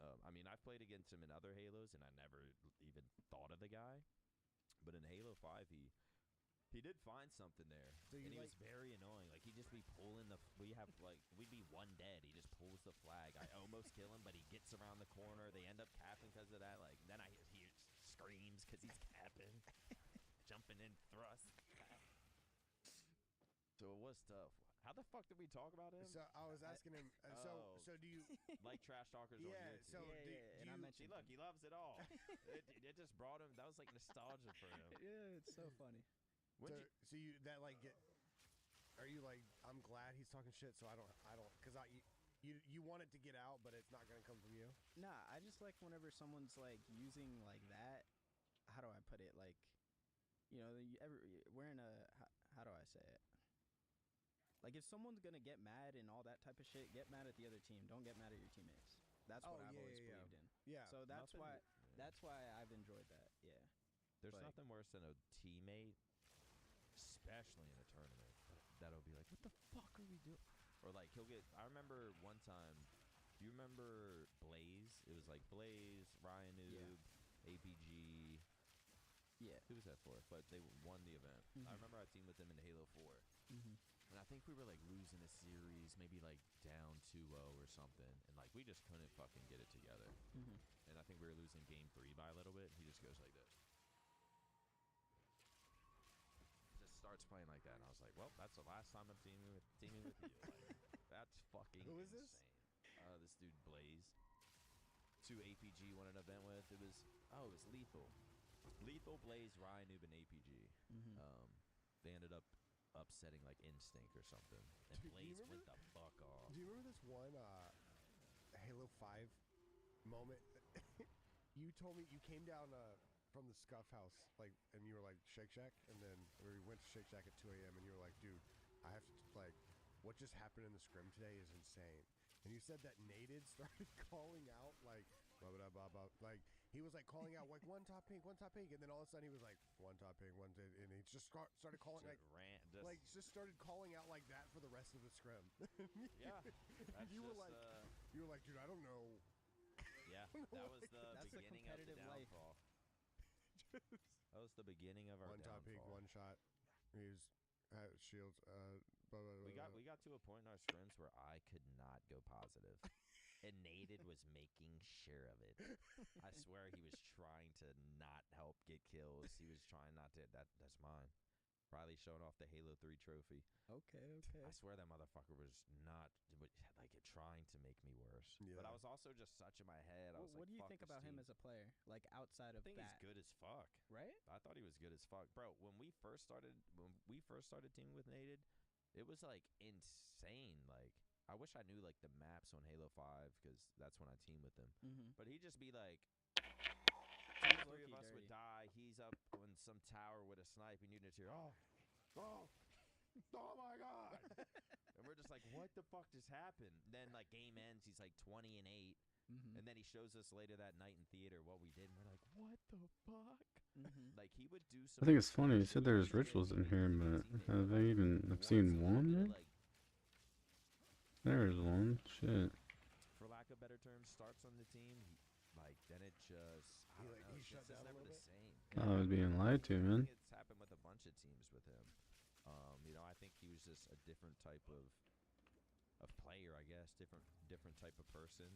I mean, I've played against him in other Halos, and I never even thought of the guy. But in Halo 5, he did find something there, So you and he like was very annoying. Like he'd just be pulling the. We have like we'd be one dead. He just pulls the flag. I almost kill him, but he gets around the corner. They end up capping because of that. Like then I hear screams because he's capping, jumping in thrust. So it was tough. How the fuck did we talk about him? so I was asking him. So do you? Like trash talkers on Yeah. your team? So Yeah, do, yeah, do and I you? mentioned See, look, he loves it all. it just brought him. That was like nostalgia for him. Yeah, it's so funny. So, You, so you that like get? Are you like? I'm glad he's talking shit. So I don't. Because you want it to get out, but it's not gonna come from you. Nah, I just like whenever someone's like using like that. How do I put it? Like, we're in a. How do I say it? Like, if someone's gonna get mad and all that type of shit, get mad at the other team. Don't get mad at your teammates. That's what I've always believed in. Yeah. So that's Nothing- why. yeah. That's why I've enjoyed that. Yeah. There's Like- nothing worse than a teammate, especially in a tournament, that'll be like, "What the fuck are we doing?" Or like he'll get. I remember one time. Do you remember Blaze? It was like Blaze, Ryan Noob, APG. Yeah. Who was that for? But they won the event. I remember I teamed with them in Halo 4. And I think we were like losing a series, maybe like down 2-0 or something. And like we just couldn't fucking get it together. And I think we were losing game 3 by a little bit. He just goes like this. Just starts playing like that. And I was like, well, that's the last time I'm teaming with you. Like, that's fucking Who is insane. This dude Blaze. 2 APG won an event with. It was Lethal. Lethal, Blaze, Ryan Noob, and APG. They ended up upsetting like Instinct or something, and Dude, Blaze went the fuck off. Do you remember this one Halo 5 moment? You told me you came down from the Scuff house, like, and you were like Shake Shack, and then we went to Shake Shack at 2 a.m. and you were like, dude, I have to like, what just happened in the scrim today is insane. And you said that Naded started calling out like, blah, blah, blah, blah, like he was like calling out like one top pink, and then all of a sudden he was like one top pink, and he just started calling just started calling out like that for the rest of the scrim. Yeah, you were like, dude, I don't know. Yeah, that was the That's the beginning of the competitive life. downfall. That was the beginning of our One downfall. top pink, one shot. He was shields. Blah, blah, blah, We got to a point in our scrims where I could not go positive. And Naded was making sure of it. I swear he was trying to not help get kills. He was trying not to. That's mine. Probably showing off the Halo 3 trophy. Okay. I swear that motherfucker was not like trying to make me worse. Yeah. But I was also just such in my head. I was What like, do you fuck think this about him team. as a player? Like outside I of think that, he's good as fuck. right? I thought he was good as fuck, bro. When we first started teaming with Naded, it was like insane. Like I wish I knew like the maps on Halo 5 because that's when I teamed with him. But he'd just be like, two or three of us would die. He's up on some tower with a snipe, and you'd just hear, oh my god, and we're just like, what the fuck just happened? Then like game ends, he's like 20-8. And then he shows us later that night in theater what we did, and we're like, what the fuck? Like, he would do some... I think it's funny. You said there's rituals in here, but have I even seen one yet? There's one. Shit. For lack of better terms, starts on the team, like, then it just... I don't know, he shut it's just down a never little the bit? same. I was being lied to, I man. think it's happened with a bunch of teams with him. You know, I think he was just a different type of player, I guess, different type of person.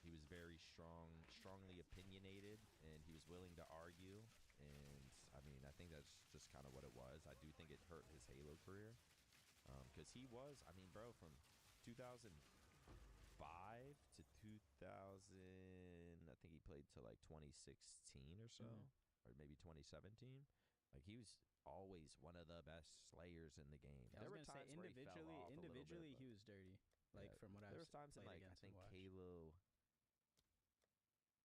He was very strongly opinionated, and he was willing to argue. And I mean, I think that's just kind of what it was. I do think it hurt his Halo career because he was, I mean, bro, from 2005 to 2000, I think he played till like 2016 or so, or maybe 2017. Like he was always one of the best slayers in the game. Yeah, I was gonna say individually he was dirty. Like from what I've there was times in like I think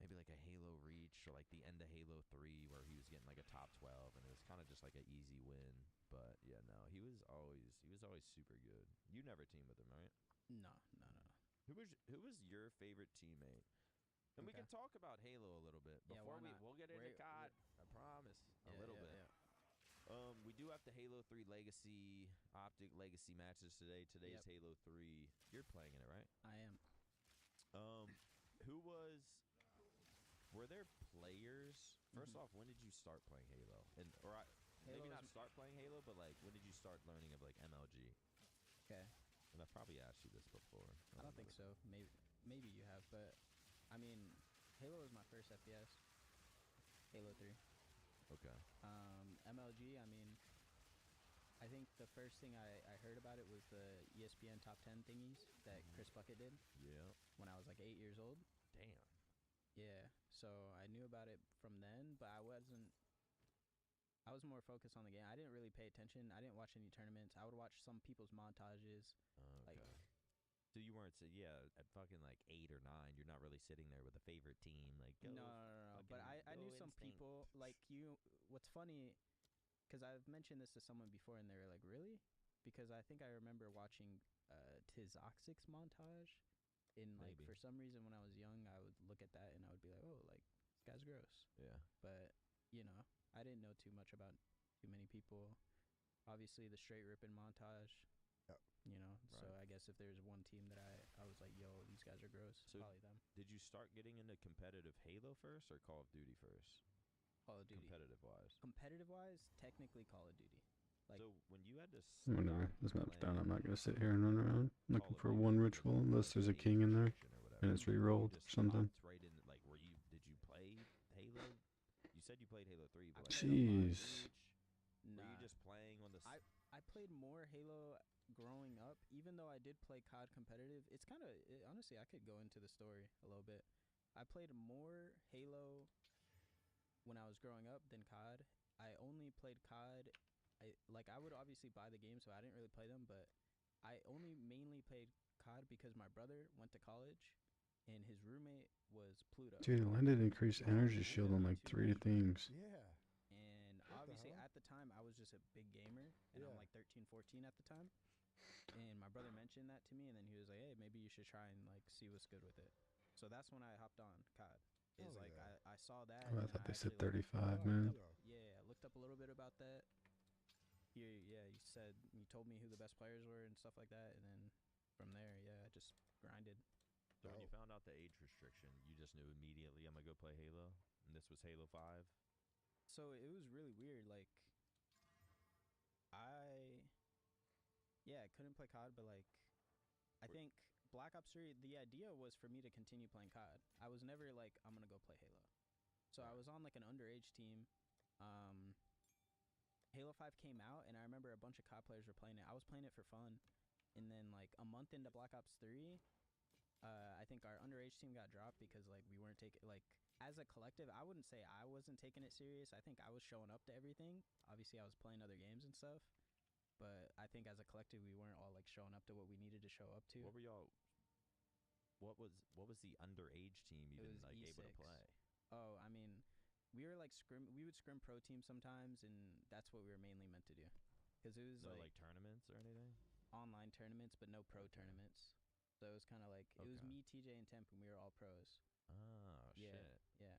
maybe like a Halo Reach or like the end of Halo 3 where he was getting like a top 12 and it was kind of just like an easy win. But yeah, no, he was always super good. You never teamed with him, right? No. Who was your favorite teammate? And we can talk about Halo a little bit before we'll get into COD. I promise a little bit. Yeah. We do have the Halo 3 Legacy Optic Legacy matches today. Today's Halo 3. You're playing in it, right? I am. Were there players? First off, when did you start playing Halo? Maybe not start playing Halo, but like when did you start learning of like MLG? Okay. And I've probably asked you this before. I don't think so. Maybe you have, but I mean, Halo was my first FPS. Halo 3. Okay. MLG, I mean, I think the first thing I heard about it was the ESPN Top 10 thingies that Chris Bucket did. Yeah. When I was like 8 years old. Damn. Yeah. So I knew about it from then, but I was more focused on the game. I didn't really pay attention. I didn't watch any tournaments. I would watch some people's montages. Okay. So you weren't, at fucking like 8 or 9, you're not really sitting there with a favorite team. Like, no. But I knew some people, like you. What's funny, because I've mentioned this to someone before, and they were like, really? Because I think I remember watching Tizoxic's montage. For some reason, when I was young, I would look at that, and I would be like, oh, like, this guy's gross. Yeah. But, I didn't know too much about too many people. Obviously, the straight ripping montage. Yep. So I guess if there's one team that I was like, yo, these guys are gross, so probably them. Did you start getting into competitive Halo first or Call of Duty first? Call of Duty. Competitive-wise, technically Call of Duty. Like, so when you had to Whenever this map's done, I'm not going to sit here and run around looking for one ritual unless there's a king in there and it's re-rolled or something. Right in, like, did you play Halo? You said you played Halo 3, but Jeez. Were you just playing on the... I played more Halo growing up, even though I did play COD competitive. It's kind of, honestly, I could go into the story a little bit. I played more Halo when I was growing up than COD. I only played COD, I would obviously buy the game, so I didn't really play them, but I only mainly played COD because my brother went to college, and his roommate was Pluto. Dude, it landed increased energy shield on like 3 things. Yeah. And obviously at the time I was just a big gamer, and I'm like 13, 14 at the time. And my brother mentioned that to me, and then he was like, hey, maybe you should try and like see what's good with it. So that's when I hopped on COD. I saw that. Oh, I thought they said 35, man. I looked up a little bit about that. You told me who the best players were and stuff like that, and then from there, I just grinded. So when you found out the age restriction, you just knew immediately, I'm gonna go play Halo, and this was Halo 5? So it was really weird, like, I couldn't play COD, but like, I think Black Ops 3, the idea was for me to continue playing COD. I was never like, I'm gonna go play Halo. So I was on like an underage team. Halo 5 came out, and I remember a bunch of COD players were playing it. I was playing it for fun. And then like a month into Black Ops 3, I think our underage team got dropped because like we weren't taking, like, as a collective, I wouldn't say I wasn't taking it serious. I think I was showing up to everything. Obviously, I was playing other games and stuff. But I think as a collective, we weren't all like showing up to what we needed to show up to. What were y'all? What was the underage team even like E6. able to play? Oh, I mean, we were like we would scrim pro team sometimes, and that's what we were mainly meant to do. Because it was no like tournaments or anything. Online tournaments, but no pro tournaments. So it was kind of like it was me, TJ, and Temp, and we were all pros. Oh shit. Yeah.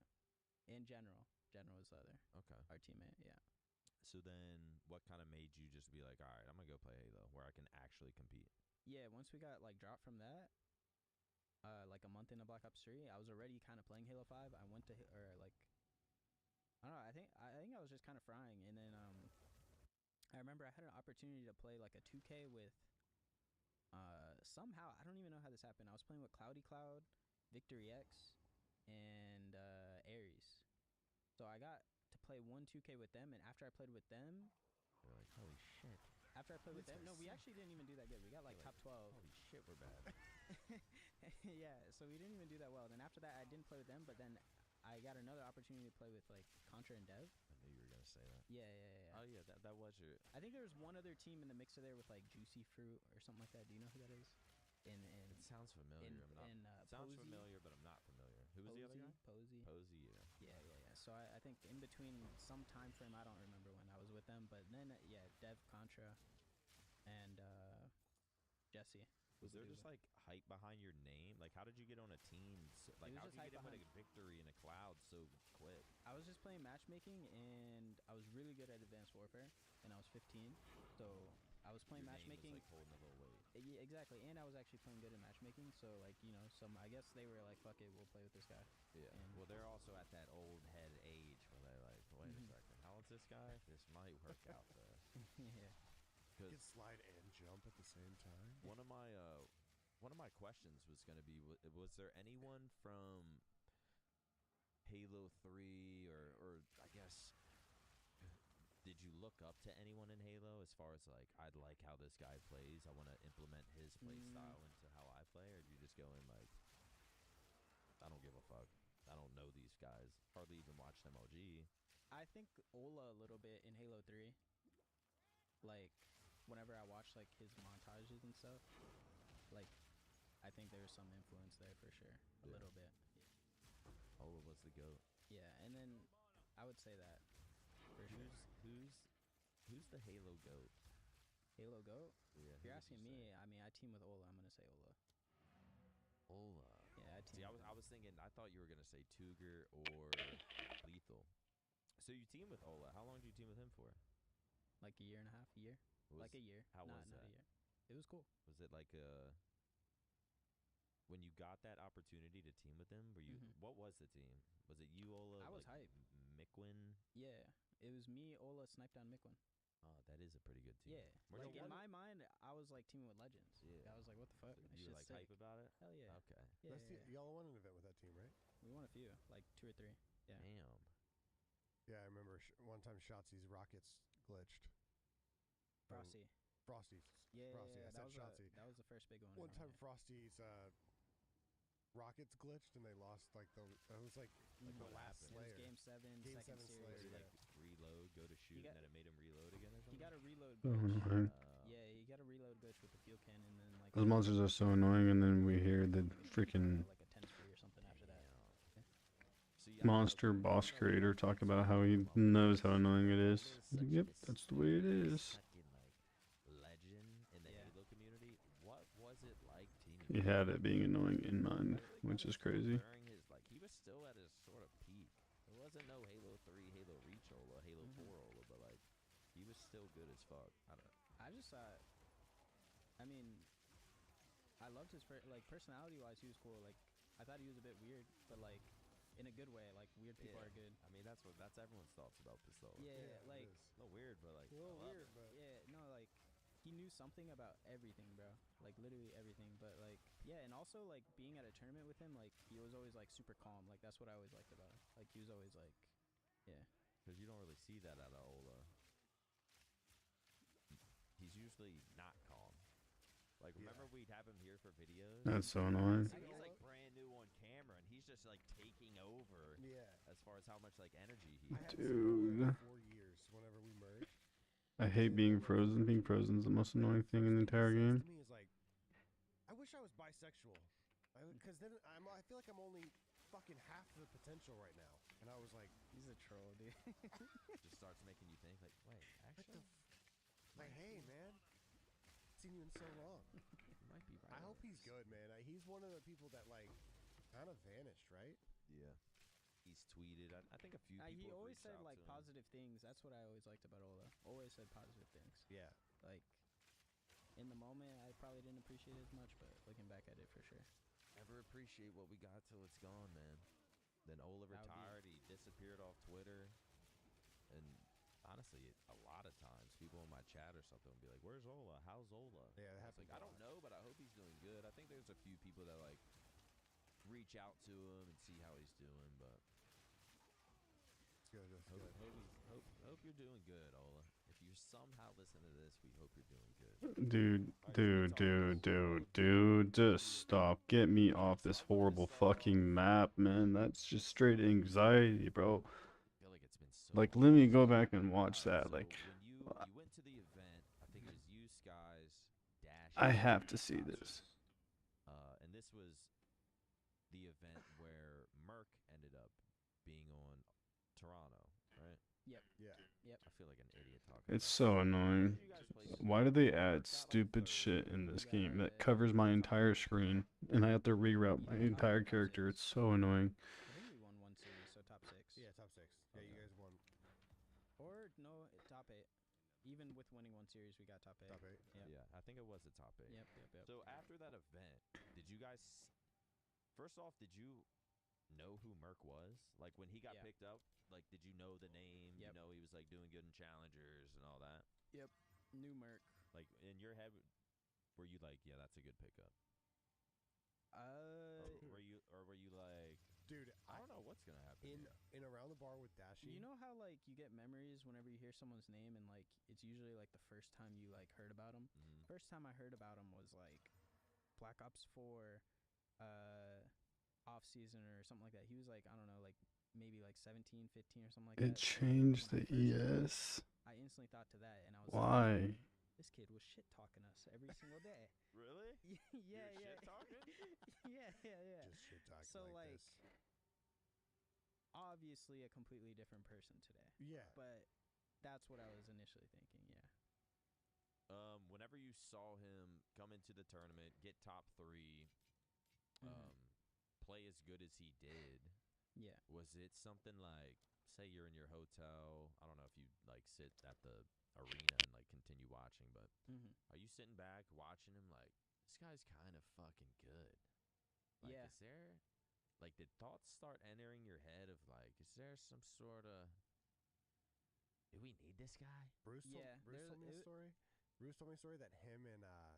In general was the other. Okay. Our teammate. Yeah. So then, what kind of made you just be like, all right, I'm gonna go play Halo, where I can actually compete? Yeah. Once we got like dropped from that, like a month into Black Ops 3, I was already kind of playing Halo 5. I went to I don't know. I think I was just kind of frying, and then I remember I had an opportunity to play like a 2K with. Somehow, I don't even know how this happened. I was playing with Cloudy Cloud, Victory X, and Ares. So I got to play 2K with them, and after I played with them, you're like, holy shit. After I played with them, no, we actually didn't even do that good. We got like top 12. Holy shit, we're bad. Yeah, so we didn't even do that well. Then after that, I didn't play with them, but then I got another opportunity to play with like Contra and Dev. I knew you were gonna say that. Yeah. Oh yeah, that was your. I think there was one other team in the mixer there with like Juicy Fruit or something like that. Do you know who that is? It sounds familiar. It sounds familiar, but I'm not familiar. Who was the other guy? Posey. Posey, yeah. Yeah. So I think in between some time frame, I don't remember when I was with them, but then Dev Contra and Jesse. Was there just like hype behind your name? Like, how did you get on a team? Like, how did you get in with a victory in a cloud so quick? I was just playing matchmaking, and I was really good at Advanced Warfare, and I was 15, so I was playing matchmaking. Name was, like, holding a little weight. Yeah, exactly, and I was actually playing good in matchmaking, so like I guess they were like, "Fuck it, we'll play with this guy." Yeah. Well, they're also at that old head age where they're like, "Wait a second, how old's this guy? This might work out there." Yeah. You can slide and jump at the same time. One of my questions was going to be: was there anyone from Halo 3, or I guess, did you look up to anyone in Halo as far as like, I'd like how this guy plays, I want to implement his play style into how I play, or do you just go in like, I don't give a fuck, I don't know these guys, hardly even watched MLG? I think Ola a little bit in Halo 3. Like, whenever I watch like his montages and stuff, like, I think there was some influence there for sure, a little bit. Yeah. Ola was the GOAT. Yeah, and then I would say that for sure. Who's the Halo GOAT? Halo GOAT? Yeah. If you're asking me, I mean, I team with Ola. I'm gonna say Ola. Ola. Yeah, I team. See, I was thinking, I thought you were gonna say Tuger or Lethal. So you team with Ola. How long did you team with him for? Like a year and a half. A year. Like a year. How was not that? A year. It was cool. Was it like when you got that opportunity to team with him? Were you? What was the team? Was it you, Ola? I was like, hype. Miquin. Yeah, it was me, Ola, sniped down Miquin. Oh, that is a pretty good team. Yeah, like in my mind, I was like teaming with legends. Yeah, I was like, what the fuck? You were like sick. hype about it? Hell yeah. Okay. Yeah, Y'all won an event with that team, right? We won a few, like 2 or 3. Yeah. Damn. Yeah, I remember one time Shotzi's rockets glitched. Frosty. Frosty. Yeah, Frosty. yeah, I said Shotzi. That was the first big one. One time Frosty's rockets glitched and they lost like the the last It Slayer. was Game 7, Game second 7 series. Slayer, Like reload, go to shoot, and then it made him reload again or something? He got a reload Oh, glitch. man. Yeah, he got a reload glitch with the fuel cannon, and then like Those monsters are so annoying, and then we hear the freaking like a 10 spree or something after that. Yeah. See, monster boss creator talk about how he knows how annoying it is. Yep, that's the way it is. Legend in the Halo community. What was it like teaming? He had it being annoying in mind, which is crazy. During his, like, he was still at his sort of peak. There wasn't no Halo 3, Halo Reach Ola, Halo 4 Ola, but like, he was still good as fuck. I don't know. I just thought, I mean, I loved his personality wise. He was cool. Like, I thought he was a bit weird, but like in a good way. Like, weird people are good. I mean, that's everyone's thoughts about Pistola. Yeah, like a little weird, but like a little weird, but yeah, no, like he knew something about everything, bro. Like literally everything. But like, yeah, and also like being at a tournament with him, like he was always like super calm. Like that's what I always liked about him. Like he was always like, yeah. Because you don't really see that out of Ola. He's usually not calm. Like, remember we'd have him here for videos? That's so annoying. He's like brand new on camera, and he's just like taking over. Yeah. As far as how much like energy he. Dude. 4 years whenever we merged. I hate being frozen. Being frozen is the most annoying thing in the entire game. To me is like, I wish I was bisexual, because then I feel like I'm only fucking half the potential right now. And I was like, he's a troll, dude. Just starts making you think like, wait, actually, like, hey man, seen you in so long. you might be right. I hope he's good, man. He's one of the people that like kind of vanished, right? Yeah. He's tweeted. I think a few people. He always reached said out like to him. positive things. That's what I always liked about Ola. Always said positive things. Yeah. Like in the moment, I probably didn't appreciate it as much, but looking back at it, for sure. Never appreciate what we got till it's gone, man. Then Ola retired. He disappeared off Twitter, and honestly, a lot of times people in my chat or something will be like, "Where's Ola? How's Ola?" Yeah, that happens. Like, I don't know, but I hope he's doing good. I think there's a few people that like reach out to him and see how he's doing, but Good, that's hope you're doing good, Ola. If you somehow listen to this, we hope you're doing good. Dude, just stop. Get me off this horrible fucking map, man. That's just straight anxiety, bro. I feel like it's been so Like, long. let me go back and watch that. So Like, when you went to the event, I think it was you, Skies, Dash. I have to see this. And this the event where Merc ended up being on Toronto, right? Yep. Yeah. Yep. I feel like an idiot talking. It's about so annoying. Did you guys play some Why do games they where add Merc got, like, stupid third? shit in this We game that got covers my top entire six. screen, and I have to reroute my Yeah, entire top character? six. It's so annoying. I think we won 1 series, so top 6. Yeah, top 6. Yeah, you Okay. guys won Or no, top 8. Even with winning 1 series, we got top 8. top 8. Yep. Yeah, I think it was the top 8. Yep. So after that event, did you guys? First off, did you know who Merc was? Like when he got Yeah. picked up, like did you know the name? Yep. You know he was like doing good in challengers and all that. Yep. New Merc. Like in your head, were you like, yeah, that's a good pickup? Or were you like, Dude, I don't know what's gonna happen in Around the Bar with Dashi. You know how like you get memories whenever you hear someone's name, and like it's usually like the first time you like heard about them. Mm-hmm. First time I heard about him was like Black Ops 4 off season or something like that. He was like, I don't know, like maybe like 17, 15 or something like It that. changed When the I ES. first I instantly thought to that, and I was Why? like, this kid was shit talking us every single day. Really? yeah. Shit talking? yeah. Just shit talking So, like like, obviously a completely different person today. this. Yeah. But that's what I was initially thinking, yeah. Whenever you saw him come into the tournament, get top 3, play as good as he did, Yeah. was it something like, say you're in your hotel, I don't know if you like sit at the arena and like continue watching, but are you sitting back watching him like, this guy's kind of fucking good? Like, Yeah. is there, like, did thoughts start entering your head of like, is there some sort of, do we need this guy? Bruce told, Yeah, Bruce told me a story. Bruce told me a story that him and that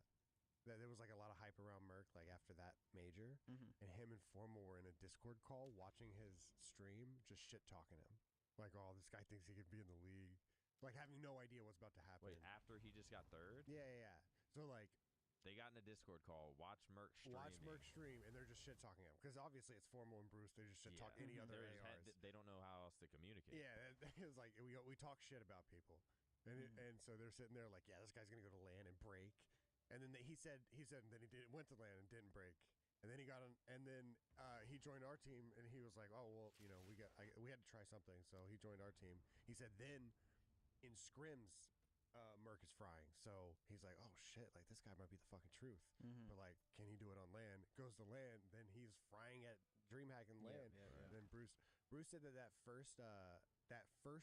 there was like a lot of hype around Merc like after that major, and him and Formal were in a Discord call watching his stream, just shit talking him, like, oh, this guy thinks he could be in the league, like having no idea what's about to happen. Wait, after he just got 3rd? Yeah. So like, they got in a Discord call, watch Merc stream, and they're just shit talking him because obviously it's Formal and Bruce. They just shit talk any other ARs. They don't know how else to communicate. Yeah, it was like we talk shit about people, and and so they're sitting there like, yeah, this guy's gonna go to LAN and break, and then he said, and then he went to LAN and didn't break, and then he got on, and then he joined our team, and he was like, oh well, you know, we had to try something, so he joined our team. He said then in scrims, Merc is frying, so he's like, oh shit, like this guy might be the fucking truth, but like, can he do it on LAN? Goes to LAN, then he's frying at DreamHack and LAN. And then Bruce said that first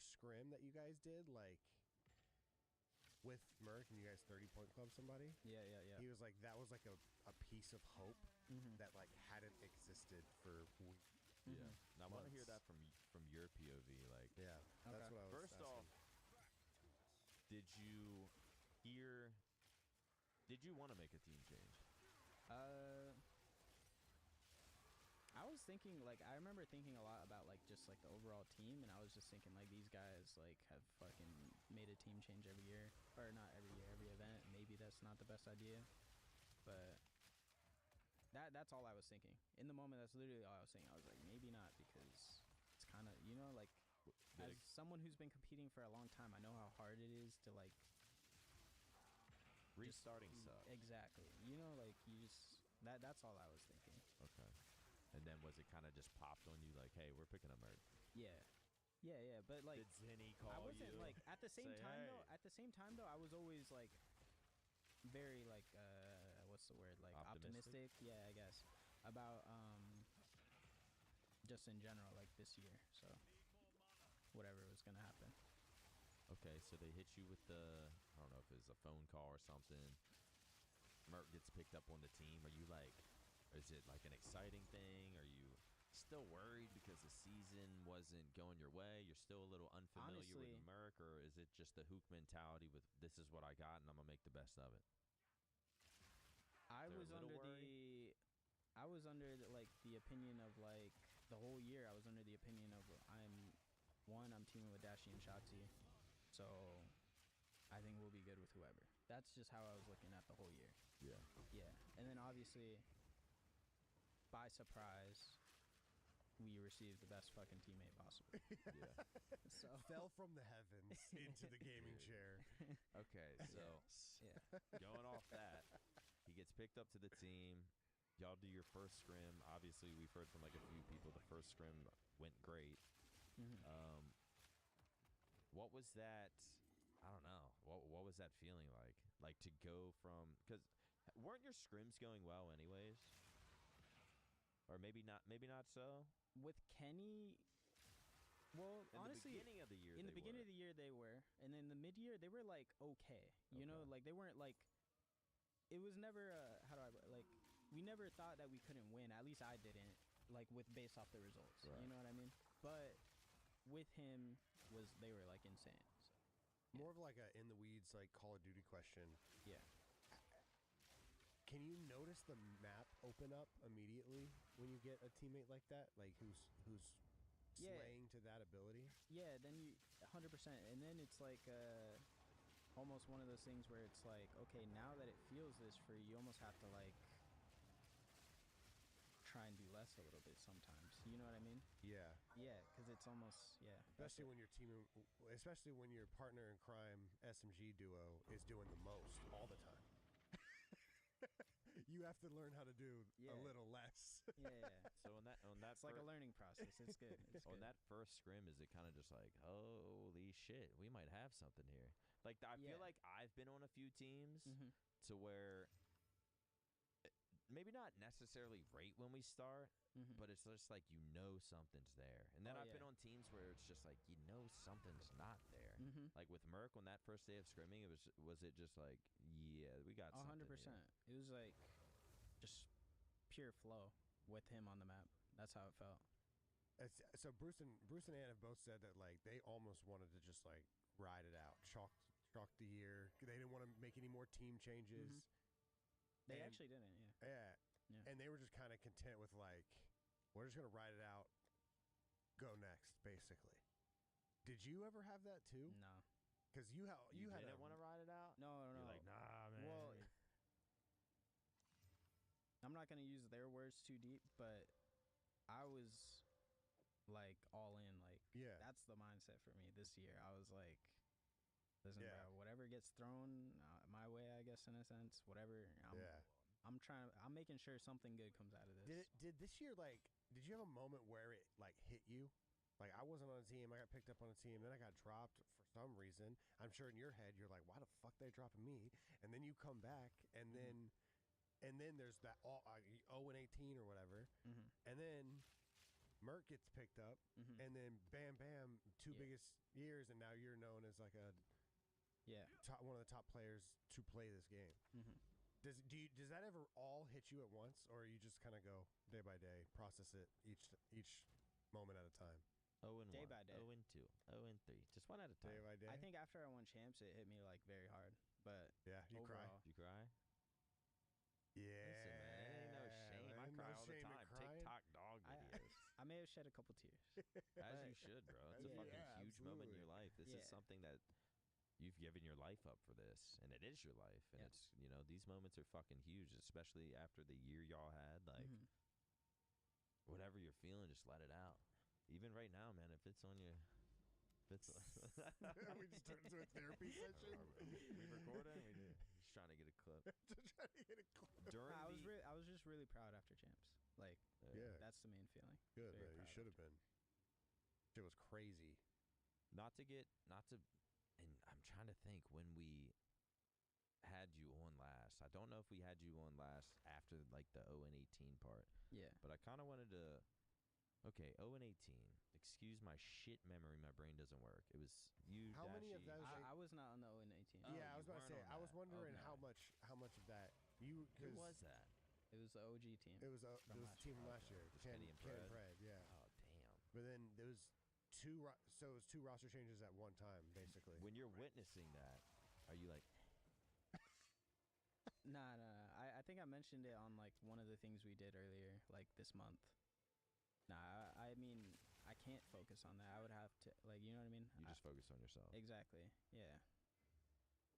scrim that you guys did, like with Merc, and you guys 30-point club somebody. Yeah. He was like, that was like a piece of hope that like hadn't existed for weeks. Yeah. Now I want to hear that from your POV. Like, yeah, that's what I was. First off, did you want to make a team change? I was thinking, like, I remember thinking a lot about, like, just, like, the overall team, and I was just thinking, like, these guys, like, have fucking made a team change every year. Or not every year, every event. Maybe that's not the best idea. But that's all I was thinking. In the moment, that's literally all I was thinking. I was like, maybe not, because it's kind of, you know, like, as someone who's been competing for a long time, I know how hard it is to, like, restarting sucks. Exactly. You know, like, you just, that's all I was thinking. Okay. And then was it kind of just popped on you like, hey, we're picking up Merc? Yeah, but like, did Zinni call you? I wasn't like at the same time hey. though. At the same time though, I was always like very like what's the word, like optimistic? Yeah, I guess about just in general, like this year. So whatever was gonna happen. Okay, so they hit you with the, I don't know if it was a phone call or something. Merc gets picked up on the team. Are you like, is it like an exciting thing? Are you still worried because the season wasn't going your way? You're still a little unfamiliar with Merc, or is it just the Hook mentality with this is what I got and I'm gonna make the best of it? I was under like the opinion of like the whole year. I was under the opinion of I'm teaming with Dashi and Shotzi, so I think we'll be good with whoever. That's just how I was looking at the whole year. Yeah. And then obviously, by surprise, we received the best fucking teammate possible. Yeah. So fell from the heavens into the gaming chair. Okay, so going off that, he gets picked up to the team. y'all do your first scrim. Obviously, we've heard from like a few people the first scrim went great. What was that? I don't know. What was that feeling like? Like to go from, because weren't your scrims going well anyways? Or maybe not so? With Kenny, well, In honestly, the beginning of the year, in the beginning of the year they were, and then the mid-year they were like okay, you know, like they weren't like. It was never we never thought that we couldn't win. At least I didn't, like with based off the results. Right. You know what I mean? But with him they were like insane. So, yeah. More of like a in the weeds like Call of Duty question. Yeah. Can you notice the map open up immediately when you get a teammate like that? Like who's slaying to that ability? Yeah, then you 100%, and then it's like almost one of those things where it's like, okay, now that it feels this free, you almost have to like try and do less a little bit sometimes. You know what I mean? Yeah. Yeah, because it's almost Especially when your team, especially when your partner in crime SMG duo is doing the most all the time. You have to learn how to do a little less. Yeah. So on that, it's like a learning process. It's good. It's on good. that first scrim, is it kind of just like, holy shit, we might have something here? Like I feel like I've been on a few teams to where maybe not necessarily right when we start, but it's just like something's there. And then I've been on teams where it's just like something's not there. Like with Merc on that first day of scrimming, was it just like we got 100%. here. It was like just pure flow with him on the map. That's how it felt. So Bruce and Ann have both said that like they almost wanted to just like ride it out, chalk the year. They didn't want to make any more team changes. They actually didn't. Yeah. And they were just kind of content with like, we're just gonna ride it out, go next, basically. Did you ever have that too? No. Because you didn't want to ride it out. No. You're like, nah, man. Well, I'm not gonna use their words too deep, but I was like all in. Like, that's the mindset for me this year. I was like, listen, bro, whatever gets thrown my way, I guess in a sense, whatever. I'm making sure something good comes out of this. Did this year, like, did you have a moment where it like hit you? Like, I wasn't on a team, I got picked up on a team, then I got dropped for some reason. I'm sure in your head you're like, why the fuck they dropping me? And then you come back, and then there's that 0-18 or whatever, and then Merc gets picked up, and then bam, bam, two biggest years, and now you're known as like one of the top players to play this game. Does that ever all hit you at once, or you just kind of go day by day, process it each moment at a time? Day by day. 0-2, 0-3, just one at a time. Day by day. I think after I won champs, it hit me like very hard. But you overall, cry. You cry? Yeah. Listen, man, ain't no shame. I cry all the time. TikTok dog videos. I may have shed a couple tears. As you should, bro. It's a fucking huge moment in your life. This is something that you've given your life up for this, and it is your life. And it's, these moments are fucking huge, especially after the year y'all had. Like, whatever you're feeling, just let it out. Even right now, man, if it's on your... we just turned into a therapy session. We recording? We did. Just trying to get a clip. I was just really proud after champs. Like, that's the main feeling. Good, man. You should have been. It was crazy. And I'm trying to think when we had you on last. I don't know if we had you on last after like the 0-18 part. Yeah. But I kind of wanted to. Okay, 0-18. Excuse my shit memory. My brain doesn't work. It was you. How many of those? I was not on the 0-18. Yeah, I was about to say. I was wondering how much of that you. Who was that? It was the OG team. It was the team from last year. Kenny and Fred. Yeah. Oh damn. But then there was two. So it was two roster changes at one time, basically. When you're witnessing that, are you like? Nah. I think I mentioned it on like one of the things we did earlier, like this month. Nah, I mean, I can't focus on that. I would have to, like, you know what I mean? You just focus on yourself. Exactly, yeah.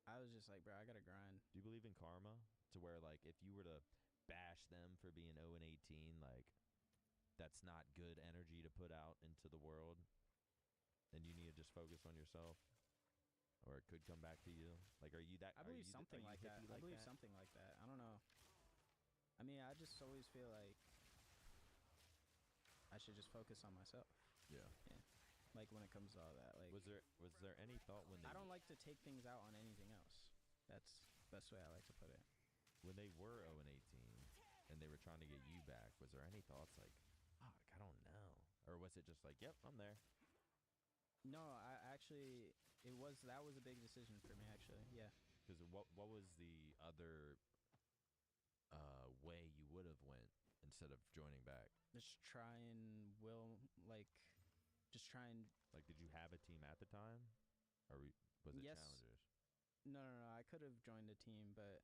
I was just like, bro, I gotta grind. Do you believe in karma? To where, like, if you were to bash them for being 0-18, like, that's not good energy to put out into the world, then you need to just focus on yourself? Or it could come back to you? Like, are you that... I believe something like that. I believe something like that. I don't know. I mean, I just always feel like I should just focus on myself. Yeah. Like when it comes to all that. Like, Was there any thought when they I don't like to take things out on anything else. That's the best way I like to put it. when they were 0-18 and they were trying to get you back? Was there any thoughts like, fuck, I don't know, or was it just like, yep, I'm there? No, I actually that was a big decision for me. Actually, yeah. Because what was the other way you would have went instead of joining back? Just try and just try and. Like, did you have a team at the time, or was it Yes. Challengers? No. I could have joined a team, but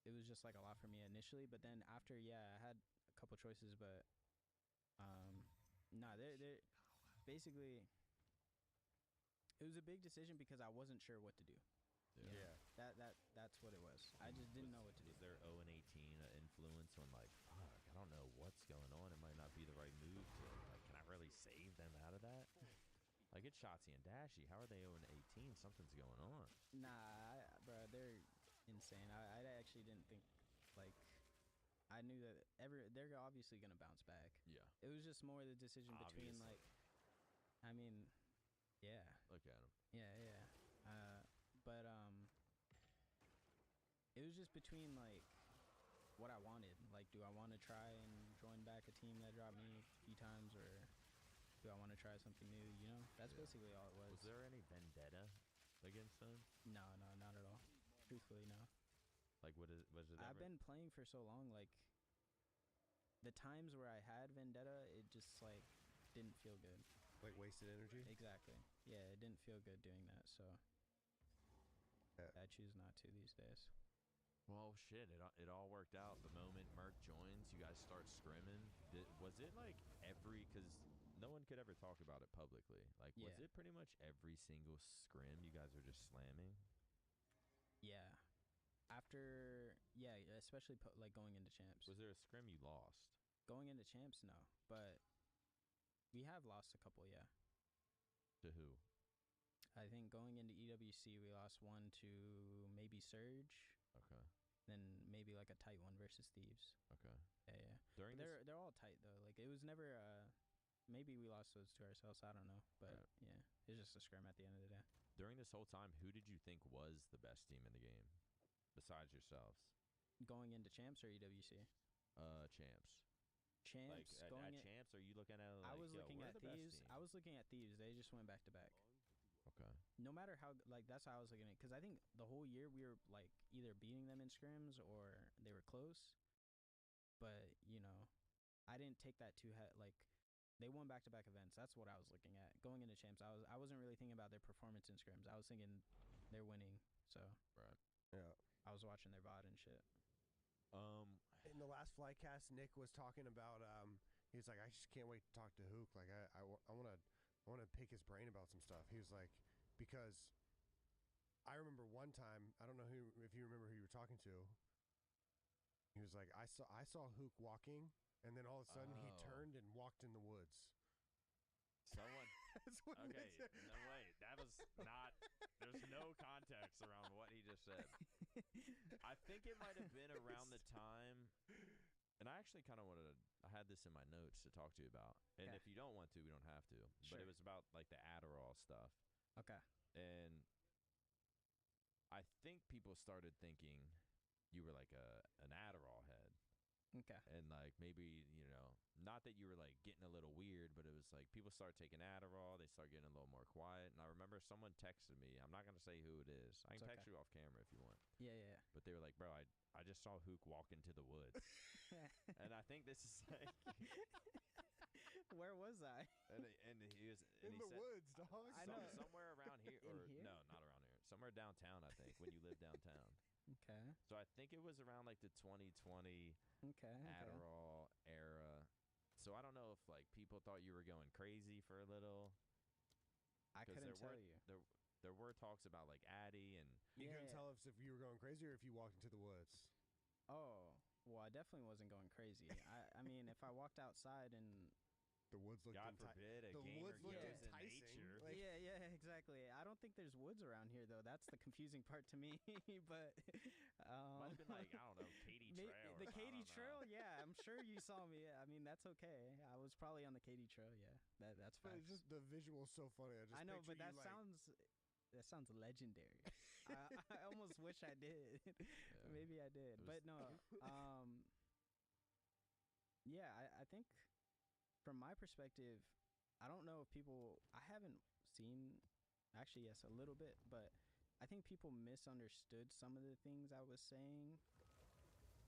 it was just like a lot for me initially. But then after, I had a couple choices, but they're basically. It was a big decision because I wasn't sure what to do. Yeah. That's what it was. I just didn't know what to do. Was there 0-18 an influence on like, fuck, I don't know what's going on. It might not be the right move to like. Can I really save them out of that? Like, it's Shotzi and Dashy. How are they 0-18? Something's going on. Nah, bro, they're insane. I actually didn't think like. I knew that they're obviously gonna bounce back. Yeah. It was just more the decision between Obviously. like. I mean, yeah. Look at him. Yeah. But it was just between like what I wanted. Like, do I want to try and join back a team that dropped me a few times, or do I want to try something new? You know, that's basically all it was. Was there any vendetta against them? No, not at all. Truthfully, no. Like, was it? I've been playing for so long. Like, the times where I had vendetta, it just like didn't feel good. Like wasted energy? Exactly. Yeah, it didn't feel good doing that, so I choose not to these days. Well, shit, it all worked out. The moment Merc joins, you guys start scrimming. Was it like because no one could ever talk about it publicly. Like, was Yeah. it pretty much every single scrim you guys were just slamming? Yeah. After, especially like going into champs. Was there a scrim you lost? Going into champs, no. But we have lost a couple, yeah. To who? I think going into EWC, we lost one to maybe Surge. Okay. Then maybe like a tight one versus Thieves. Okay. Yeah. During But they're all tight though. Like, it was never maybe we lost those to ourselves. I don't know. But Right. yeah, it's just a scrim at the end of the day. during this whole time, who did you think was the best team in the game, besides yourselves? Going into champs or EWC? Champs. Champs. Like going at champs, are you looking at? Like, I was looking we're at the best Thieves. team? I was looking at Thieves. They just went back to back. Okay. No matter how, like, that's how I was looking at it. Because I think the whole year we were, like, either beating them in scrims or they were close. But, you know, I didn't take that too like, they won back-to-back events. That's what I was looking at. Going into champs, I wasn't really thinking about their performance in scrims. I was thinking they're winning. So Right. Yeah. I was watching their VOD and shit. In the last Flycast, Nick was talking about he's like, I just can't wait to talk to Hook. Like, I want to pick his brain about some stuff. He was like, because I remember one time, I don't know if you remember who you were talking to. He was like, I saw Hook walking, and then all of a sudden he turned and walked in the woods. Someone. That's what Nick Okay. said. No, wait. That was not. There's no context around what he just said. I think it might have been around the time. And I actually kind of wanted to. I had this in my notes to talk to you about. And Okay. if you don't want to, we don't have to. Sure. But it was about like the Adderall stuff. Okay. And I think people started thinking you were like an Adderall head. Okay. And like maybe, not that you were like getting a little weird, but it was like people start taking Adderall, they start getting a little more quiet. And I remember someone texted me. I'm not going to say who it is. I can It's text okay. you off camera if you want. Yeah. But they were like, bro, I just saw Hook walk into the woods. And I think this is like. Where was I? And he was. And In he the said, woods, dog. I know. Somewhere around here. In Or here? no, not around here. Somewhere downtown, I think, when you live downtown. Okay. So I think it was around like the 2020 Okay. Adderall era. So I don't know if like people thought you were going crazy for a little. I 'Cause couldn't tell you. There were talks about like Addy and You couldn't Yeah. tell us if you were going crazy or if you walked into the woods. Oh, well, I definitely wasn't going crazy. I mean, if I walked outside and The woods looked God forbid a the gamer woods looked goes in enticing. nature. Like, yeah, exactly. I don't think there's woods around here though. That's the confusing part to me. But Might have been like, I don't know, Katy Trail. the or Katy I don't Trail. know. Yeah, I'm sure you saw me. I mean, that's okay. I was probably on the Katy Trail. Yeah, that's but fine. it's just the visual's so funny. I know, picture but that you, like, sounds legendary. I almost wish I did. Maybe I did, but no. Yeah, I think from my perspective, I don't know if people. I haven't seen. Actually, yes, a little bit, but I think people misunderstood some of the things I was saying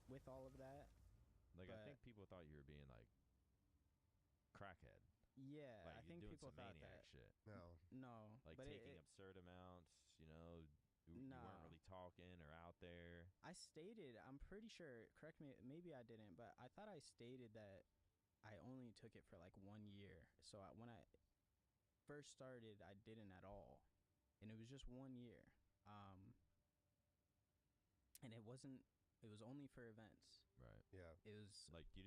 with all of that. Like, I think people thought you were being like crackhead. Yeah, Like, I you're think doing people some thought maniac that. shit. No, Like but taking absurd amounts. You know, you weren't really talking or out there. I stated. I'm pretty sure. Correct me. Maybe I didn't, but I thought I stated that I only took it for like 1 year. So when I first started, I didn't at all, and it was just 1 year. And it wasn't. It was only for events. Right. Yeah. It was like you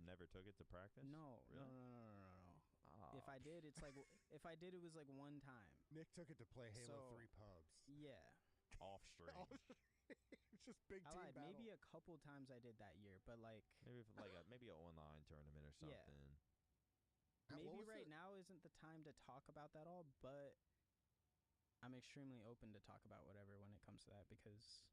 never took it to practice. No, really? No. Oh. If I did, it's like if I did, it was like one time. Nick took it to play Halo 3 pubs. Yeah. Off stream. It's just big team battle. Maybe a couple times I did that year, but like maybe an online tournament or something. Yeah. Maybe right now isn't the time to talk about that all, but I'm extremely open to talk about whatever when it comes to that because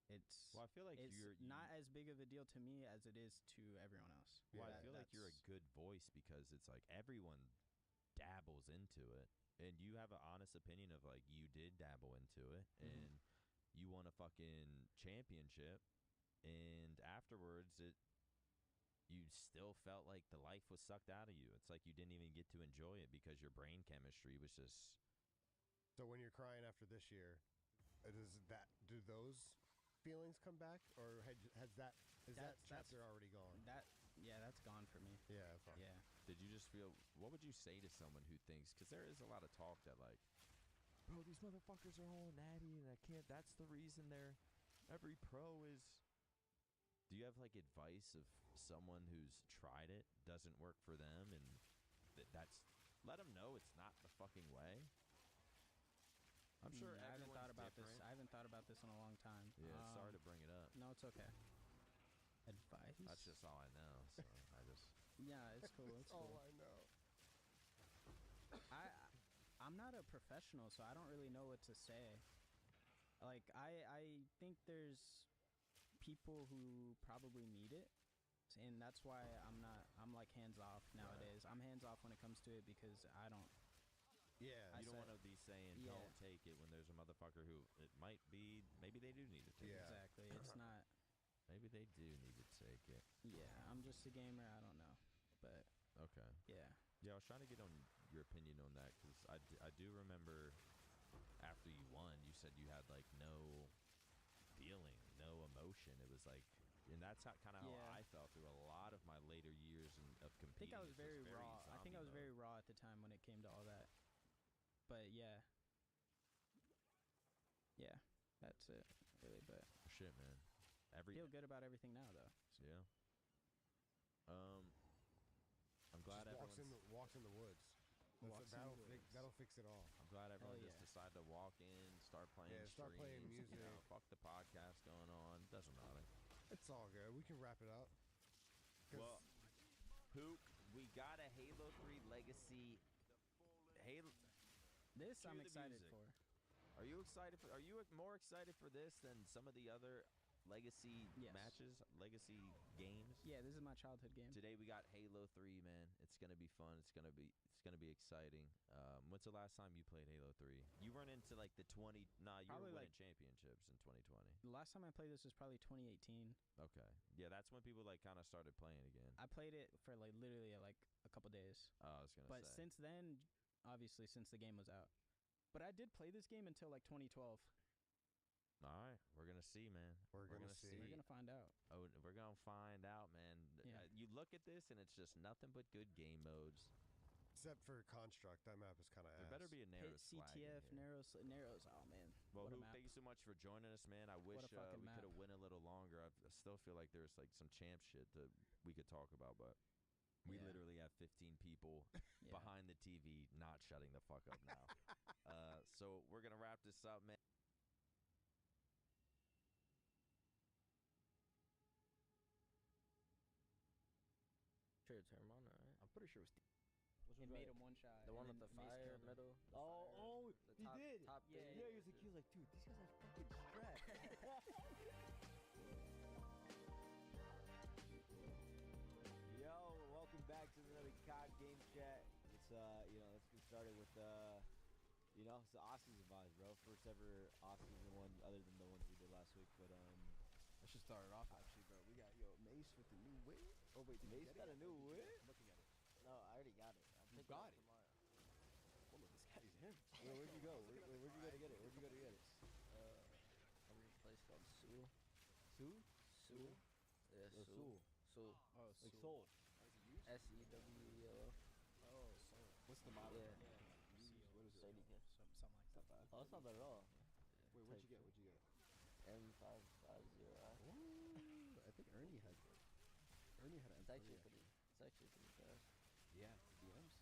it's I feel like it's not as big of a deal to me as it is to everyone else. Well, I feel like you're a good voice because it's like everyone dabbles into it, and you have an honest opinion of like you did dabble into it, and you won a fucking championship, and afterwards you still felt like the life was sucked out of you. It's like you didn't even get to enjoy it because your brain chemistry was just. So when you're crying after this year, do those feelings come back, or is that chapter already gone? That's gone for me. Yeah, that's fine. Yeah. Did you just feel? What would you say to someone who thinks? Because there is a lot of talk that like, bro, these motherfuckers are all natty, and I can't. That's the reason every pro is. Do you have like advice of someone who's tried it, doesn't work for them, and that's let them know it's not the fucking way? I'm sure I haven't thought about different. this. I haven't thought about this in a long time. Yeah, sorry to bring it up. No, it's okay. Advice? That's just all I know. So I just. Yeah, it's cool. It's cool. all I know. I'm not a professional, so I don't really know what to say. Like I think there's people who probably need it, and that's why I'm like hands off nowadays. I'm hands off when it comes to it because I don't. Yeah, you don't want to be saying don't take it when there's a motherfucker who it might be. Maybe they do need to take it. Exactly. It's not. Maybe they do need to take it. Yeah, I'm just a gamer. I don't know, but okay. Yeah. Yeah, I was trying to get on your opinion on that because I do remember after you won, you said you had like no feeling, no emotion. It was like, and that's kind of how I felt through a lot of my later years of competing. I think I was very raw. I think I was very raw at the time when it came to all that. But yeah, that's it, really. But shit, man. Feel good about everything now, though. So. Yeah. I'm glad everyone walks in the woods. That'll fix it all. I'm glad everyone just decided to walk in, start playing streams, start playing music. You know, fuck the podcast going on. Doesn't matter. It's all good. We can wrap it up. Well, Pook, we got a Halo 3 Legacy. This I'm excited for. Are you excited for? Are you more excited for this than some of the other Legacy matches, Legacy games? Yeah, this is my childhood game. Today we got Halo 3, man. It's gonna be fun. It's gonna be exciting. When's the last time you played Halo 3? You weren't into like the 20. Nah, you were winning championships in 2020. The last time I played this was probably 2018. Okay, yeah, that's when people like kind of started playing again. I played it for like literally like a couple days. Oh, I was gonna say. But since then, obviously, since the game was out. But I did play this game until like 2012. All right, we're gonna see, man. We're gonna see. We're gonna find out. Oh, we're gonna find out, man. Yeah. You look at this, and it's just nothing but good game modes. Except for Construct, that map is kind of ass. There better be a narrow CTF, narrows. Oh man. Well, thank you so much for joining us, man. I wish we could have went a little longer. I still feel like there's like some champ shit that we could talk about, but We literally have 15 people Yeah. behind the TV not shutting the fuck up now. So we're going to wrap this up, man. Sure, turn him on, right? I'm pretty sure it was. It made him one shot. The one and with the then Mace fire killed him. middle. The Oh, fire, he did. Top Yeah, thing. Yeah, he was like, dude, these guys are fucking strapped. Yo, welcome back to another COD game chat. It's let's get started with it's the off-season vibes, bro. First ever off-season one, other than the ones we did last week. But Let's just start it off, actually, bro. We got Mace with the new whip. oh wait, Mace got a new whip. I'm looking at it. No, I already got it. You got it? Hold on, this guy's him. Where'd you go? Where'd you go to get it? Where'd you go to get it? I'm in a place called Sue. Sue? Sue? Yeah, Or Sue. Sue. Oh, Like Soul. SEWELO. Oh, so What's the model? Yeah. What is it? 30K. something like that. Oh, that's not bad at all. Wait, what'd you get? What'd you get? M550. Ooh, I think Ernie had an It's actually pretty fast. Yeah, DMs.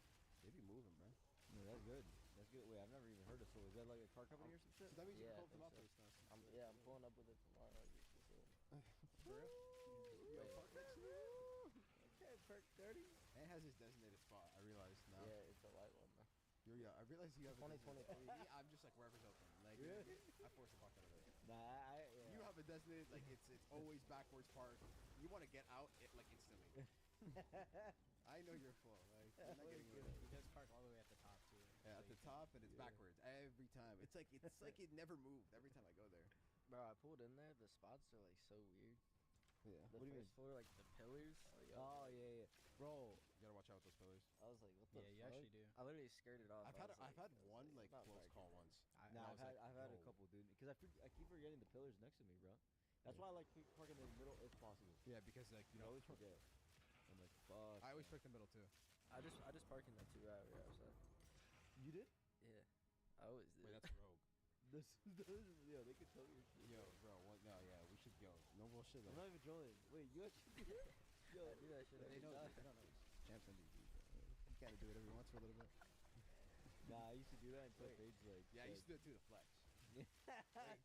They be moving, bro. Yeah, that's good. That's good. Wait, I've never even heard of Soul. Is that like a car company or some shit? So that means you Yeah, can pull I them up think for so. us now. I'm pulling up with it tomorrow. For real? Yo, Wait. park next to me. Okay, perk 30. And it has his designated spot. I realized now. Yeah, it's a white one though. I realized you have 2023. I'm just like wherever's open. Like, Really? I force the fuck out of it. Nah, You have a designated, like, it's always backwards park. You want to get out, like, instantly. I know you're full. Like, I'm not getting rid of He does park all the way at the top too. Yeah, at the top, and it's Yeah. backwards every time. It's like it never moved every time I go there. Bro, I pulled in there. The spots are like so weird. Yeah. The What do you first floor, like the pillars. Like, Oh yeah. Bro, You gotta watch out with those pillars. I was like, what the Yeah, you fuck? actually do. I literally skirted off. I've had I was one like, like it's not close parking call there. once. nah, And I've had a whoa. couple, dude. Because I keep forgetting the pillars next to me, bro. That's why I like parking in the middle if possible. Yeah, because like You always forget. I'm like, fuck. I always pick the middle too. I just park in that 2 right where I was at. You did? Yeah, I always did. Wait, that's rogue. This, yo, they could tell your shit. Yo, bro, what? No, yeah, we should go. No bullshit I'm though. not even trolling. Wait, you actually did? Yo, I do that shit. They every know. time. They don't know. Champs MVP. You gotta do it every once for a little bit. nah, I used to do that until Paige like. Yeah, I used to do it too. The flex.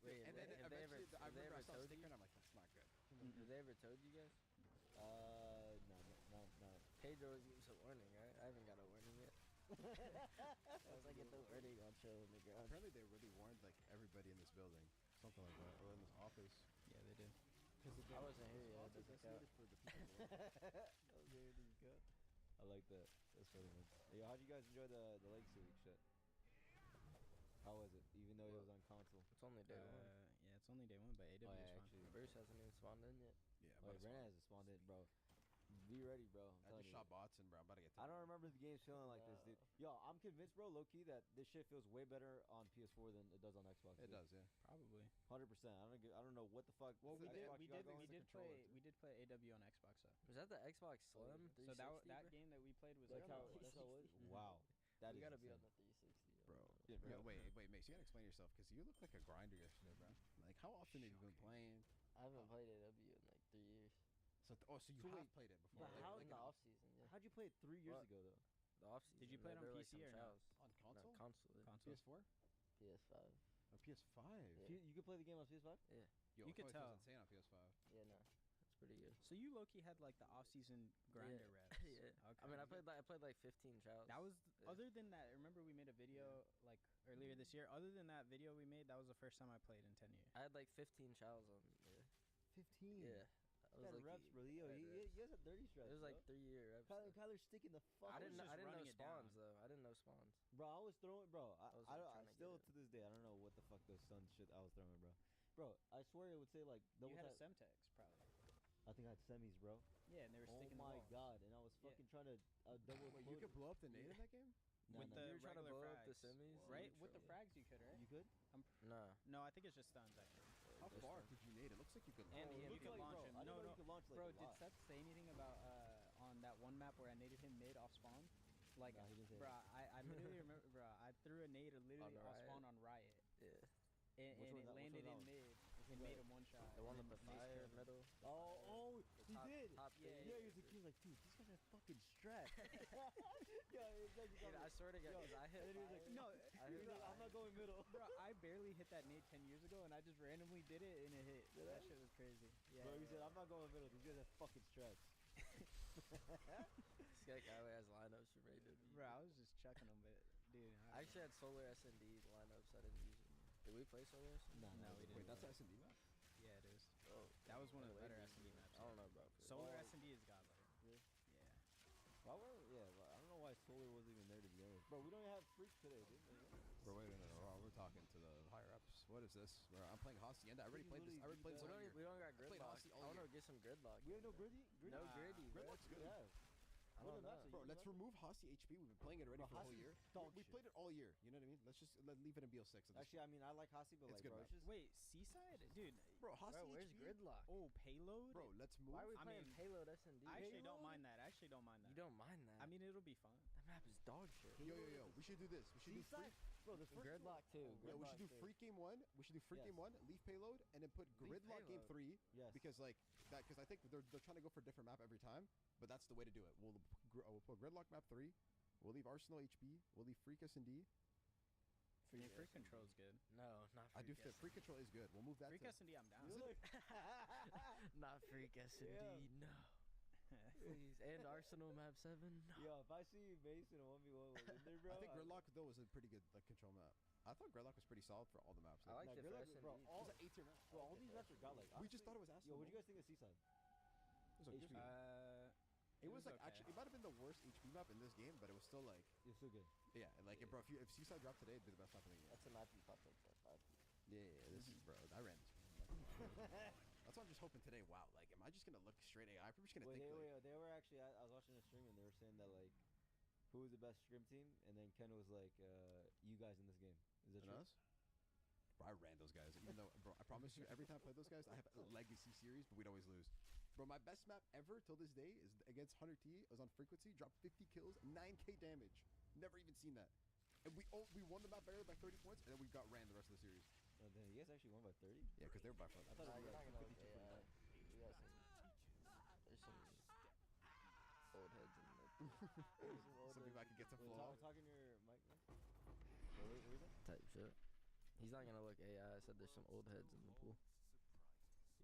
Wait, And then have they ever, eventually, I have they remember I ever saw a told sticker you? and I'm like, that's not good. Have they ever told you guys? No. Paige always gives a warning, right? I haven't got a warning yet. I was like, get the warning, I'll chill in the ground. Apparently, they really warned like everybody in this building, something like that, or in this office. Yeah, they did. I wasn't here yet. It doesn't count. for the people. I like that. That's funny, man. Yo, how'd you guys enjoy the Legacy Week shit? How was it? Even though it was on console. It's only day one. Yeah, it's only day one, but AW Oh, is yeah, fun. actually. Bruce hasn't even spawned in yet. Yeah, Oh, yeah, Brandon hasn't spawned in, bro. Be ready, bro. I just shot bots and bro, I'm about to get. I don't remember the games feeling like this, dude. Yo, I'm convinced, bro, low key, that this shit feels way better on PS4 than it does on Xbox. It dude. does, yeah. Probably. 100%. I don't know what the fuck. Well, We I did. think We you got did. going We with the did controller, play. too. We did play AW on Xbox though. Was that the Xbox Slim 360? So that bro? game that we played was Like like how, on that's how it was? 360. Wow. That We is gotta be insane. on the 360, Bro, Yeah, bro. wait, Mace, you gotta explain yourself because you look like a grinder yesterday, bro. Like, how often have you been playing? I haven't played AW in like 3 years. So, so you So have wait, played it before? but like, how in like the an- off season? Yeah. How'd you play it 3 years What? ago, though? The off season. Did you play it on there were, PC some or no? trials. on No, console? console. Yeah. Console. PS4 PS5. or PS5? Yeah. You could play the game on PS5? Yeah. Yo, You could it tell. was insane on PS5. Yeah, no. It's pretty good. So you low key had like the off season grinder yeah. reps. Yeah. Okay. I mean, I played like 15 trials. That was Yeah. other than that. Remember we made a video like earlier this year. Other than that video we made, that was the first time I played in 10 years. I had like 15 trials on. Yeah. 15. Yeah. I You was had like, reps, bro. Yo, I had you reps. guys had 30 strikes. It was like 3-year reps. though. Kyler's sticking the fuck. I was didn't. just I didn't know running it spawns down. though. I didn't know spawns. Bro, I was throwing, bro. I was, I like, don't. trying to Still get it. to this day, I don't know what the fuck those sun shit I was throwing, bro. Bro, I swear it would say like double You had a tap. Semtex probably. I think I had semis, bro. Yeah, and they were Oh sticking. my the walls. god, and I was Yeah. fucking trying to double. Wait, you could blow up the nade in that game? With no, the You were trying to regular blow up the frags. semis, right? you With the tried. frags you could, right? you could. Nah. No, I think it's just stuns actually. How Just far one. could you nade? It looks like you could. And Oh, he it you looked could like, launch bro, him. I didn't No, know no. you could launch like Bro, a did lot. Seth say anything about on that one map where I naded him mid off spawn? Like, Nah, he didn't say bro, that. I literally remember, bro, I threw a nade literally On off Riot? spawn on Riot, Yeah. and Which it one- which landed one in was mid one and was made that? him one shot. The one and with the then Mace fire killed him. middle. Oh, he top- did. Top Yeah, thing. Yeah, he was like dude, these guys are fucking strapped. Yo, it's like, Dude, I swear to God, yo, 'cause I hit. and then he was like, No, he's like, I'm not going middle. bro, I barely hit that nade 10 years ago, and I just randomly did it, and it hit. Did That I? shit was crazy. Yeah. Bro, he said, I'm not going middle. These guys are fucking straps. This guy probably has lineups from AW. Bro, I was just chucking them, but dude, I actually had Solar S&D lineups. I didn't use them. Did we play Solar S&D? No, we didn't. Wait, that's an S&D map? yeah, it is. Oh, That was one of the wait, better wait, S&D maps. I don't know about it. Solar Oh. S&D is godlike. Really? Yeah. Why were, I don't know why Solar wasn't even there to begin with. Bro, we don't even have Freak today, dude. Bro, wait, no. We're talking to the higher ups. What is this? Bro, I'm playing Hacienda. I already played this. I already played this We all don't, year. we don't got I played gridlock. Aussie I all want year. to get some gridlock. We have no gritty? No gritty, bro. Gridlock's good. Yeah. I What don't are the maps know. that Bro, you let's like? remove Hossie HP. We've been playing it already Bro, for a whole Hossie's year. dog We shit. played it all year. You know what I mean? Let's just leave it in BO6. at this Actually, I mean, I like Hossie, but It's like, good bro, map. it's just... Wait, Seaside? Dude, Bro, Hossie Bro, where's HP? gridlock? oh, payload? Bro, let's move. Why are we I playing mean, payload S&D? I actually Payload? don't mind that. I actually don't mind that. You don't mind that? I mean, it'll be fun. that map is dog shit. Yo. We should do this. We should do free. Seaside? Bro, the first Gridlock too. Yeah, we should do Gridlock free game 1. We should do free Yes. game 1, leave payload, and then put Leave gridlock game payload. 3. Yes. Because like that, because I think they're trying to go for a different map every time. But that's the way to do it. We'll put gridlock map 3. We'll leave Arsenal HP. We'll leave Freak S&D. Free control's good. No, not I do Freak fit. Free control is good. We'll move that. Free to, S&D, I'm down. Really? Not Freak S&D, Yeah. no. Please. And Arsenal map 7, no. Yo, if I see you base in a 1v1 with Linder, bro... I think gridlock though was a pretty good like control map. I thought gridlock was pretty solid for all the maps. I like Nah, the Gridlock- S&D. bro, all- It's an 8-tier map. Bro, all these maps are godlike. We just Honestly, thought it was ass. Yo, what do you guys think of Seaside? It was okay. HP. It was like okay. actually, it might have been the worst HP map in this game, but it was still like, You're so good. yeah, like bro, if Seaside dropped today, it'd be the best map in the game. That's a map you popped up for 5. Yeah, this is bro. I ran this. That's why I'm just hoping today. Wow, like, am I just gonna look straight AI? I'm just gonna Wait, think like, they were actually... I was watching a stream and they were saying that, like, who was the best scrim team? And then Ken was like, you guys in this game. Is that and true? us? Bro, I ran those guys. Even though, bro, I promise you, every time I play those guys, I have a legacy series, but we'd always lose. Bro, my best map ever till this day is against Hunter T. I was on frequency, dropped 50 kills, 9k damage. Never even seen that. And we won the map barely by 30 points, and then we got ran the rest of the series. Oh, damn, you guys actually won by 30? Yeah, because they were by far. I thought it Nah, was you're like not gonna 52 look for AI. nine. You got there's some old heads in the Some people I could get to Wait, flow off. talking to your mic, man. What was that? type shit. He's not gonna look AI. I said there's some old heads in the pool.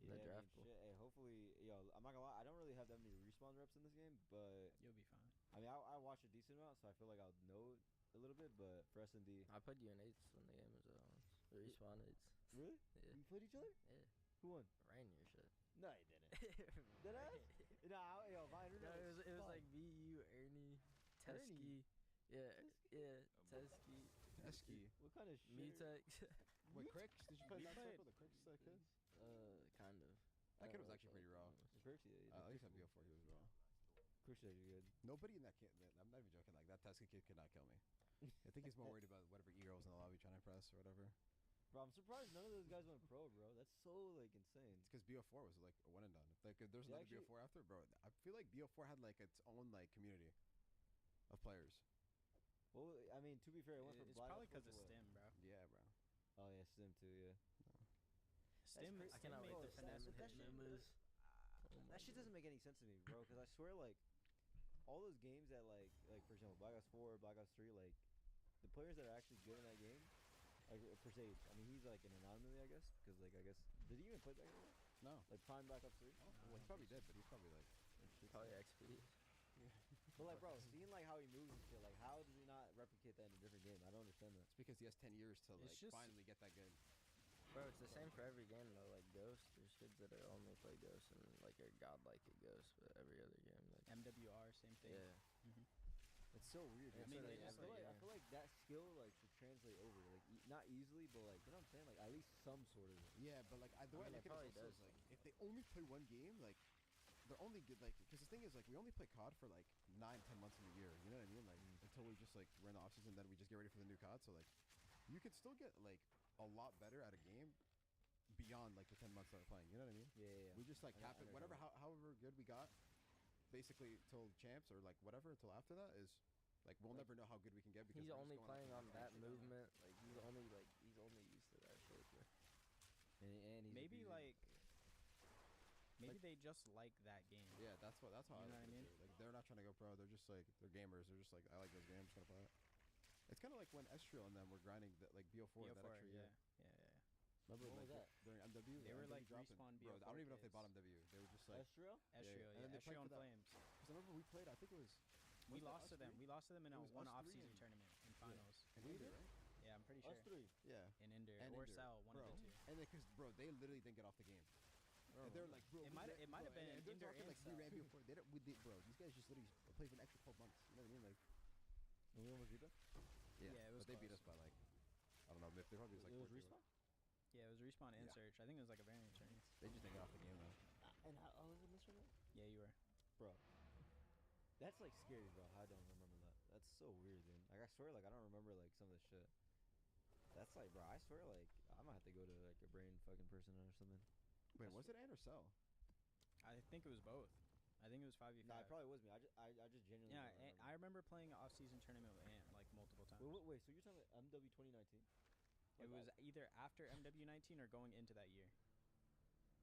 Yeah, The I draft mean, pool. shit. Hey, hopefully, yo, I'm not gonna lie. I don't really have that many respawn reps in this game, but You'll be fine. I mean, I watch a decent amount, so I feel like I'll know a little bit. But for S&D, I put you in 8s when the game was on. The respawn 8s. really? Yeah. We played each other? Yeah. Who won? Ran your shit. No, you didn't. Did I? Nah, yo, my No, internet it was fucked. like VU, Ernie, Teskey. Yeah, Teskey. Esky. What kind of shit? Mutex. Wait, Cricks? Did you play that played- circle? The Cricks kid? Kind of. That kid was actually pretty raw. The Cricks, yeah. At least on BO4 he was raw. Cricks are good. Nobody in that kid, I'm not even joking, like that Tesca kid could not kill me. I think he's more worried about whatever e-girls in the lobby trying to impress or whatever. Bro, I'm surprised none of those guys went pro, bro. That's so, like, insane. It's because BO4 was like a one and done. If there's Yeah, another actually- BO4 after, bro, I feel like BO4 had like its own like community of players. Well, I mean, to be fair, it went from It's Black probably Ops 4 because of to what? Stim, bro. Yeah, bro. Oh, yeah, Stim too, yeah. Stim, crazy. I Stim cannot made wait the to finesse Stim that hit shit- members. Oh my That shit doesn't make any sense to me, bro. Because I swear, like, all those games that, like for example, Black Ops 4, Black Ops 3, like, the players that are actually good in that game, like, for Sage, I mean, he's, like, an anomaly, I guess. Because, like, I guess, did he even play Black Ops? No. Like, Prime Black Ops 3? Well, he probably did, but he's probably like. Probably XP. But, like, bro, seeing, like, how he moves and shit, like, how does he not replicate that in a different game? I don't understand that. It's because he has 10 years to like It's just- finally get that good. Bro, it's the same for every game though. Like Ghost, there's kids that are only play Ghost and like are godlike at Ghost, but every other game, like MWR, same thing. yeah. It's so weird. Yeah, dude. I mean, So, they like, I, just, feel like, like, I yeah. feel like that skill, like, should translate over. Like, not easily, but, like, you know what I'm saying? Like, at least some sort of. Yeah, but like the way I mean, look it at it probably also is does. like if they only play one game, like they're only good like because the thing is like we only play COD for like 9-10 months in a year. You know what I mean? Like until we just like we're in the off season, then we just get ready for the new COD. So like you could still get like a lot better at a game beyond like the 10 months that we're playing. You know what I mean? Yeah. We just like I know- happen I know whatever what however good we got, basically till champs or like whatever until after that is like we'll Like, never know how good we can get because He's we're just only going playing off on of that shit. movement. Like he's only used to that shit. Bro. And he's Maybe abusing- like, maybe they just like that game. Yeah, that's how You I know look what I at mean? it. Like trying to go pro. They're just like they're gamers. They're just like I like those games. Gonna play it. It's kind of like when Estriel and them were grinding like BO4 that extra year. Yeah. Remember What like was that? during MW? They were MW like dropped respawn bro, I don't BO4 even know if they kids. bought MW. They were just like Estriel? Estriel, And then they played Estriel for and that- Flames. Because I remember we played. I think it was. We was that lost us to them. three? We lost to them in It a was one us three off-season and- tournament in finals. And We Ender, did? right? Yeah, I'm pretty Us sure. three. Yeah. In Ender And or Ender. Cell, one bro. of the two. And because bro, they literally didn't get off the game. And they're like, bro, It we might- ran- it might have bro, been and they're Ender talking and like we Cell. ran before. They don't. Bro, these guys just literally played for an extra 12 months. You know what I mean? Like, And we almost beat them? Yeah, it was but they beat close. us by like, I don't know. They probably was like. It was 4-2. respawn? Yeah, it was respawn and Yeah. search. I think it was like a variant tournament. They just didn't get off the game though. And I was in this tournament? Yeah, you were. Bro. That's like scary, bro. I don't remember that. That's so weird, dude. Like, I swear, like, I don't remember, like, some of the shit. That's like, bro, I swear, like, I might have to go to, like, a brain fucking person or something. Wait, was it Ant or Cell? I think it was both. I think it was 5v5. No, it probably was me. I just genuinely Yeah, don't and remember. I remember playing an off-season tournament with Ant like multiple times. Wait, so you're talking about MW 2019? It was either after MW19 or going into that year.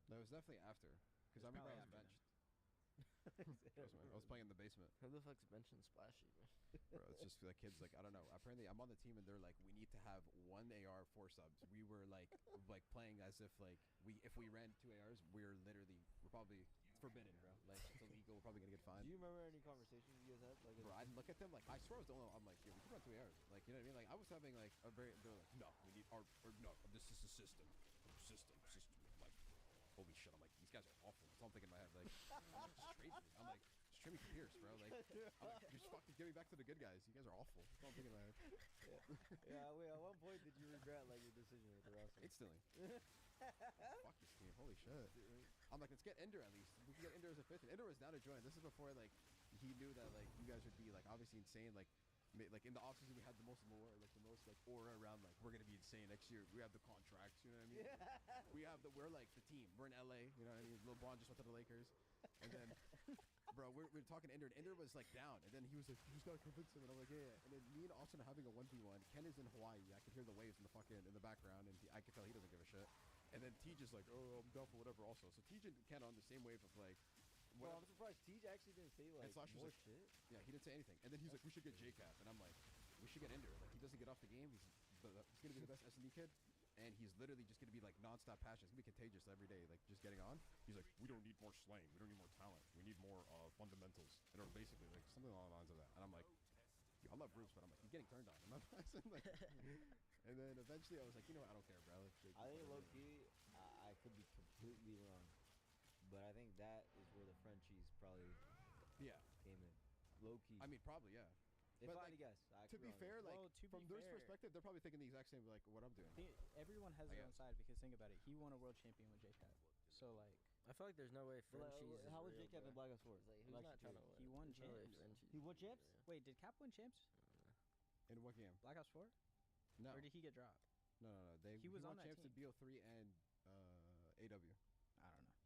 No, it was definitely after. Because I It was remember I probably was after benched. I was playing in the basement. Who the fuck's benching Splashy, man? Bro, it's just like kids, like I don't know. Apparently, I'm on the team and they're like, we need to have 1 AR 4 subs. We were like playing as if like if we ran 2 ARs, we're probably it's forbidden, bro. Like it's illegal. We're probably gonna get Do fined. you remember any conversations you guys had? Like, Bro, I'd look at them like I swear I was the only one. I'm like, yeah, we can run 2 ARs. Like you know what I mean? Like I was having like a very. They're like, no, we need our or no, this is a system. System. Like. Holy shit! I'm like, these guys are awful. That's all I'm thinking in my head. Like, just trade me. I'm like, just trade me for Pierce, bro. Like, I'm like, just fucking get me back to the good guys. You guys are awful. That's all I'm thinking in my head. yeah, wait, at one point did you regret, like, your decision with the roster? Instantly. Fuck this team. Holy shit. I'm like, let's get Ender at least. We can get Ender as a 5th. And Ender was down to join. This is before, like, he knew that, like, you guys would be, like, obviously insane. Like in the offseason, we had the most lore, like the most like aura around. Like we're gonna be insane next year. We have the contracts, you know what I mean? Yeah. We're like the team. We're in LA, you know what I mean? LeBron just went to the Lakers, and then, bro, we're talking to Ender. And Ender was like down, and then he was like, he's not convincing, and I'm like, yeah. And then me and Austin are having a 1v1. Ken is in Hawaii. I could hear the waves in the background, and I could tell he doesn't give a shit. And then Tej is like, oh, I'm down for whatever. Also, so Tej and Ken are on the same wave of like. Bro, I'm surprised Tej actually didn't say, like, Slash was more like, shit. Yeah, he didn't say anything. And then he's like, we should get JCap. And I'm like, we should get Ender. Like, he doesn't get off the game. He's going to be the best S&D kid. And he's literally just going to be, like, nonstop passion. It's going to be contagious every day, like, just getting on. He's like, we don't need more slaying. We don't need more talent. We need more fundamentals. And or basically, like, something along the lines of that. And I'm like, I love Roots, but I'm like, he's getting turned on. I'm not like, and then eventually I was like, you know what? I don't care, bro. Like, I think low-key, I could be completely wrong. But I think that is where the Frenchies probably came in. Low key. I mean, probably, yeah. If but I like, had to guess, I to could be wrong. fair, like Well, to from be their fair- perspective, they're probably thinking the exact same like what I'm doing. Everyone has I their own guess. side because think about it. He won a world champion with JCap. So like I feel like there's no way But, like, Frenchies. how was real, J-Cap bro. in Black Ops 4? It's like, I'm who's actually not trying to curious. win? He won There's no way champs. Frenchies- He won champs? wait, did Cap win champs? In what game? Black Ops 4? No, Or did he get dropped? no. He was won on that champs team. in BO3 and AW. I don't know. I don't know.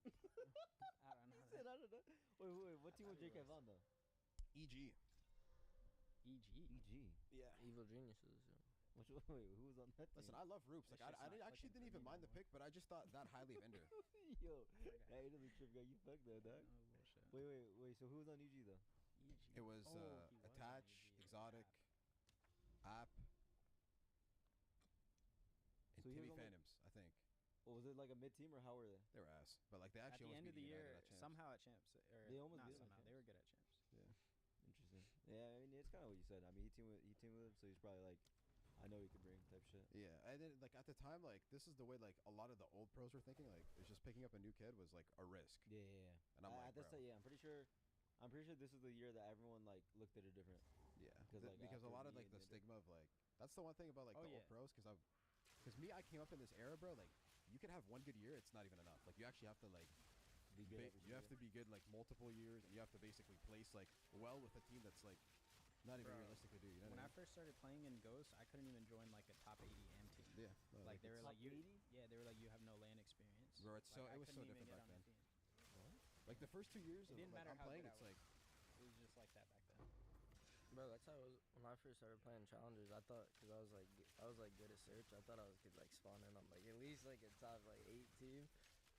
He said, I don't know. Wait, what team was J-Cap on, though? EG. EG. EG. Yeah. Evil geniuses. Yeah. Wait, who was on that Listen, team? I love Roops. This Like, shit's I not actually clicking didn't for even me mind the no more. pick, but I just thought that highly of Ender. Yo, that Italy trip got you fucked though, dog. Oh, bullshit. Wait, so who was on EG, though? EG. It was Oh, he was on Attach, EG. Exotic, App, and So he was Timmy on, like- Phantoms, I think. Well, was it like a mid-team, or how were they? They were ass. But, like, they At actually the almost end of beat the United year, at champs. somehow at champs, or They almost not beat him at somehow. They champs. were good at champs. Yeah. Interesting. Yeah, I mean, it's kind of what you said. I mean, he teamed with him, so he's probably like, I know he could bring type shit. Yeah, and then like at the time, like this is the way like a lot of the old pros were thinking. Like it's just picking up a new kid was like a risk. Yeah. And I'm like, at this bro. time, yeah, I'm pretty sure this is the year that everyone like looked at it different. Yeah, 'Cause, like, because a after lot of me, like the they did- stigma of like that's the one thing about like Oh, the yeah. old pros because me I came up in this era, bro. Like you could have one good year, it's not even enough. Like you actually have to like Be good. every you have year. to be good like multiple years, and you have to basically place like well with a team that's like not even Bro, realistic to do. You know When what I first started playing in Ghost, I couldn't even join like a top 80 M team. Yeah, no, Like they were Top like you. 80? Yeah, they were like you have no LAN experience. Bro, it's Like, so- I it was so couldn't even different get back on then. the team. like the first 2 years It of didn't like matter I'm how playing, good I it's was. like It was just like that back then. Bro, that's how it was when I first started playing challengers. I thought, cause I was like good at search. I thought I could like spawn in on like at least like a top like 8 team.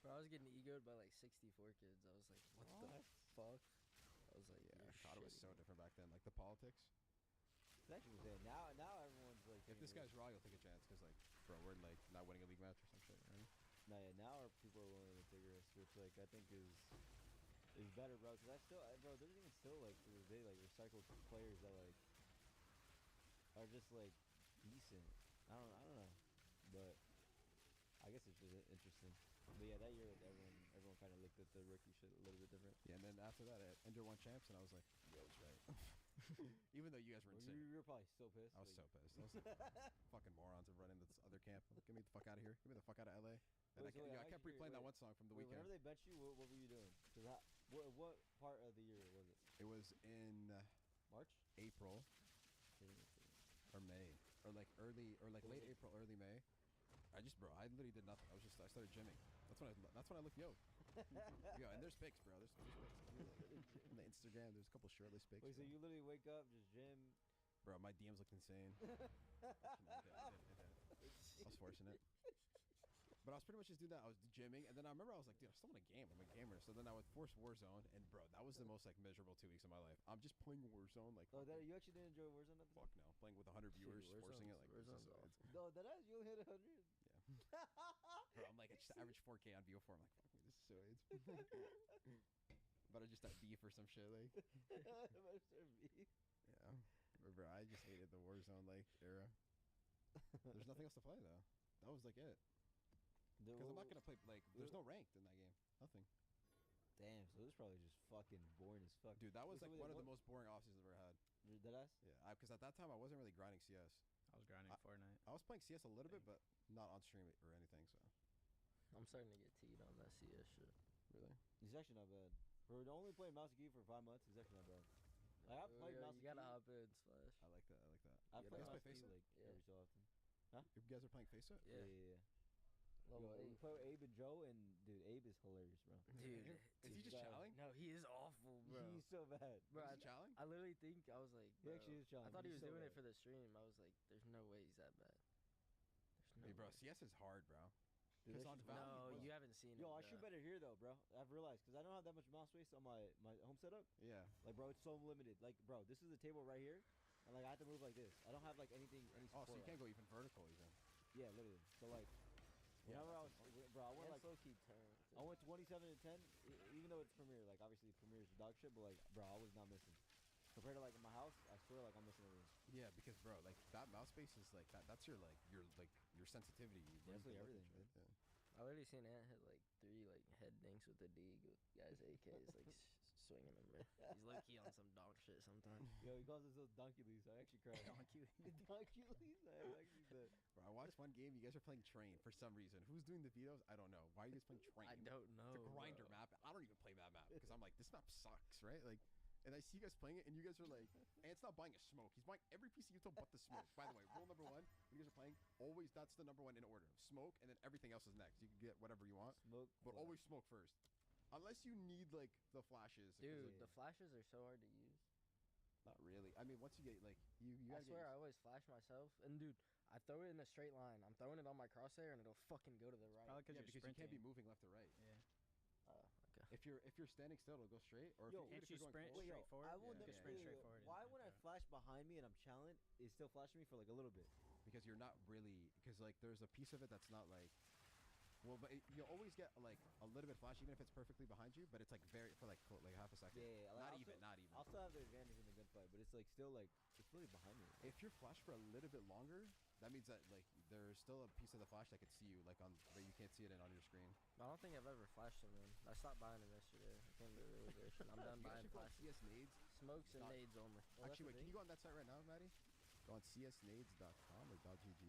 Bro, I was getting egoed by like 64 kids. I was like, what the fuck? I was like, COD was so different back then. Like the politics. It's actually insane. Now everyone's like. If this guy's raw, you'll take a chance because like, bro, we're like not winning a league match or some shit. Right? No, yeah, now people are willing to take a risk, which like I think is better, bro. Because bro, there's even still like to this day like recycled players that like are just like decent. I don't know, but I guess it's just interesting. But yeah, that year like, everyone kind of looked at the rookie shit a little bit different. Yeah, and then after that, Ender won champs, and I was like, yo, it's right. Even though you guys were Well, insane. you were probably so pissed. I was like, so pissed. I was like, fucking morons are running this other camp. Get me the fuck out of here. Get me the fuck out of LA. And I kept replaying that one song from the weekend. Whenever they bet you, what were you doing? Cause what part of the year was it? It was in March? April or May or like late April, early May. I literally did nothing. I started gymming. That's when I looked yo. Yo, and there's pics, bro. There's pics. On the Instagram, there's a couple shirtless pics. Wait, so you literally wake up, just gym? Bro, my DMs looked insane. I was fortunate. But I was pretty much just doing that. I was gymming, and then I remember I was like, dude, I still want a game. I'm a gamer. So then I would force Warzone, and bro, that was the most like miserable 2 weeks of my life. I'm just playing Warzone like. Oh, you actually didn't enjoy Warzone at the time? Fuck no, playing with 100 viewers, forcing it like. No, that ass, you only hit 100. Yeah. Bro, I'm like, I just average 4K on BO4. I'm like, fuck me, this is so AIDS. But I just at beef or some shit like. Yeah, bro, I just hated the Warzone like era. There's nothing else to play though. That was like it. Because I'm not gonna play like. There's no ranked in that game. Nothing. Damn, so this is probably just fucking boring as fuck. Dude, that was like one of the most boring off seasons I've ever had. Dead ass? Yeah, because at that time I wasn't really grinding CS. I was grinding Fortnite. I was playing CS a little bit, but not on stream or anything. So. I'm starting to get teed on that CS shit. Really? He's actually not bad. For only playing Mouse and Key for 5 months, he's actually not bad. Like, I played Mouse and You gotta hop in, Splash. I like that. I play Mouse Face and Key It? like every so often. Huh? You guys are playing Face It? Yeah. Level We 8. play with Abe and Joe, and dude, Abe is hilarious, bro. Dude, Is he just challenging? no, he is awful, bro. He's so bad. Bro, Is he challenging? I literally think I was like, He bro, actually is challenging. I thought he He's was so doing bad. it for the stream. I was like, there's no way he's that bad. There's Hey, no bro, way. CS is hard, bro. Dude, Because that on shit's Valve, No, bro. you haven't seen it. Yo, I bro. shoot better here though, bro. I've realized because I don't have that much mouse space on my home setup. Yeah. Like, bro, it's so limited. Like, bro, this is the table right here, and like I have to move like this. I don't have like any Oh, support. so you can't go even vertical even. Yeah, literally. So like, Yeah, whenever I was, bro, I went And like. slow keep turns. I went 27 and 10, even though it's Premiere. Like, obviously, Premiere is dog shit, but, like, bro, I was not missing. Compared to, like, in my house, I swear, like, I'm missing everything. Yeah, because bro, like that mouse space is like that. That's your sensitivity. You bring That's like to everything, shit. man. I literally seen Ant hit like 3 like head dinks with the D with guys AKs like swinging him. Man. He's low key on some dog shit sometimes. Yo, he calls himself Donkey Lees. I actually cried. Donkey Lees? I actually did. Bro, I watched one game. You guys are playing Train for some reason. Who's doing the vetoes? I don't know. Why are you guys playing Train? I don't know. It's a grinder bro. map. I don't even play that map because I'm like, this map sucks, right? Like, and I see you guys playing it, and you guys are like, and it's not buying a smoke. He's buying every piece of util but the smoke. By the way, rule number 1, when you guys are playing, always that's the number 1 in order. Smoke, and then everything else is next. You can get whatever you want, Smoke. but always smoke first. Unless you need like the flashes. 'cause, Dude, like, the flashes are so hard to use. not really. I mean, once you get like you I gotta swear, I get, always flash myself, and dude, I throw it in a straight line. I'm throwing it on my crosshair, and it'll fucking go to the right. Probably yeah, because because you can't be moving left or right. Yeah. Okay. If you're standing still, it'll go straight. Or Yo, if, even If if you you're going sprint forward, straight forward, I will Yeah, never. yeah, sprint yeah. straight forward. Why and when I okay. flash behind me and I'm challenged, it's still flashing me for like a little bit? because you're not really because like there's a piece of it that's not like. Well, but you'll always get like a little bit flash, even if it's perfectly behind you. But it's like very for like half a second. Yeah, like, Not even. I'll still have the advantage in the gunfight, but it's like still like it's really behind me. If you're flashed for a little bit longer, that means that like there's still a piece of the flash that could see you, like on, but you can't see it on your screen. I don't think I've ever flashed them, man. I stopped buying them yesterday. I came to the realization. I'm done You buying actually go on flashes. CS Nades. Smokes and Not- nades only. Well, Actually, that's the wait, can you go on that site right now, Maddie? Go on csnades.com or .gg.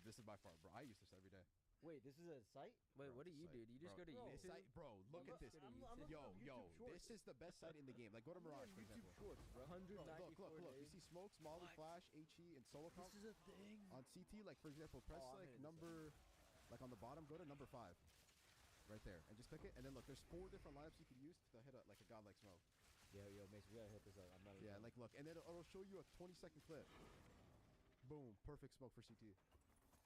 This is by far, bro. I use this every day. Wait, this is a site? Wait, Bro, what do it's you like- do? Do you just bro, go to bro, This YouTube? site, bro, look at this. I'm looking Yo, up YouTube Shorts. this is the best site in the game. Like, go to Mirage, for example. Shorts, bro. Bro, 194 look. You days. see smokes, Molly, Flash, HE, and solo comp This is a thing. on CT. Like, for example, press Oh, I'm like hitting this number, like on the bottom, go to number 5, right there, and just click it. And then look, there's 4 different lineups you can use to hit like a godlike smoke. Yo, Mason, we gotta hit this up. I'm not even Yeah, done. like look, and then it'll show you a 20-second clip. Boom, perfect smoke for CT.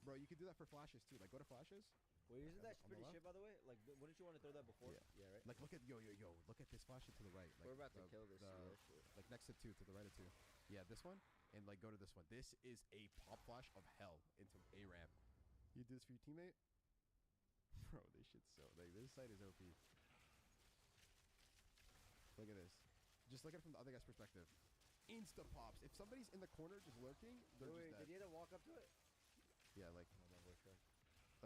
Bro, you can do that for flashes too. Like, go to flashes. Wait, isn't that on the pretty left? shit, by the way? Like, wouldn't you want to throw that before? Yeah. Yeah, right? Like, look at yo. Look at this flash to the right. Like, We're about about to kill this CS shit. like next to 2, to the right of 2. Yeah, this one, and like go to this one. This is a pop flash of hell into a ramp. You do this for your teammate, bro. This shit's so like this site is OP. Look at this. Just look at it from the other guy's perspective. Insta pops. If somebody's in the corner just lurking, they're just dead. Did you have to walk up to it? Yeah, like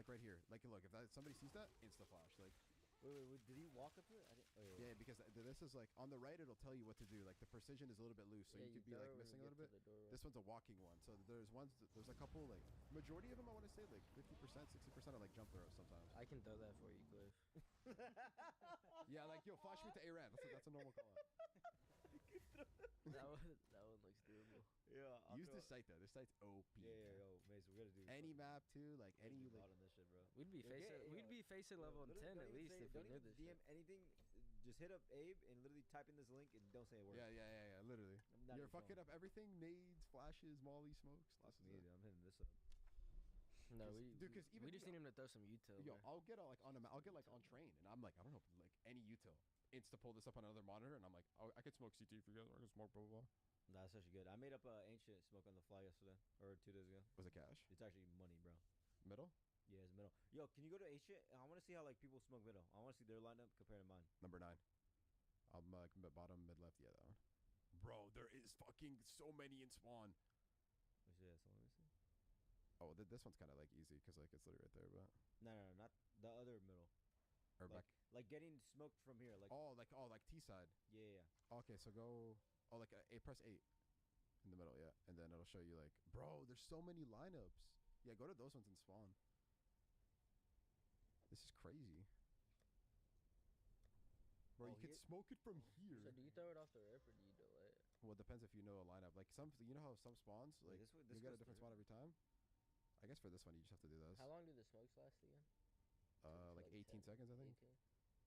right here. Like look, if somebody sees that, insta flash. Like. Wait, did he walk up to it? Yeah, because this is like on the right, it'll tell you what to do. Like the precision is a little bit loose, so Yeah, you could be like missing a little bit. This one's a walking one, so there's a couple like majority of them. I want to say like 50%, 60% are like jump throws sometimes. I can throw that for you, Cliff. Yeah, like yo, flash me to A-Ram. That's a normal call out. that one looks doable. Yeah. Use this site though. This site's OP. Yeah, yo, Mason, we gotta do any map too, like any like like. on this shit, bro. We'd be facing level 10 at least if we don't knew even this DM shit. anything. Just hit up Abe and literally type in this link and don't say a word. Yeah, literally. Not You're even fucking phone. up everything. Nades, flashes, molly, smokes. Fuck This is me, it. dude. I'm hitting this up. No, Because even we just need him to throw some util. Yo, bro. I'll get like I'll get like on train, and I'm like, I don't know, like any util. Insta pull this up on another monitor, and I'm like, oh, I could smoke CT for you guys, or I can smoke blah blah blah. Nah, that's actually good. I made up ancient smoke on the fly yesterday or 2 days ago. Was it cash? It's actually money, bro. Middle? Yeah, it's middle. Yo, can you go to ancient? I want to see how like people smoke middle. I want to see their lineup compared to mine. Number 9. I'm bottom, mid left. Yeah, that one. Bro, there is fucking so many in spawn. Let me see. So let me see. Oh, this one's kind of like easy because like it's literally right there, but. No, not the other middle. Or like, back. like getting smoked from here. Like like T side. yeah. Okay, so go. Oh, like press 8 in the middle, yeah, and then it'll show you like, bro, there's so many lineups. Yeah, go to those ones and spawn. This is crazy. Bro, you can smoke it from here. So do you throw it off the rip or do you delay it? Well, it depends if you know a lineup. Like you know how some spawns, like this you get a goes different through. spawn every time. I guess for this one, you just have to do this. How long do the smokes last again? Like 18 seconds, I think.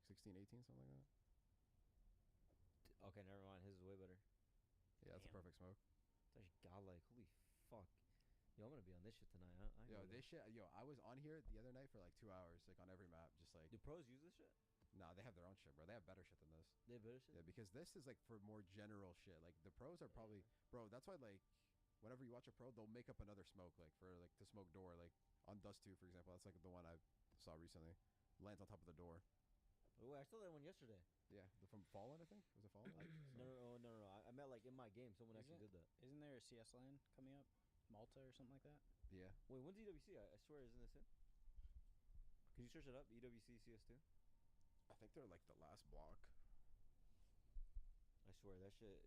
18? 16, 18, something like that. Okay, never mind. His is way better. Yeah, that's a Damn. perfect smoke. It's actually godlike. Holy fuck. Yo, I'm gonna be on this shit tonight. I Yo, this shit. Yo, I was on here the other night for like 2 hours, like on every map, just like. Do pros use this shit? Nah, they have their own shit, bro. They have better shit than this. They have better shit. Yeah, because this is like for more general shit. Like the pros are probably, bro. That's why like, whenever you watch a pro, they'll make up another smoke, like for like to smoke door, like on Dust 2, for example. That's like the one I saw recently. Lands on top of the door. Oh, wait, I saw that one yesterday. Yeah, from Fallen, I think. Was it Fallen? No. I meant like in my game. Someone actually did that. Isn't there a CS LAN coming up? Malta or something like that? Yeah. Wait, when's EWC? I swear, isn't this it? Could you search it up? EWC CS2? I think they're like the last block. I swear that shit.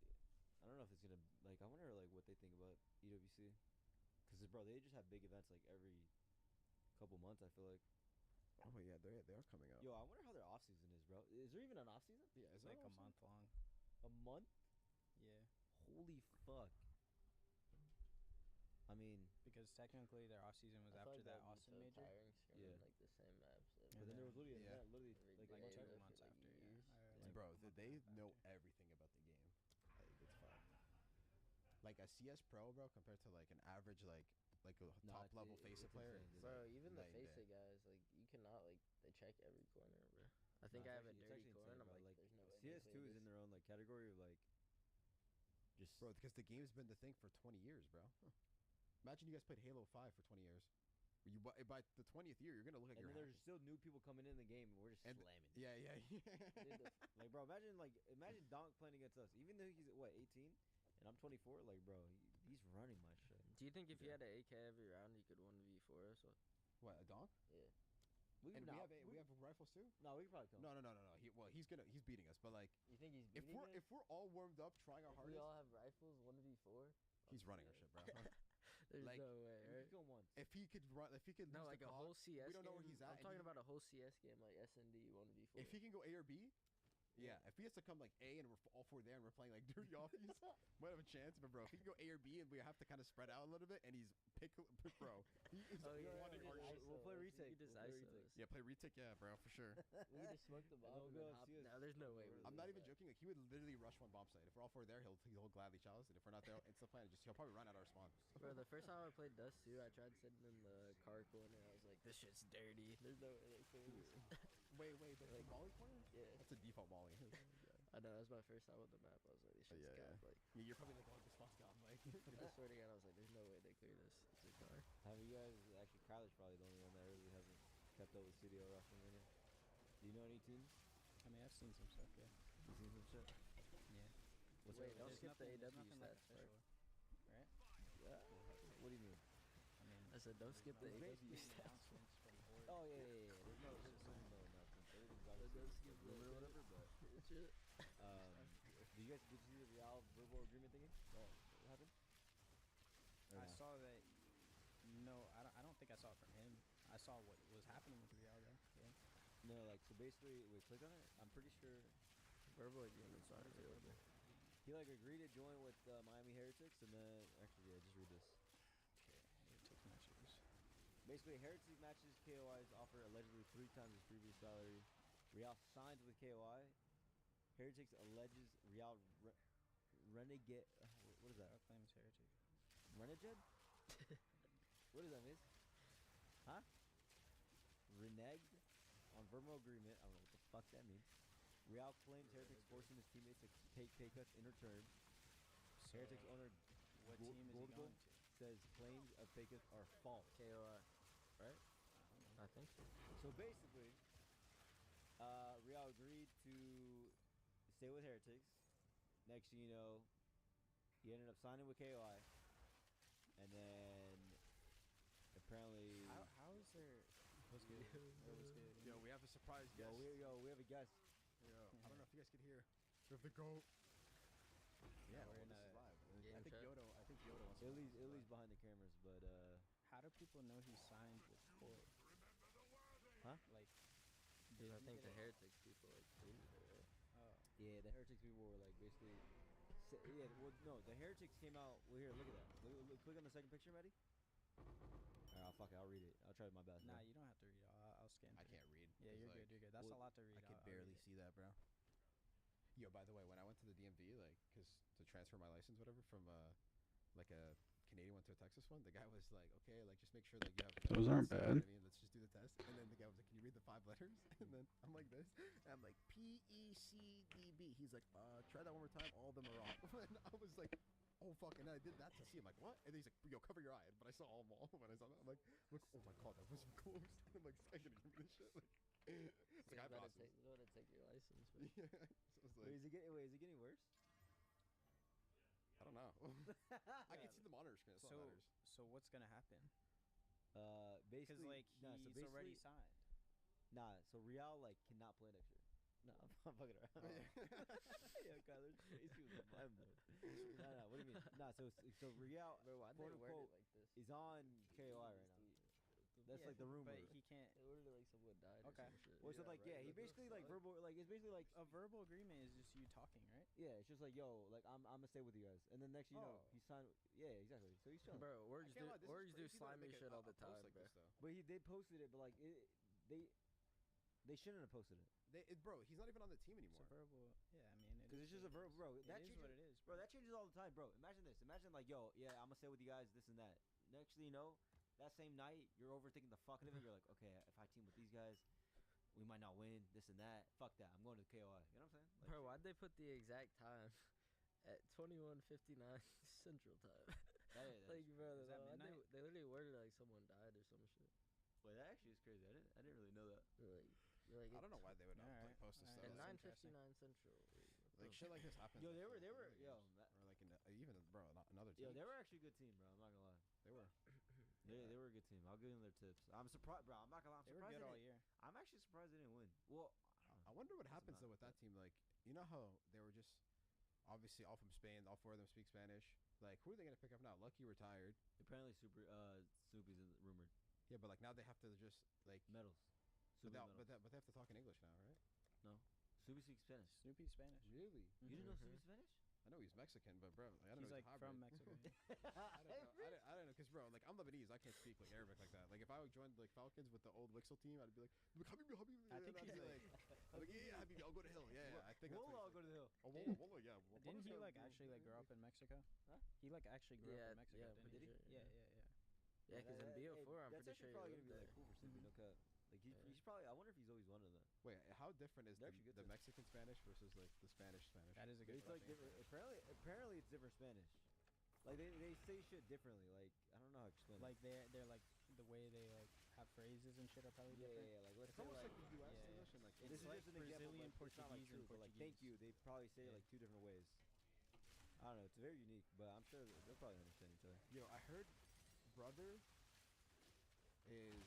I don't know if it's gonna like. I wonder like what they think about EWC, because bro, they just have big events like every couple months. I feel like. Oh yeah, they are coming up. Yo, I wonder how their off season is, bro. Is there even an off season? Yeah, It's like a month long. A month? Yeah. Holy fuck. I mean, Because technically their off season was I after feel like that that'd be Austin so major. tiring scrimming, Yeah. like the same maps. but then there was literally Yeah. literally Every like a day, month yeah. Couple after. months for, like, after, years. yeah. Like, Bro, month they and a half know after. everything about the game. Like it's fun. Like a CS pro, bro, compared to like an average like a Nah, top level it's face insane, player. dude. it's Bro, like even the night and face day. it guys, like you cannot like they check every corner, bro. I think Nah, I it's have a actually- it's dirty actually corner, and I'm insane, like, bro. there's no way. they CS2 clear is this. in their own like category of like. Just Bro, because the game's been the thing for 20 years, bro. Imagine you guys played Halo 5 for 20 years. You by the 20th year, you're gonna look like and you're. then there's still new people coming in the game, and we're just And- slamming. Yeah. Dude, like, bro, imagine Donk playing against us. Even though he's what 18, and I'm 24. Like, bro, he's running my shit. Do you think if you Yeah. had an AK every round, you could 1v4 us? Or? What, a donk? Yeah. And we have rifles too. No, we could probably kill him. No. He's beating us, but like You think he's if beating us? we're all warmed up, trying our If we hardest, all have rifles, 1v4. he's running our shit, bro. There's Like, no way, We right? could kill him once. If he could run, if he could No, lose like the a clock, whole CS. we don't know where game. he's at. I'm and talking he- about a whole CS game, like SND 1v4. If he can go A or B. Yeah, if he has to come like A and we're all four there and we're playing like dirty offies, might have a chance. But bro, if he can go A or B and we have to kind of spread out a little bit, and he's pick bro, he is Oh, yeah, running our yeah, shit. We'll play retake. You just We'll play ISO retake. us. Yeah, play retake, yeah, bro, for sure. We just smoked the bomb then and we'll then go hop. CS. No, there's no way. we I'm lose not even that. joking. Like he would literally rush one bomb site. If we're all four there, he'll gladly challenge it. If we're not there, it's the plan. He'll probably run out our spawn. Bro, the first time I played Dust 2, I tried sitting in the car corner. I was like, this shit's dirty. There's no way they clear this. Wait, the Like- Molly corner? Yeah. That's a default Molly. I know, that was my first time with the map. I was like, this shit's Yeah, like, Yeah, you're probably like, oh, this spot's gone. Like, I swear to God, I was like, there's no way they clear this. It's a car. Have you guys actually? Kyler's probably the only one that really hasn't kept up with studio rushing in it. Do you know any teams? I mean, I've seen some stuff. Yeah. You seen some shit? Yeah. What's Wait, up? don't There's skip the nothing- there's AW nothing like stats part. official, right? Yeah. What do you mean? I mean, I said, don't skip the no AW big stats. announcements from board. Oh yeah. There's no announcements. Everything's obviously Don't skip the rumor or whatever. But Shit. do you guys did you see the Real verbal agreement thingy? What happened? Or I no? saw that. No, I don't think I saw it from him. I saw what was happening with Real though. Yeah. No, like so basically, wait, click on it. I'm pretty sure Verbal agreements aren't available. he like agreed to join with Miami Heretics, and then actually, yeah, just read this. Okay. Take matches. Basically, Heretics matches KOI's offer allegedly 3 times his previous salary. Real signs with KOI. Heretics alleges Real renegade. What is that? Real claims heretic. Renegade? What does that mean? Huh? Reneged on verbal agreement. I don't know what the fuck that means. Real claims Heretics forcing his teammates to take pay cuts in return. So, Heretics owner what team is he Gordo going to? says claims of pay cuts are false. KOI. Right? I think so. So basically, Real agreed to stay with Heretics. Next thing you know, he ended up signing with KOI. And then apparently, How is there? What's good? What's good? yo, we have a surprise guest. we have a guest. Yo, I don't know if you guys can hear. We have the goat. Yeah, we're in this is a live. game I think chat. Yodo wants to. Illy's behind the cameras, but How do people know he signed with Koi? Huh? Like, Dude, I he think get the a- Heretics people like tweeted it, right? Oh. yeah, the Heretics people were like basically. Yeah, well, no, the Heretics came out. Well, here, look at that. Click on the second picture, Maddie. Alright, fuck it. I'll read it. I'll try my best. Nah, bro. you don't have to read it. I'll scan. I through. can't read. Yeah, 'cause, you're like, good. You're good. That's well, a lot to read. I could I'll read barely it. see that, bro. Yo, by the way, when I went to the DMV, like, cause to transfer my license, whatever, from like a Canadian one to a Texas one, the guy was like, "Okay, like, just make sure that you have." Those aren't you know bad. what I mean, let's just do the test. And then the guy was like, "Can you read the 5 letters?" And then I'm like this, and I'm like PECDB. He's like, "Try that one more time. All of them are off." And I was like, "Oh fuck!" And I did that to see him, like, "What?" And then he's like, "Yo, cover your eye." But I saw all when I saw that, I'm like, "Look, oh my god, that was close." And I'm like, "This guy's gonna give me this shit." Like, it's like I have Gotta glasses. take your license, man. Yeah, so it's like, Wait, is it getting worse? I don't know. I can see the monitor screen. That's what matters. So what's gonna happen? Basically, Because like nah, he's so already basically- signed. Nah, so Real like cannot play next year. No, I'm fucking around. Yeah, Kyler's crazy with the vibe, though. Nah, what do you mean? Nah, so Real, Bro, why'd quote they word it unquote, like this? is on KOI right now. That's Yeah, like the rumor. But he can't. They worded it like someone died Okay. or some shit. Well, so like, yeah, he basically like verbal, like it's basically like, A verbal agreement is just you talking, right? yeah, it's just like, yo, like I'm gonna stay with you guys, and then next you know Oh. he signed, yeah, exactly. So he's chilling. Bro, words I can't lie, this is do crazy that I slimy make shit all a the post time, like bro. this, though. But they posted it, but like they shouldn't have posted it Bro, he's not even on the team It's anymore. a verbal. Yeah, I mean, because it's just a verbal, bro. That It is changes, what it is, bro. That changes all the time, bro. Imagine this. Imagine like, yo, yeah, I'm gonna stay with you guys, this and that. Next thing you know, that same night, you're overthinking the fuck out of it. You're like, okay, if I team with these guys, we might not win, this and that. Fuck that. I'm going to KOI. You know what I'm saying? Like, Bro, why'd they put the exact time at 21:59 Central Time? that Like, bro, Is that why'd midnight? they literally worded it like someone died or some shit. wait, that actually is crazy. I didn't really know that. They're like I don't know why they would not Alright, post this alright. stuff. At That's 9:59 Central. Like shit like this happens. Yo, like, they for, were, like, other yo, games. that- or like even bro, another team. Yo, they were actually a good team, bro. I'm not gonna lie. They were. They were a good team. I'll give them their tips. I'm surprised, bro. I'm not gonna lie. I'm They were surprised. good all They didn't- year. I'm actually surprised they didn't win. Well, I wonder what Doesn't happens though matter, with that team. Like, you know how they were just obviously all from Spain. All 4 of them speak Spanish. Like, who are they gonna pick up now? Lucky retired. apparently Snoopy's rumored Yeah, but like now they have to just like. medals. But Snoopy they, medals. but they have to talk in English now, right? No, Snoopy speaks Spanish. Snoopy's Spanish. Really? You didn't know Mhm. Snoopy Spanish? I know he's Mexican, but bro, like, I don't He's know. like he's a from hybrid. Mexico. I don't know, cause bro, like I'm Lebanese, I can't speak like Arabic like that. Like if I would join like Falcons with the old Wixel team, I'd be like, Habibi, Habibi. I think and I'd he's be like- I'm like, yeah, Habibi, I'll go to Hill. Yeah, I think that's Wallah, what I'll go to the hill. Oh, Wallah, Wallah, yeah. Wallah, Didn't he Wallah, like yeah. actually like grow up in Mexico? Huh? He like actually grew Yeah, up in Mexico. yeah, didn't pretty he? sure, Yeah, yeah. yeah, yeah. Yeah, because in BO4, I'm that's pretty sure actually probably he gonna be lived like there. cool for Snoopy. No cut. Like Yeah. he's probably. I wonder if he's always wanted that. Wait, how different is They're actually good the too. Mexican Spanish versus like the Spanish Spanish? That is a good It's like question. different. Apparently it's different Spanish. Like they say shit differently. Like I don't know how to explain. Like they're like the way they like have phrases and shit are probably different. yeah. Like let's It's say almost like like the U.S. yeah, English and like It's this like is just an example, Brazilian but it's not like Portuguese true. and But like thank you, Portuguese. they probably say it Yeah. like 2 different ways. I don't know. It's very unique, but I'm sure they'll probably understand each other. Yo, I heard brother is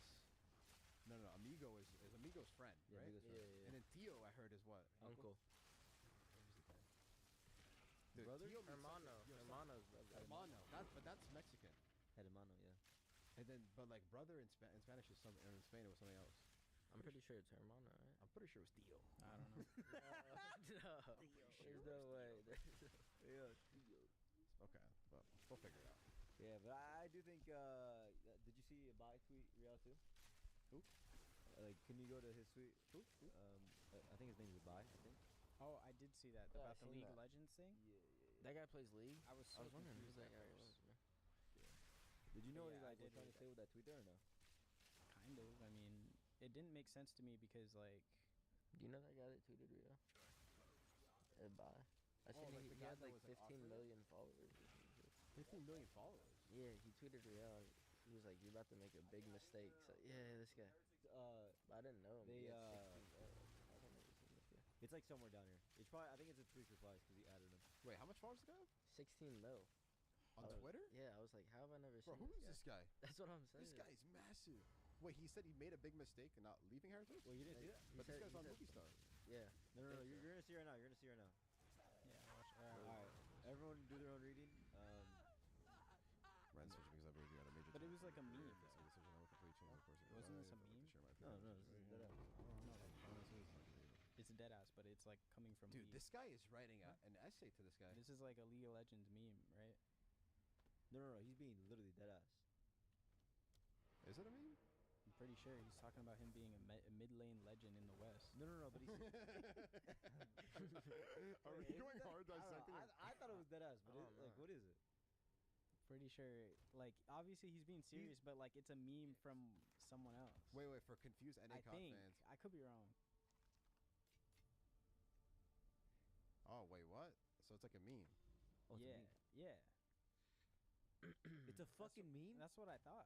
no amigo is amigo's friend, Yeah, right? Amigo's Yeah, friend. yeah. And then Tio I heard is what? Uncle. Dude, Brother? Tio means Hermano. something- yo, Hermano's brother. Hermano. But that's Mexican. Hermano, yeah. And then but like brother in Spanish is something, or in Spain it was something else. I'm pretty sure it's Hermano, right? I'm pretty sure it was Tio. I don't know. No, there's no way. Yeah. Okay, but we'll figure it out. Yeah, but I do think. Did you see a buy tweet Real too? Who? Like, can you go to his tweet? Who? I think his name is Buy. I think. Oh, I did see that Yeah, about I the seen League of that. Legends thing. Yeah. That guy plays League. I was I so was wondering who confused that at guy first. was. Man. Did you know Yeah, what I he was did trying read to say with that tweet there or no? Kind of. I mean, it didn't make sense to me because like Do you know that guy that tweeted Rio? Bye. I Oh, seen like he, the he guy had that like was, like, 15 offering it? million followers. Or some shit. 15 million followers. Yeah, he tweeted Rio. He was like, "You're about to make a big mistake." So yeah, this guy. But I didn't know him. They, He had 16 I don't know this guy. It's like somewhere down here. It's probably. I think it's a tweet replies because he added him. Wait, how much followers does the guy have? 16 mil. On I was- Twitter? Yeah, I was like, how have I never Bro, seen who is this guy? this guy? That's what I'm saying. This guy is massive. Wait, he said he made a big mistake in not leaving Heritage? Well, you didn't see Like, that? he But this said- guy's he on said- Movie Star. Yeah. No. I think You're so. gonna see right now. You're gonna see right now. yeah, watch. All right. Everyone do their own reading. Ran decision because I believe you had a major. But it was like a meme. This decision I will completely change the course of your Wasn't life. this a I would like to meme? share my No, opinions. this is dead ass. It's dead ass, but it's like coming from Dude, League. this guy is writing an essay to this guy. This is like a League of Legends meme, right? No. He's being literally dead ass. Is it a meme? I'm pretty sure he's talking about him being a mid lane legend in the West. No. But he's. Are we going hard dissecting? I thought it was dead ass, but I it, don't like, know. what is it? Pretty sure, like, obviously he's being serious, but like it's a meme from someone else. Wait, for confused I NACON think fans. I could be wrong. Oh, wait, what? So it's like a meme. Oh, it's a yeah, meme. yeah. It's a fucking meme, That's what I thought.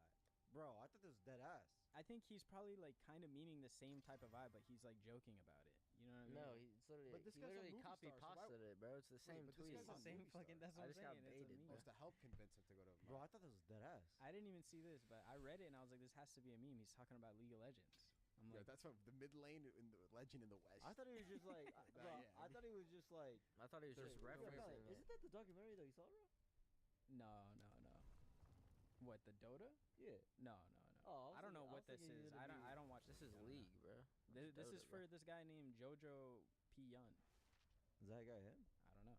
bro. I thought this was dead ass. I think he's probably like kind of meaning the same type of vibe, but he's like joking about it. You know what I mean? No, he's literally, But this he guy's on literally Movie copy Star, so why- pasted it, bro. It's the same but this tweet. guy's It's the on same Movie Star. fucking. That's I what I'm just got saying. It's a baited, meme. Oh, it's to help convince him to go to. Bro, I thought this was dead ass. I didn't even see this, but I read it and I was like, this has to be a meme. He's talking about League of Legends. I'm Yeah, like, that's what the mid lane in the legend in the West. I thought he was just like, bro. yeah. I thought he was just like. I thought he was just Yo, referencing Bella, it. Isn't that the documentary that you saw, bro? no. What, the Dota? Yeah. No. Oh, I don't know what this is. I don't watch This this. is I don't know. League, bro. This is Dota, for bro. this guy named Jojo P. Yun. Is that guy him? I don't know.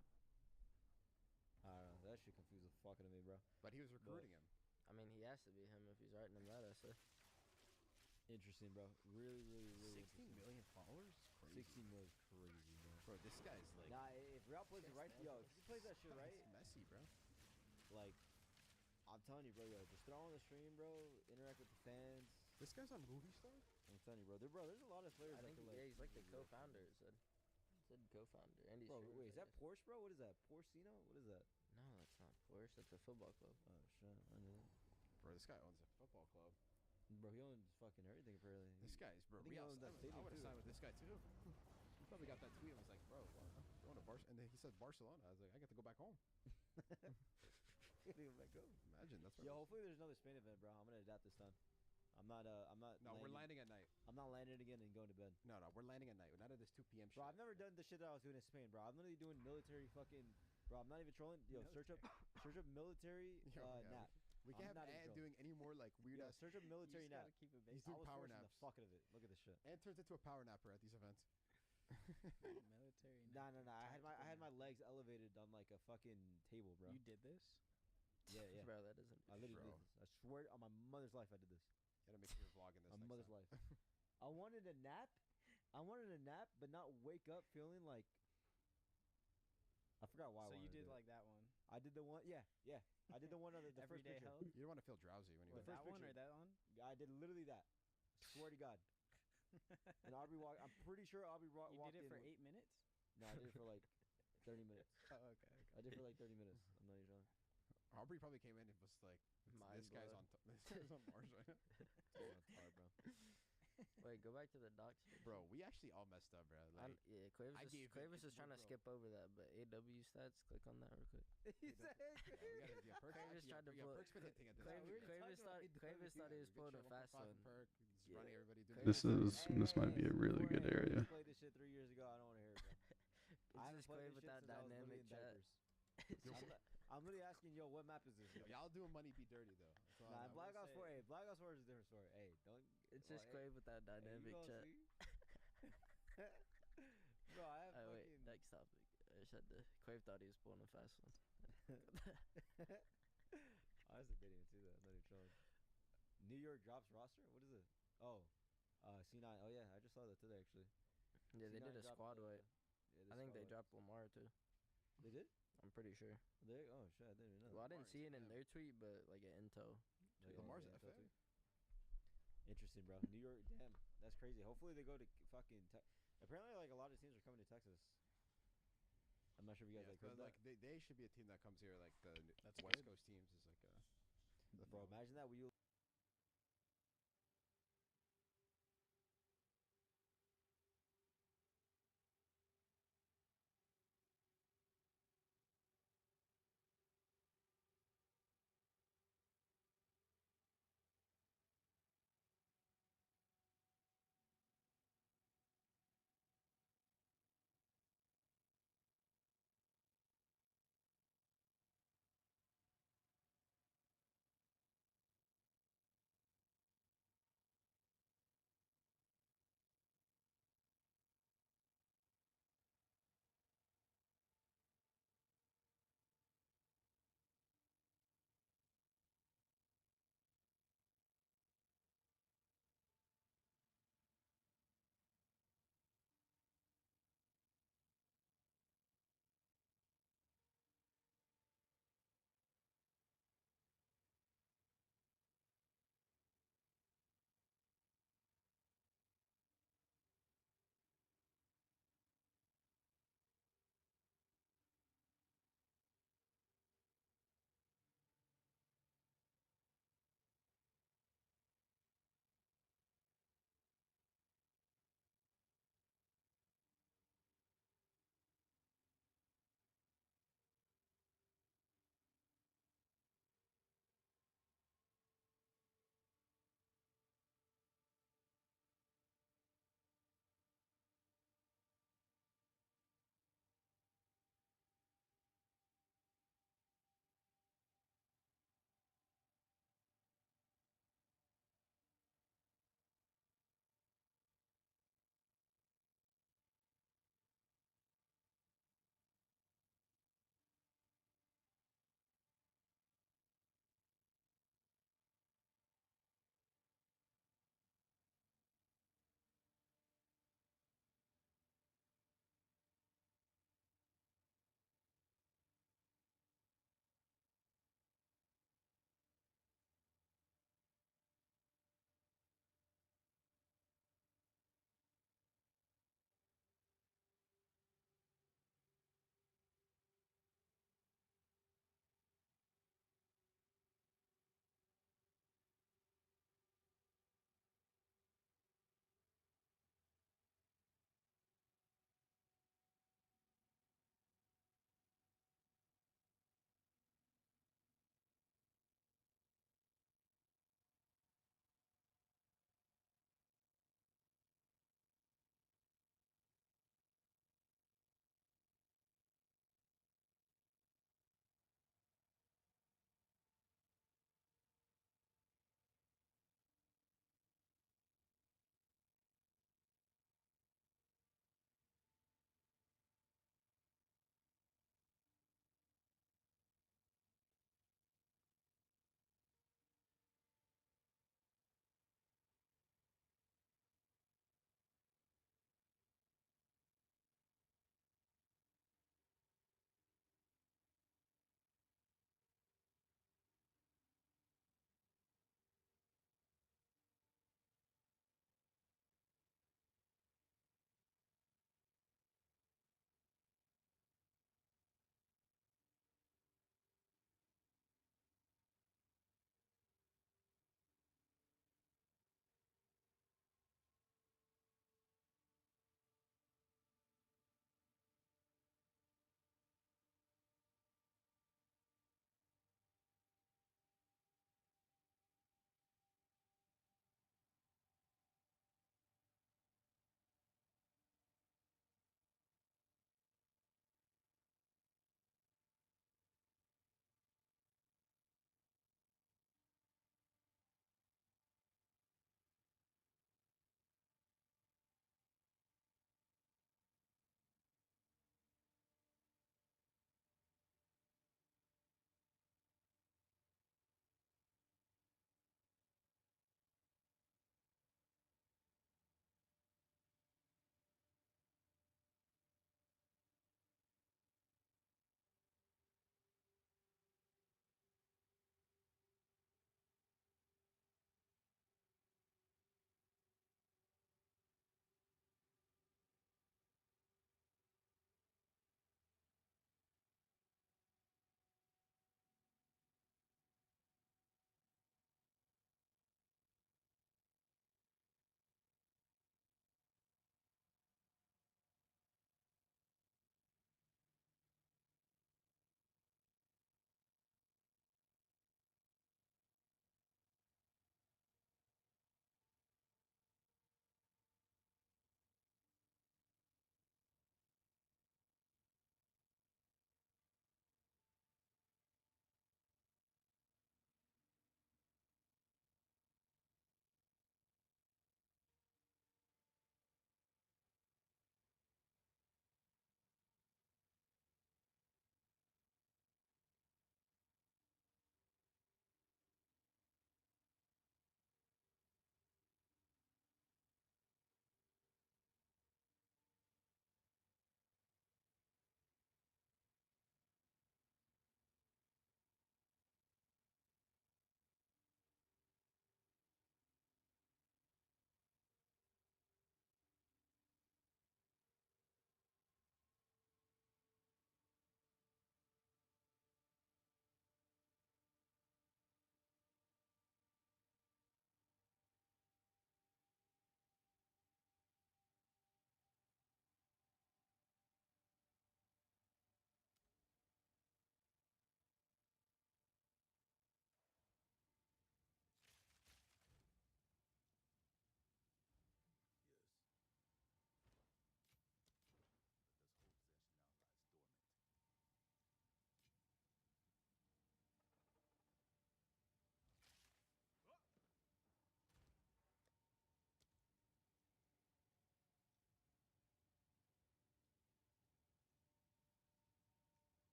I don't know. That shit confused the fuck out of me, bro. But he was recruiting him. I mean, he has to be him if he's writing him that essay. Interesting, bro. Really 16 interesting. million followers? Crazy. 16 million is crazy, bro. Bro, this guy's like. Nah, if Real plays it right, yo, if he plays that shit right, It's messy, bro. like, I'm telling you, bro, yo, just throw on the stream, bro. Interact with the fans. This guy's on Movie Star? I'm telling you, bro. There's a lot of players I that think, could, yeah, like, he's like the co-founder. It said co-founder. Andy bro, Schwartz, wait, is I that guess. Porsche, bro? What is that? Porcino? What is that? No, that's not Porsche. That's a football club. Oh shit, I knew that. Bro, this guy owns a football club. Bro, he owns fucking everything apparently. This guy's, bro, I think he Real. owns that I stadium, would have too. signed with this guy too. He probably got that tweet and was like, bro, going to Barcelona. And then he said Barcelona. I was like, I get to go back home. Imagine, that's Yo, hopefully there's another Spain event, bro. I'm gonna adapt this time. I'm not. No, we're landing at night. I'm not landing again and going to bed. No, we're landing at night. None of this 2 p.m. shit. Bro, I've never done the shit that I was doing in Spain, bro. I'm literally doing military fucking. Bro, I'm not even trolling. Yo, search up military Yo, yeah, nap. We I'm can't have not even Ant trolling. doing any more like weird Yo, ass. search up military You just nap. gotta keep it He's basic. I doing was power forcing naps. the fuck out of it. Look at this shit. Ant turns into a power napper at these events. Military. Nah. nap, I had tactical my nap. legs elevated on like a fucking table, bro. You did this? Yeah. Bro, that doesn't. I literally Bro. did this. I swear on my mother's life I did this. Gotta make sure you're vlogging this. My next mother's time. life. I wanted a nap. But not wake up feeling like. I forgot why. I So you wanted to did do it. like that one? I did the one. Yeah. I did the one on the first Everyday picture. hell? You don't want to feel drowsy when you Well, go. first That one or picture. that one? I did literally that. Swear to God. And Aubrey walked. I'm pretty sure Aubrey You walked did it in. for 8 minutes? No, I did it for like 30 minutes. Oh, okay. I did it for like 30 minutes. I'm not even drunk. Aubrey probably came in and was like, Mind "This guy's blown. this guy's on Mars right now." It's hard, bro. Wait, go back to the docs. Bro, we actually all messed up, bro. Like, Yeah, I gave it- Quavis is trying to bro. skip over that, but AW stats, click on that real quick. He said, Perks Quavis tried to pull- Perks been hinting at this. Quavis thought he was pulling a fast one. Perk, he's Yeah. running everybody. Doing This might be a really good I area. played this shit 3 years ago. I don't want to hear it, bro. I haven't It's just played Quavis this with shit that since I was literally dynamic in chat. diapers. I'm literally asking, yo, what map is this? Yo, y'all doing money be dirty though. That's all Nah, I know. Black Ops 4. Hey, Black Ops 4 is a different story. Hey, don't. It's well, just hey, Quavis with that hey, you dynamic gonna chat. see? Bro, I have Oh, fucking. wait, next topic. I just had to. Quave thought he was pulling a fast one. Honestly, didn't even see that. I'm not even trolling. New York drops roster. What is it? Oh, C9. Oh yeah, I just saw that today actually. Yeah, they C9 did a dropped, squad weight. yeah, I think they squad dropped Lamar too. weight. They did. I'm pretty sure. They. Oh shit, I didn't even know. Well, I didn't Lamar's see it in FM. their tweet, but like an Intel. Like, Lamar's yeah, FM? too. Interesting, bro. New York, damn, that's crazy. Hopefully they go to fucking. Apparently, like a lot of teams are coming to Texas. I'm not sure if you guys Yeah, like heard but that. like they should be a team that comes here. Like the That's West good. Coast teams is like the Bro, imagine that. We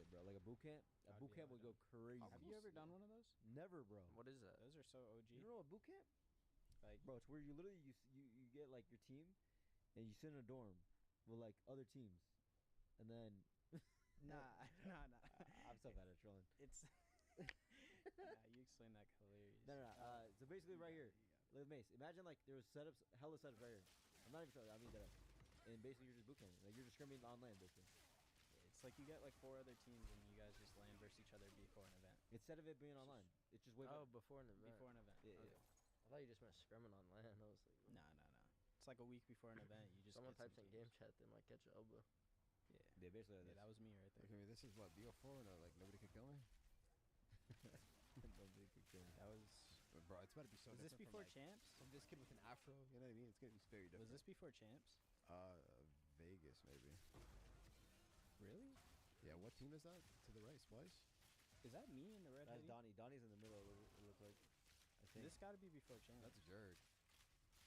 lit, bro. Like a boot camp. A I'd boot be camp able would to. go crazy. Have you ever done one of those? Never, bro. What is that? Those are so OG. You don't know a boot camp? Like, Bro, it's where you literally you get like your team, and you sit in a dorm with like other teams, and then nah. I'm so bad at trolling. It's. Nah, you explain that hilarious. No. So basically, right here, like Mace. Imagine like there was setups, hella setups right here. I'm not even telling you. I mean that. And basically, you're just boot camping. Like you're just scrimming on land, basically. It's like you get like 4 other teams and you guys just land versus each other before an event. Instead of it being online, it's just way Oh, better. before an event. Before an event. Yeah, Okay. yeah. I thought you just meant scrimming on land. I was like, Nah. It's like a week before an event. You just someone get types some in game teams. chat, they might catch an elbow. Yeah. Yeah, basically. Yeah, that was me right there. Look at me. This is what BO4, and like nobody could kill me. That was. But bro, it's about to be so. Was this different before from, like, champs? from this kid with an afro? You know what I mean? It's gonna be very different. Was this before champs? Vegas maybe? Really? Yeah. What team is that? To the right, Splice. Is that me in the red That's hoodie? Donnie. Donnie's in the middle. It looks like. I think. This got to be before champs. That's Jared.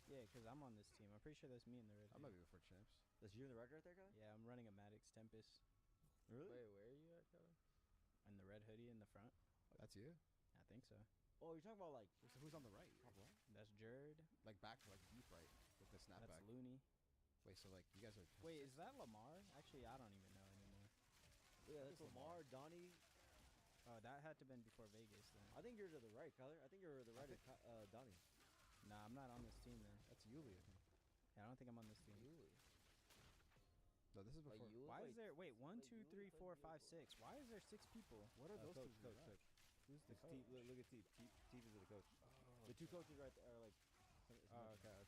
Yeah, because I'm on this team. I'm pretty sure that's me in the red I might hoodie. be before champs. That's you in the red right there, guy. Yeah, I'm running a Maddox Tempest Really? Wait, where are you at, Kevin? and the red hoodie in the front. That's you. I think so. Oh, you're talking about like. So who's on the right? Top right? That's Jared. Like back, like deep right with the snapback. That's Looney. Wait, so like you guys are. Wait, is that Lamar? Actually, I don't even know anymore. Yeah, that's Lamar, Donnie. Oh, that had to have been before Vegas then. I think you're to the right, Kyler. I think you're to the right of Donnie. Nah, I'm not on this team then. That's Yuli, I think. Yeah, I don't think I'm on this team. No, this is Like before. you? Why is there? Wait, 1, Wait, 2, you 3, look 4, like 5, you 6. Why is there 6 people? What are those Coach, two? coach. Who's the It's coach? Look at Teep. Teep is the coach. Oh, The two coaches right there are like. Oh, okay.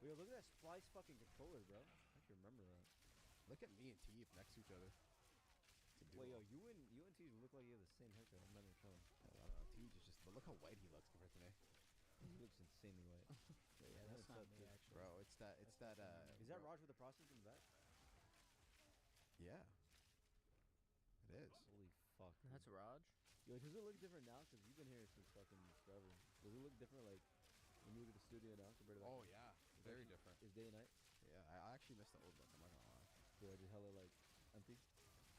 Yo, look at that Splice fucking controller, bro. I can remember that. Look at me and Teeth next to each other. Wait, yo, you and T look like you have the same haircut. I'm not even trolling. I don't know. Teeth is just. But look how white he looks compared to me. He looks insanely white. Yeah, that's not me actually. Bro, it's that. It's that. Is that bro. Raj with the process in the back? Yeah. It is. Holy fuck. dude. That's Raj. Yo, does it look different now? Because you've been here since fucking forever. Does it look different, like, when you look at the studio now compared to, like, Oh yeah. Very different. is day and night? Yeah, I actually missed the old look. I'm not gonna lie. So I just hella, like, empty?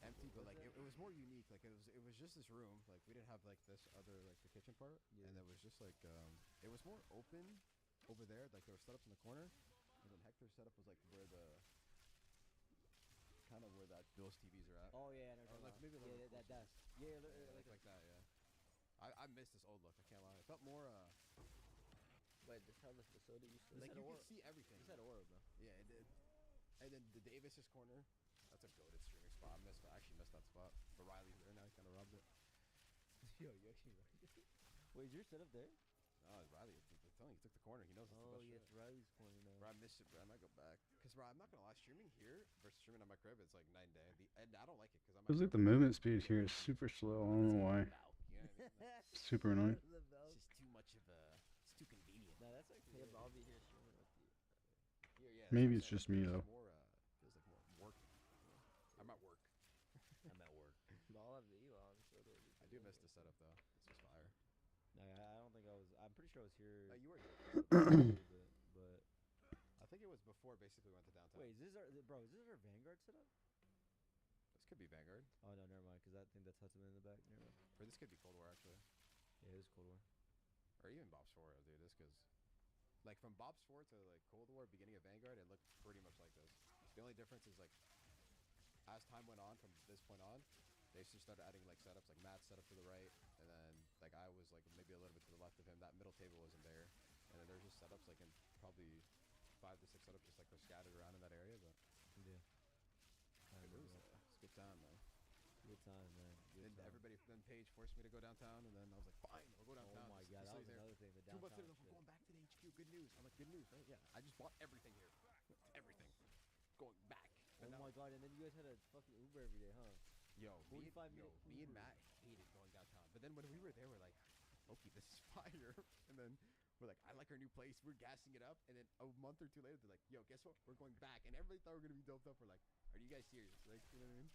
Empty, but What's like that? it was more unique. Like it was just this room. Like we didn't have like this other like the kitchen part, Yeah. and it was just like it was more open over there. Like there were setups in the corner, and then Hector's setup was like where the kind of where that those TVs are at. Oh, yeah, I know. Or, like, maybe a little yeah, bit that closer. desk. Yeah, Yeah, like that. Yeah. I missed this old look. I can't lie. It felt more Wait, this how the facility used to like had you aura. could see everything. This had aura, bro. Yeah, it did. And then the Davis's corner. That's a goated streaming spot. I actually missed that spot. But Riley's there now. He kind of robbed it. Yo, you actually right. Wait, is your setup there? Oh, Riley. I'm telling you, he took the corner. He knows it's the Oh, best yeah, shit. it's Riley's corner now. Bro, I miss it, bro. I might go back. Because, bro, I'm not going to lie. Streaming here versus streaming on my crib, it's like night and day. And I don't like it because I'm Feels like the movement speed here is super slow. I don't know why. You know what I mean? Like, Super annoying. it's just too much of a... It's too convenient. No, that's actually. Yeah, but I'll be here streaming with you. Here, yeah, Maybe that's it's what I'm just me, saying. though. More, feels like more work. I'm at work. I'm at work. But I'll have the Elon, so it'll be I do miss the setup, though. This was fire. No, I don't think I was. I'm pretty sure I was here. You were here. a little bit, but I think it was before basically we went to downtown. wait, is this our bro? Is this our Vanguard setup? This could be Vanguard. Oh no, never mind. Because I think that's Hudson in the back. Never mind. Or this could be Cold War, actually. Yeah, it is Cold War. Or even Bob's 4, dude. This because... Like, from Bob's 4 to, like, Cold War, beginning of Vanguard, it looked pretty much like this. The only difference is, like, as time went on, from this point on, they just started adding, like, setups, like, Matt's setup to the right, and then, like, I was, like, maybe a little bit to the left of him. That middle table wasn't there. And then there's just setups, like, in probably 5 to 6 setups just, like, were scattered around in that area, but... Yeah. It was, it's a good time, man. Good time, man. Good Then time. everybody, then Paige forced me to go downtown, and then I was like, fine, I'll go downtown. Oh my Just- god, just that leave was there. another thing. The 2 months downtown later, we're shit. going back to the HQ. Good news. I'm like, good news, right? Yeah. I just bought everything here. Everything. Going back. Oh my god, and then you guys had a fucking Uber every day, huh? Yo, 45 minute me and Uber. Matt hated going downtown. But then when we were there, we're like, okay, this is fire. And then we're like, I like our new place. We're gassing it up. And then a month or 2 later, they're like, yo, guess what? We're going back. And everybody thought we were going to be doped up. We're like, are you guys serious? Like, you know what I mean?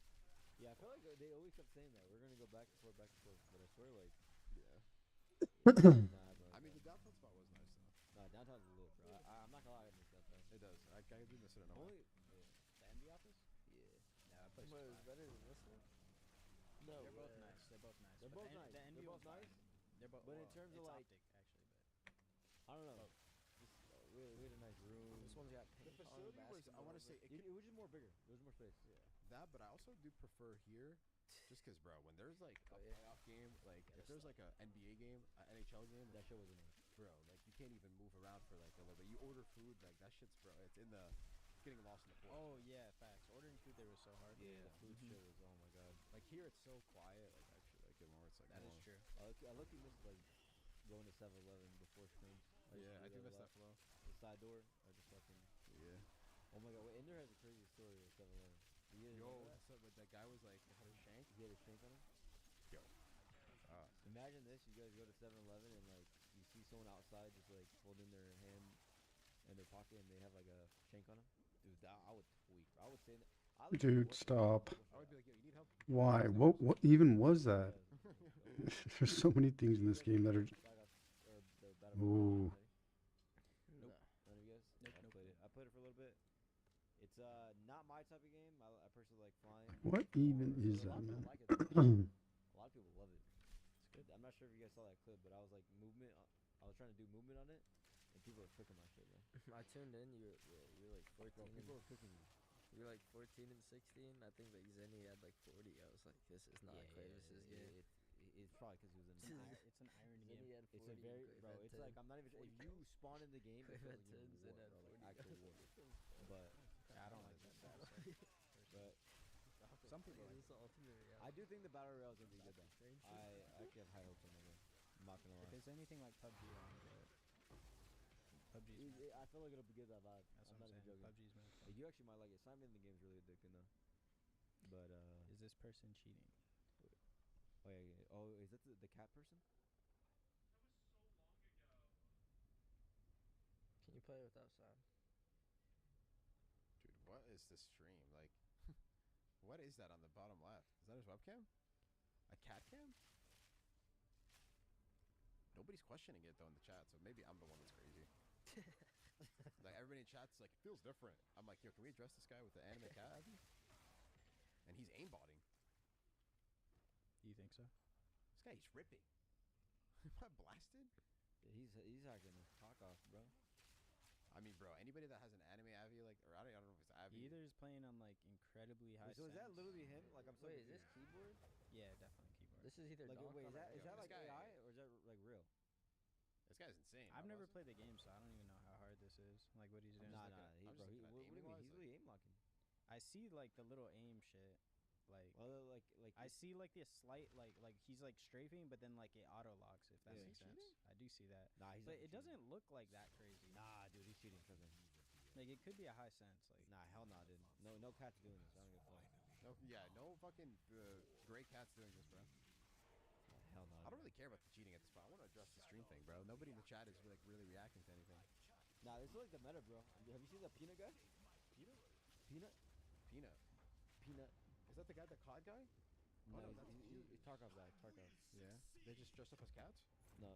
Yeah, I feel like they always kept saying that we're gonna go back and forth, but I swear, like, Yeah. nah, bro. I mean, the downtown spot was nice, though. nah, downtown's lit, bro. I'm not gonna lie, I miss downtown. It does. I do miss it in a while. Only, The MD office? yeah. Yeah, that place But was it's fire. better than this one. No They're both way. nice. They're both nice. They're But both the, nice. The They're envy both one's nice. fire. They're both. But in well, terms of, it's like- optic actually, but I don't know. both. Just, we had a nice room. This one's got The ping pong, facility was, I want to say, basketball, it It was just more bigger. There was more space. yeah, that, but I also do prefer here, just because, bro, when there's like a Oh, yeah. playoff game, like Gotta if there's like a NBA game, an NHL game, That shit was annoying. bro, like you can't even move around for like a little bit. You order food, like that shit's, bro, it's in the, it's getting lost in the forest. Oh yeah, facts. Ordering food there was so hard. Yeah, the food Mhm. shit was. Oh my god. Like here, it's so quiet. Like actually, like more, it's like That is more- true. I look you missed like going to 7-Eleven before screens. Yeah, I do miss a that lot. flow. The side door. I just fucking. Yeah. Oh my god. Wait, Ender has a crazy story at 7-Eleven. You guys Yo, remember that? so but that guy was like had a shank. He had a shank on him. Yo. Imagine this: you guys go to 7-Eleven and like you see someone outside just like holding their hand in their pocket and they have like a shank on them. Dude, that I would tweak. I would say that. I would Dude, work for stop. that. I would be like, yo, you need help? Why? What even was that? Yeah. There's so many things in this game that are. Ooh. Nope. None of you guys? Nope, I nope. played it. I played it for a little bit. It's not my type of game. I personally like flying. What even But is a lot that, of people man? like it, though. A lot of people love it. It's good. I'm not sure if you guys saw that clip, but I was like movement. I was trying to do movement on it, and people were cooking my shit, bro. I tuned in. You were like 14. Bro, people and, were cooking me. you were like 14 and 16. I think like Zenny had like 40. I was like, this is not Clavis's game. It's probably because he was in. It's an iron Zenny game. had 40. It's a very Clave bro. had It's 10. like I'm not even sure if you spawn in the game. It Clave feels had like you're 10, in Zen war, had bro, 40. like actual war. But Yeah, I don't like that. but Some people Like, like. this is the ultimate reality. I do think the battle royale is gonna be good though. Strange. I actually have high hopes on that game. I'm not gonna If lie. it's anything like PUBG, I'll enjoy it. PUBG's I feel like it'll be good that vibe. That's I'm what not I'm even saying. joking. PUBG's mad. Like, you actually might like it. Simon in the game's really addicting though. But Is this person cheating? oh yeah. Oh, is that the cat person? Can you play without sound? Dude, what is this stream? Like, what is that on the bottom left? Is that his webcam? A cat cam? Nobody's questioning it though in the chat, so maybe I'm the one that's crazy. Like everybody in chat's like, it feels different. I'm like, yo, can we address this guy with the anime cat? Abby? And he's aimbotting. Do you think so? This guy, he's ripping. Am I blasted? Yeah, he's acting his cock off, bro. I mean, bro, anybody that has an anime Abby, like, or I don't know if it's Abby. He either is playing on like incredibly high. Wait, so is that settings. literally him? Like I'm so Wait, is this confused. keyboard? Yeah, definitely keyboard. This is either Like Donkey wait, is or that Yo, like this guy- AI or is that like real? This guy's insane. I've bro, never wasn't played the game, so I don't even know how hard this is. Like what he's doing. Nah, looking nah. at- He, I'm just bro, looking at what do you mean? aiming-wise, He's like- really aim locking. I see like the little aim shit. Like Well, like I see like the slight like he's like strafing, but then like it auto locks if that Yeah. makes He's sense. I do see that, Nah, he's but not it doesn't look like that crazy. Nah, dude, he's cheating. Trust me. Like it could be a high sense. Like Nah, hell nah, dude. No cat's doing this. I don't give a fuck. No, yeah, no fucking gray cat's doing this, bro. Nah, hell nah. I don't really care about the cheating at this point. I want to address the stream thing, bro. Nobody in the chat is like really reacting to anything. Nah, this is like the meta, bro. Have you seen the peanut guy? Peanut? Peanut? Peanut. Peanut. Is that the guy, the COD guy? No, no, that's he's Tarkov guy. Tarkov. Yeah. They just dress up as cats? No,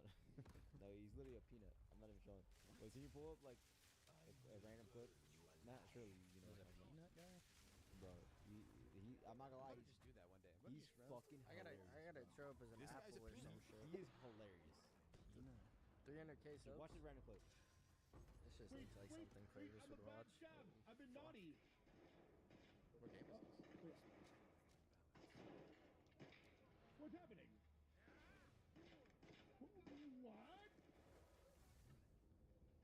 no, he's literally a peanut. I'm not even showing. Wait, can you pull up like a random clip? Matt, surely you know. there's a what I'm talking peanut guy. about. Bro, he I'm not gonna lie. Just do that one day. He's fucking I hilarious. gotta show up as an This guy's a apple or some peanut. shit. He is hilarious. Peanut. 300k Dude, subs. watch this random clip. This just looks like something Clavis would watch. I've been naughty. What game is this? What's happening? What?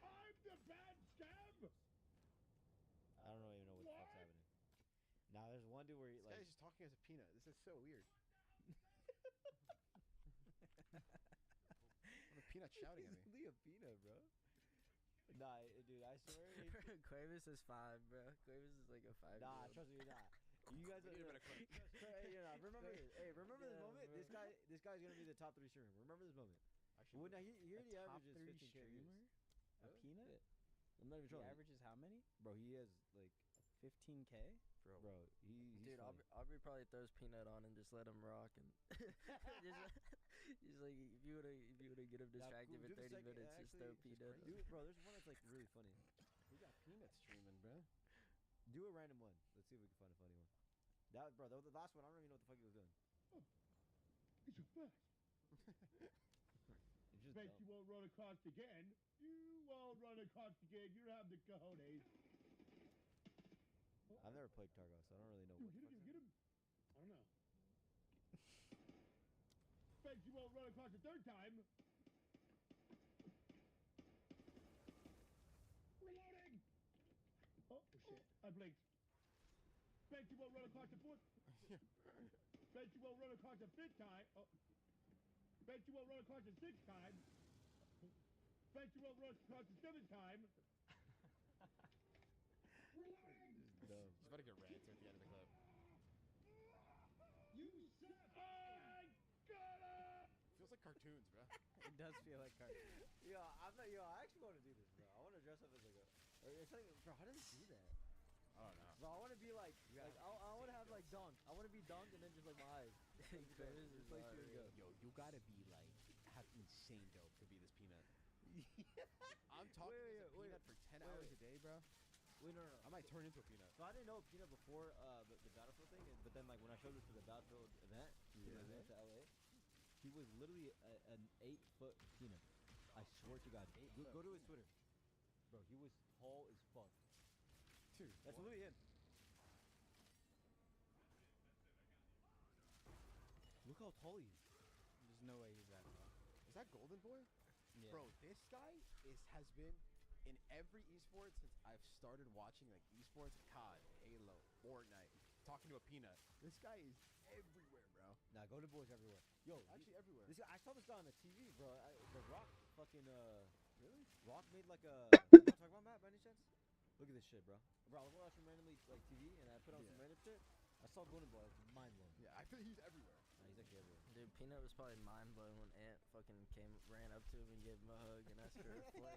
I'm the bad scab? I don't even know what the fuck's happening. Now there's one dude where he This like guy's just talking as a peanut. This is so weird. What a peanut shouting at he's me. literally a peanut, bro. Nah, dude, I swear. Clavis is 5, bro. Clavis is like a 5. Nah, trust me, nah. You guys are. We need a better Hey, remember this. Hey, remember this Yeah, moment. bro. This guy's gonna be the top 3 streamer. Remember this moment. Actually, Well, now here A the top average is 3 15K views. streamer. A Really? peanut. Yeah. I'm not even The sure. average is how many? Bro, he has like, 15K. bro, he's Dude, funny. Aubrey probably throws Peanut on and just let him rock and just like if you wanna get him Nah, distracted cool. for Do the 30 second- minutes, just actually, throw just Peanut. crazy. Dude, bro, there's one that's like really funny. we got peanut streaming, bro. Do a random one. Let's see if we can find a funny one. That, bro, the last one, I don't even know what the fuck he was doing. Oh, you're so fast. It's just Bet dumb. you won't run across again. You won't run across again. You don't have the cojones. I've never played Tarkov, so I don't really know Dude, what. get him. I don't know. Bet you won't run across a third time. Reloading. Oh shit! I blinked. Bet you won't run across the fourth. Bet you won't run across the fifth time. Oh. Bet you won't run across the sixth time. Bet you won't run across the seventh time. Reloading. Dumb. He's about to get ran to at the end of the clip. You suck. I got it. Feels like cartoons, bro. It does feel like cartoon. Yo, I'm not. Yo, I actually want to do this, bro. I want to dress up as like a. Or it's like, bro, how does he do that? I don't know. Bro, I want to be like I want to have like dunk. I want to be dunk and then just like my eyes. Just play shoot and go. Yo, you gotta be like have insane dope to be this peanut. I'm talking as a peanut for 10 hours a day, bro. Wait, no. I might turn into a peanut. So I didn't know Peanut before the Battlefield thing, but then like when I showed it to the Battlefield event, to LA, he was literally an 8-foot Peanut. I swear to God. Go to his Twitter, bro. He was tall as fuck. Dude, That's literally him. Look how tall he is. There's no way he's that tall. is that Golden Boy? Yeah. Bro, this guy has been in every esport since I've started watching like esports, COD, Halo, Fortnite, talking to a peanut. This guy is everywhere, bro. Nah, Golden Boy's everywhere. Yo, Actually everywhere. this guy, I saw this guy on the TV, bro. The Rock fucking Really? Rock made like a. You wanna talk about Matt by any chance? Look at this shit, bro. Bro, I was watching randomly like TV and I put on some random shit. I saw Golden Boy. I was mind blown. Yeah, I feel he's everywhere. Nah, he's actually everywhere. Dude, Peanut was probably mind blown when Ant fucking ran up to him and gave him a hug and asked for a flick.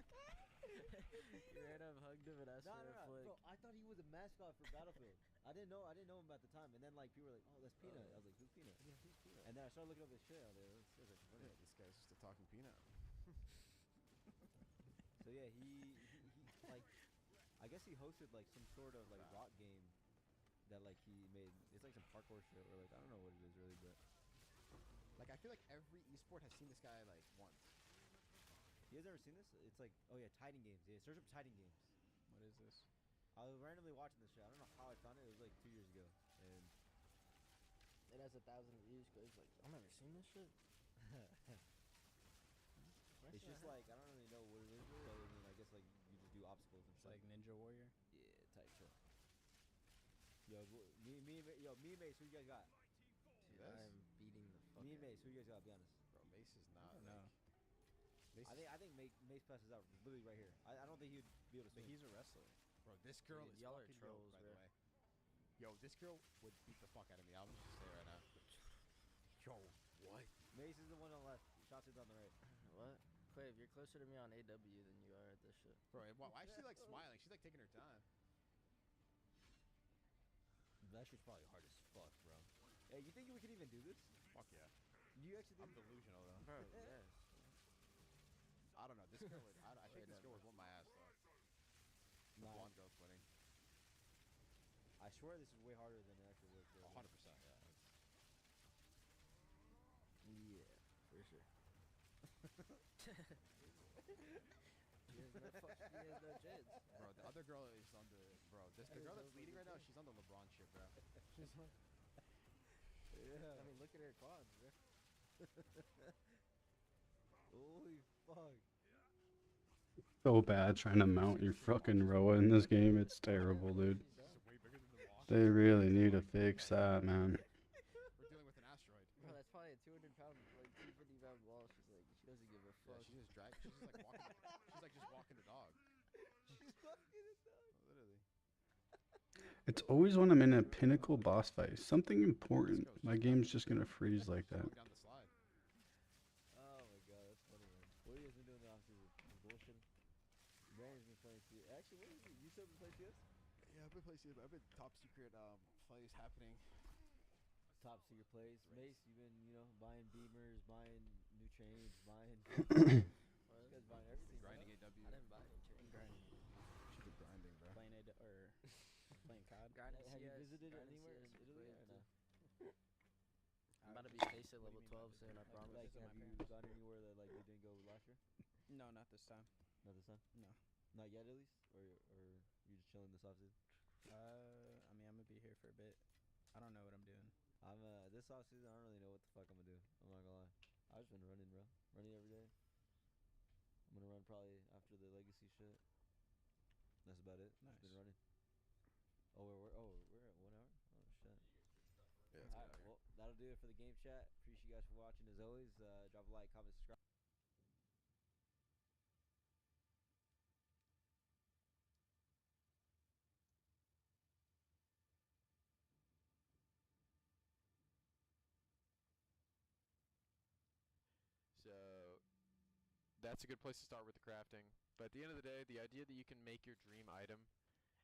He ran up, hugged him, and asked for a flick. Bro, I thought he was a mascot for Battlefield. I didn't know him at the time. And then like people were like, "Oh, that's Peanut." I was like, "Who's Peanut?" Yeah, who's peanut? And then I started looking up this shit out there. It's actually funny. Yeah, this guy's just a talking peanut. So yeah, he like, I guess he hosted like some sort of like rock game that like he made. It's like some parkour shit or like I don't know what it is really, but Like I feel like every esport has seen this guy like once. you guys ever seen this? It's like, oh yeah, Titan Games. Yeah, search up Titan Games. What is this? I was randomly watching this shit. I don't know how I found it. It was like 2 years ago, and It has 1,000 views. Cause it's like, I've never seen this shit. it's just like I don't really know what it is. Really. Other than I guess like you just do obstacles and It's stuff. like Ninja Warrior. Yeah, type shit. Yo, me and Mace, who you guys got? Dude, I'm beating the fuck Me and out Mace, who you guys got? Be honest. Bro, Mace is not. I don't know. Mace I think Mace passes out literally right here. I don't think he'd be able to But swing. he's a wrestler. Bro, this girl Dude, is y'all are fucking trolls, dope, by the bro. way. Yo, this girl would beat the fuck out of me. I'm just say right now. Yo, what? Mace is the one on the left. Shots is on the right. What? Quave, you're closer to me on AW than you are at this shit. Bro, why is she like smiling? She's like taking her time. That shit's probably hard as fuck, bro. Hey, you think we could even do this? Fuck yeah. You actually I'm think? delusional though. Bro, yes. I don't know. This girl would. I think this girl would want my ass though. The Nah. blonde girl's winning. I swear this is way harder than it actually was. 100%. Yeah. Yeah, for sure. She has no chance. Bro, the other girl is on the. Bro, the girl that's leading right now, she's on the LeBron shit, bro. She's on. Yeah. I mean, look at her quads, bro. Holy fuck. So bad trying to mount your fucking Roa in this game. It's terrible, dude. She's way bigger than the wall. They really need to fix that, man. We're dealing with an asteroid. Bro, that's probably a 200-pound, like 250-pound wall. She's like, she doesn't give a Yeah, fuck. she's just drag. She's just like walking. She's like just walking the dog. She's fucking it dog. Literally. It's always when I'm in a pinnacle boss fight. Something important. My game's just gonna freeze like that. Down the slide. Oh my god, that's funny, man. What have you guys been doing in the office? Bullshit. Brandon's been playing CS. Actually, what is it? You still been playing CS? Yeah, I've been playing. I've been top secret plays happening. Top secret plays. Mace, you've been, buying beamers, buying new chains, buying. This guy's buying everything. Grinding bro. AW. I didn't buy any chains. She's been grinding, bro. Playing it or playing COD. Grinding Have you CS, visited grinding anywhere CS in with Italy Quave, or no? too. I'm about to to What do level you mean by 12 soon, I visiting? promise. Like, Like, visit have my you parents. gone anywhere that like you didn't go last year? No, not this time. Not this time. No. Not yet, at least. Or you just chilling this offseason? I mean, I'm gonna be here for a bit. I don't know what I'm doing. I'm this offseason. I don't really know what the fuck I'm gonna do. I'm not gonna lie. I've just been running, bro. Running every day. I'm gonna run probably after the legacy shit. That's about it. Nice. Just been running. Oh, we're at 1 hour. Oh shit. Yeah, All right, well, that'll do it for the game chat. Appreciate you guys for watching. As always, drop a like, comment, subscribe. So that's a good place to start with the crafting. But at the end of the day, the idea that you can make your dream item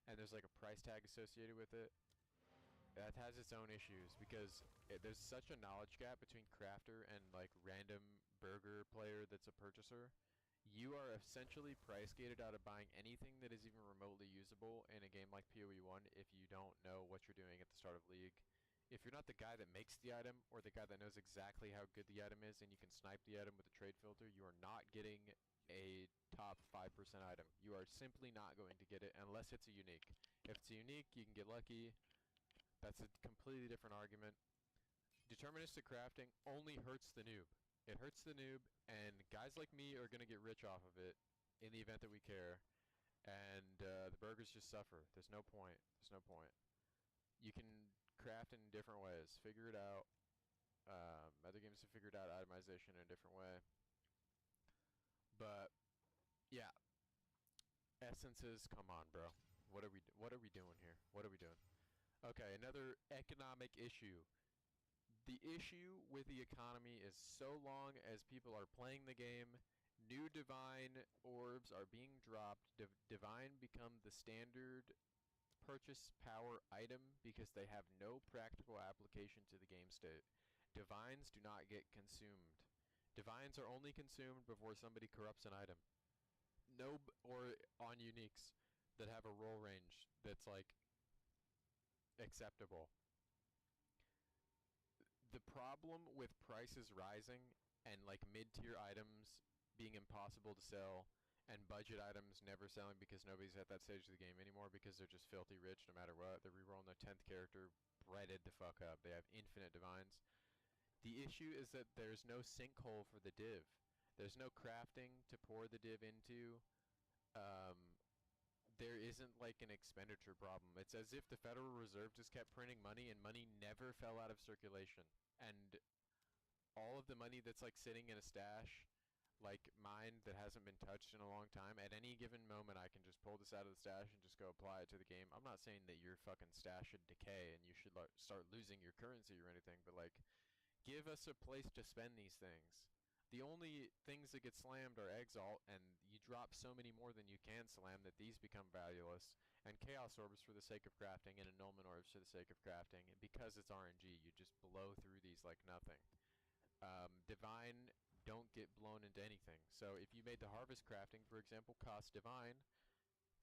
and there's like a price tag associated with it, that has its own issues because there's such a knowledge gap between crafter and like random burger player that's a purchaser. You are essentially price gated out of buying anything that is even remotely usable in a game like PoE 1 if you don't know what you're doing at the start of League. If you're not the guy that makes the item or the guy that knows exactly how good the item is and you can snipe the item with a trade filter, you are not getting a top 5% item. You are simply not going to get it unless it's a unique. If it's a unique, you can get lucky. That's a completely different argument. Deterministic crafting only hurts the noob. It hurts the noob, and guys like me are going to get rich off of it in the event that we care. And the burgers just suffer. There's no point. There's no point. You can craft in different ways. Figure it out. Other games have figured out itemization in a different way. But yeah, essences. Come on, bro. What are we doing here? What are we doing? Okay, another economic issue. The issue with the economy is so long as people are playing the game, new divine orbs are being dropped. Divine become the standard purchase power item because they have no practical application to the game state. Divines do not get consumed. Divines are only consumed before somebody corrupts an item. Or on uniques that have a roll range that's like acceptable. The problem with prices rising and like mid-tier items being impossible to sell and budget items never selling because nobody's at that stage of the game anymore because they're just filthy rich no matter what. They're rerolling their 10th character, breaded the fuck up. They have infinite divines. The issue is that there's no sinkhole for the div. There's no crafting to pour the div into. There isn't like an expenditure problem. It's as if the Federal Reserve just kept printing money and money never fell out of circulation. And all of the money that's like sitting in a stash, like mine that hasn't been touched in a long time, at any given moment I can just pull this out of the stash and just go apply it to the game. I'm not saying that your fucking stash should decay and you should start losing your currency or anything, but like give us a place to spend these things. The only things that get slammed are Exile, and you drop so many more than you can slam that these become valueless. And Chaos Orbs for the sake of crafting, and Annulment Orbs for the sake of crafting. And because it's RNG, you just blow through these like nothing. Divine don't get blown into anything. So if you made the Harvest crafting, for example, cost Divine,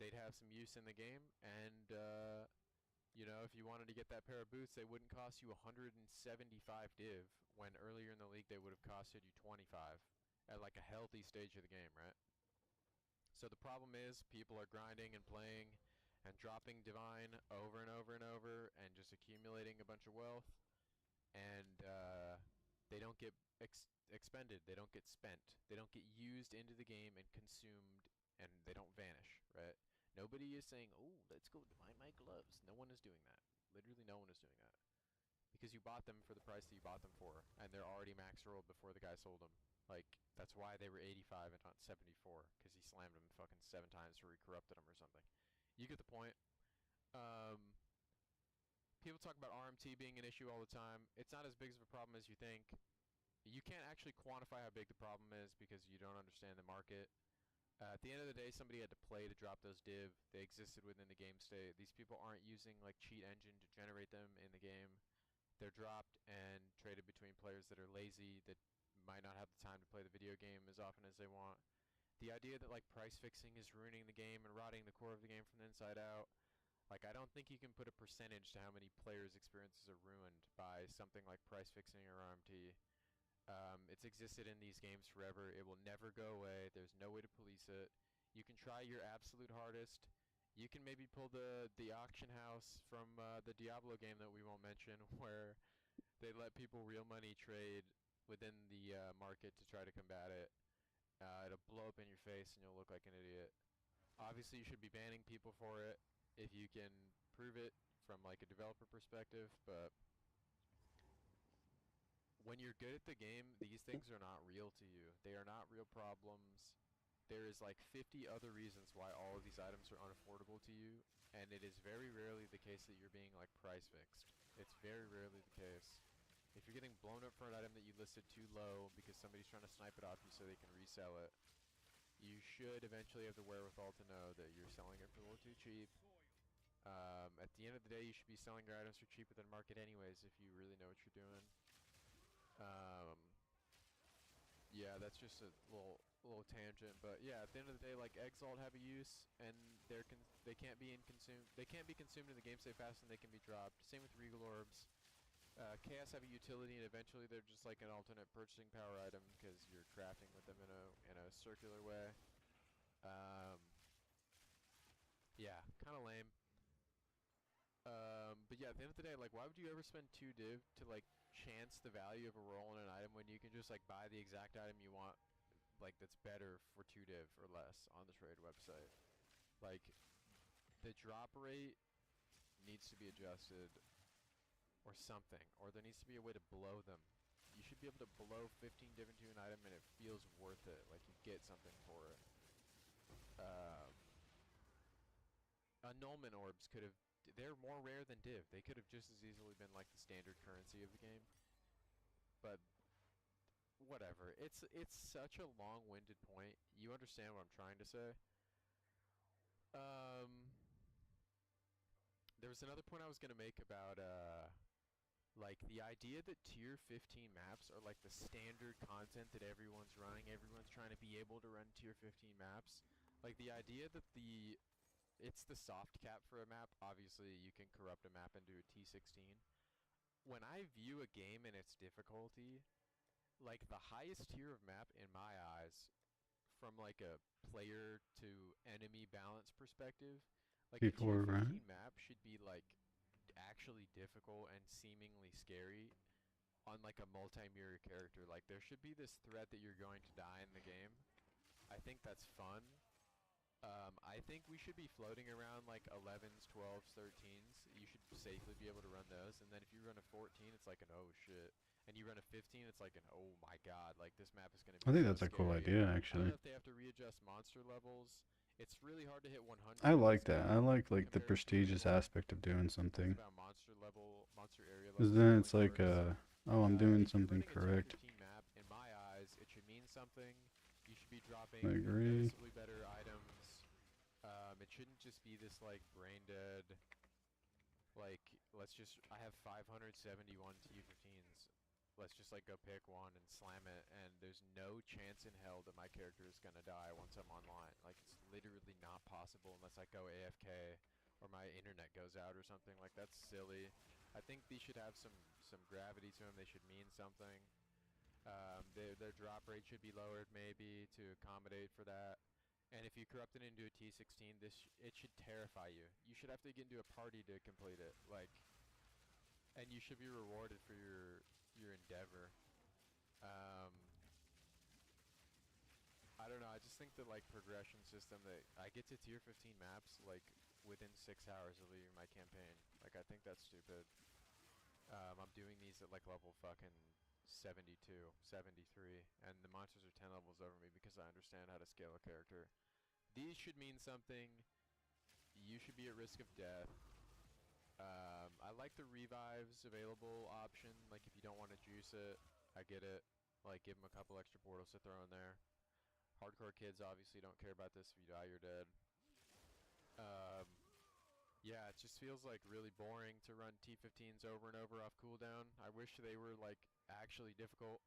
they'd have some use in the game, and you know, if you wanted to get that pair of boots, they wouldn't cost you 175 div, when earlier in the league they would have costed you 25 at like a healthy stage of the game, right? So the problem is people are grinding and playing and dropping divine over and over and over and just accumulating a bunch of wealth, and they don't get expended, they don't get spent, they don't get used into the game and consumed, and they don't vanish, right? Nobody is saying, oh, let's go divine my gloves. No one is doing that. Literally no one is doing that. Because you bought them for the price that you bought them for, and they're already max rolled before the guy sold them. Like, that's why they were 85 and not 74, because he slammed them fucking 7 times before he corrupted them or something. You get the point. People talk about RMT being an issue all the time. It's not as big of a problem as you think. You can't actually quantify how big the problem is because you don't understand the market. At the end of the day, somebody had to play to drop those div. They existed within the game state. These people aren't using like cheat engine to generate them in the game. They're dropped and traded between players that are lazy, that might not have the time to play the video game as often as they want. The idea that like price fixing is ruining the game and rotting the core of the game from the inside out, like I don't think you can put a percentage to how many players' experiences are ruined by something like price fixing or RMT. It's existed in these games forever. It will never go away. There's no way to police it. You can try your absolute hardest. You can maybe pull the auction house from the Diablo game that we won't mention, where they let people real money trade within the market to try to combat it. It'll blow up in your face and you'll look like an idiot. Obviously, you should be banning people for it if you can prove it from like a developer perspective, but when you're good at the game, these things are not real to you. They are not real problems. There is like 50 other reasons why all of these items are unaffordable to you, and it is very rarely the case that you're being like price fixed. It's very rarely the case. If you're getting blown up for an item that you listed too low because somebody's trying to snipe it off you so they can resell it, you should eventually have the wherewithal to know that you're selling it for a little too cheap. At the end of the day, you should be selling your items for cheaper than market anyways if you really know what you're doing. Yeah, that's just a little tangent, but yeah, at the end of the day, like Exile have a use, and they can't be consumed in the game save fast, and they can be dropped. Same with Regal Orbs. Chaos have a utility, and eventually they're just like an alternate purchasing power item because you're crafting with them in a circular way. Yeah, kind of lame. But yeah, at the end of the day, like, why would you ever spend 2 div to like chance the value of a roll in an item when you can just like buy the exact item you want, like that's better for 2 div or less on the trade website? Like, the drop rate needs to be adjusted or something, or there needs to be a way to blow them. You should be able to blow 15 div into an item and it feels worth it, like you get something for it. Annulment orbs could have, they're more rare than div. They could have just as easily been like the standard currency of the game. But whatever. It's such a long-winded point. You understand what I'm trying to say? There was another point I was gonna make about like the idea that tier 15 maps are like the standard content that everyone's running. Everyone's trying to be able to run tier 15 maps. Like the idea that it's the soft cap for a map. Obviously, you can corrupt a map into a T16. When I view a game and its difficulty, like the highest tier of map in my eyes, from like a player to enemy balance perspective, like a tier 15 Right? map should be like actually difficult and seemingly scary on like a multi-mirror character. Like there should be this threat that you're going to die in the game. I think that's fun. I think we should be floating around like 11s, 12s, 13s. You should safely be able to run those. And then if you run a 14, it's like an oh shit. And you run a 15, it's like an oh my god. Like this map is going to be I think so that's a cool scary. idea, I actually. don't know if they have to readjust monster levels. It's really hard to hit 100. I like that. I like the prestigious aspect of doing something. About monster area level. Because then it's like, oh, I'm doing something correct. Map, in my eyes, it should mean something. You should be dropping I agree. noticeably better items. It shouldn't just be this like brain dead, like I have 571 T15s. Let's just like go pick one and slam it, and there's no chance in hell that my character is gonna die once I'm online. Like it's literally not possible unless I go AFK or my internet goes out or something. Like that's silly. I think these should have some gravity to them. They should mean something. Their drop rate should be lowered maybe to accommodate for that. And if you corrupt it into a T16, it should terrify you. You should have to get into a party to complete it. Like, and you should be rewarded for your endeavor. I don't know. I just think the like progression system that I get to tier 15 maps like within 6 hours of leaving my campaign. Like I think that's stupid. I'm doing these at like level fucking 72, 73, and the monsters are 10 levels over me because I understand how to scale a character. These should mean something. You should be at risk of death. I like the revives available option. Like if you don't want to juice it, I get it. Like give them a couple extra portals to throw in there. Hardcore kids obviously don't care about this. If you die, you're dead. Yeah, it just feels like really boring to run T15s over and over off cooldown. I wish they were like actually difficult.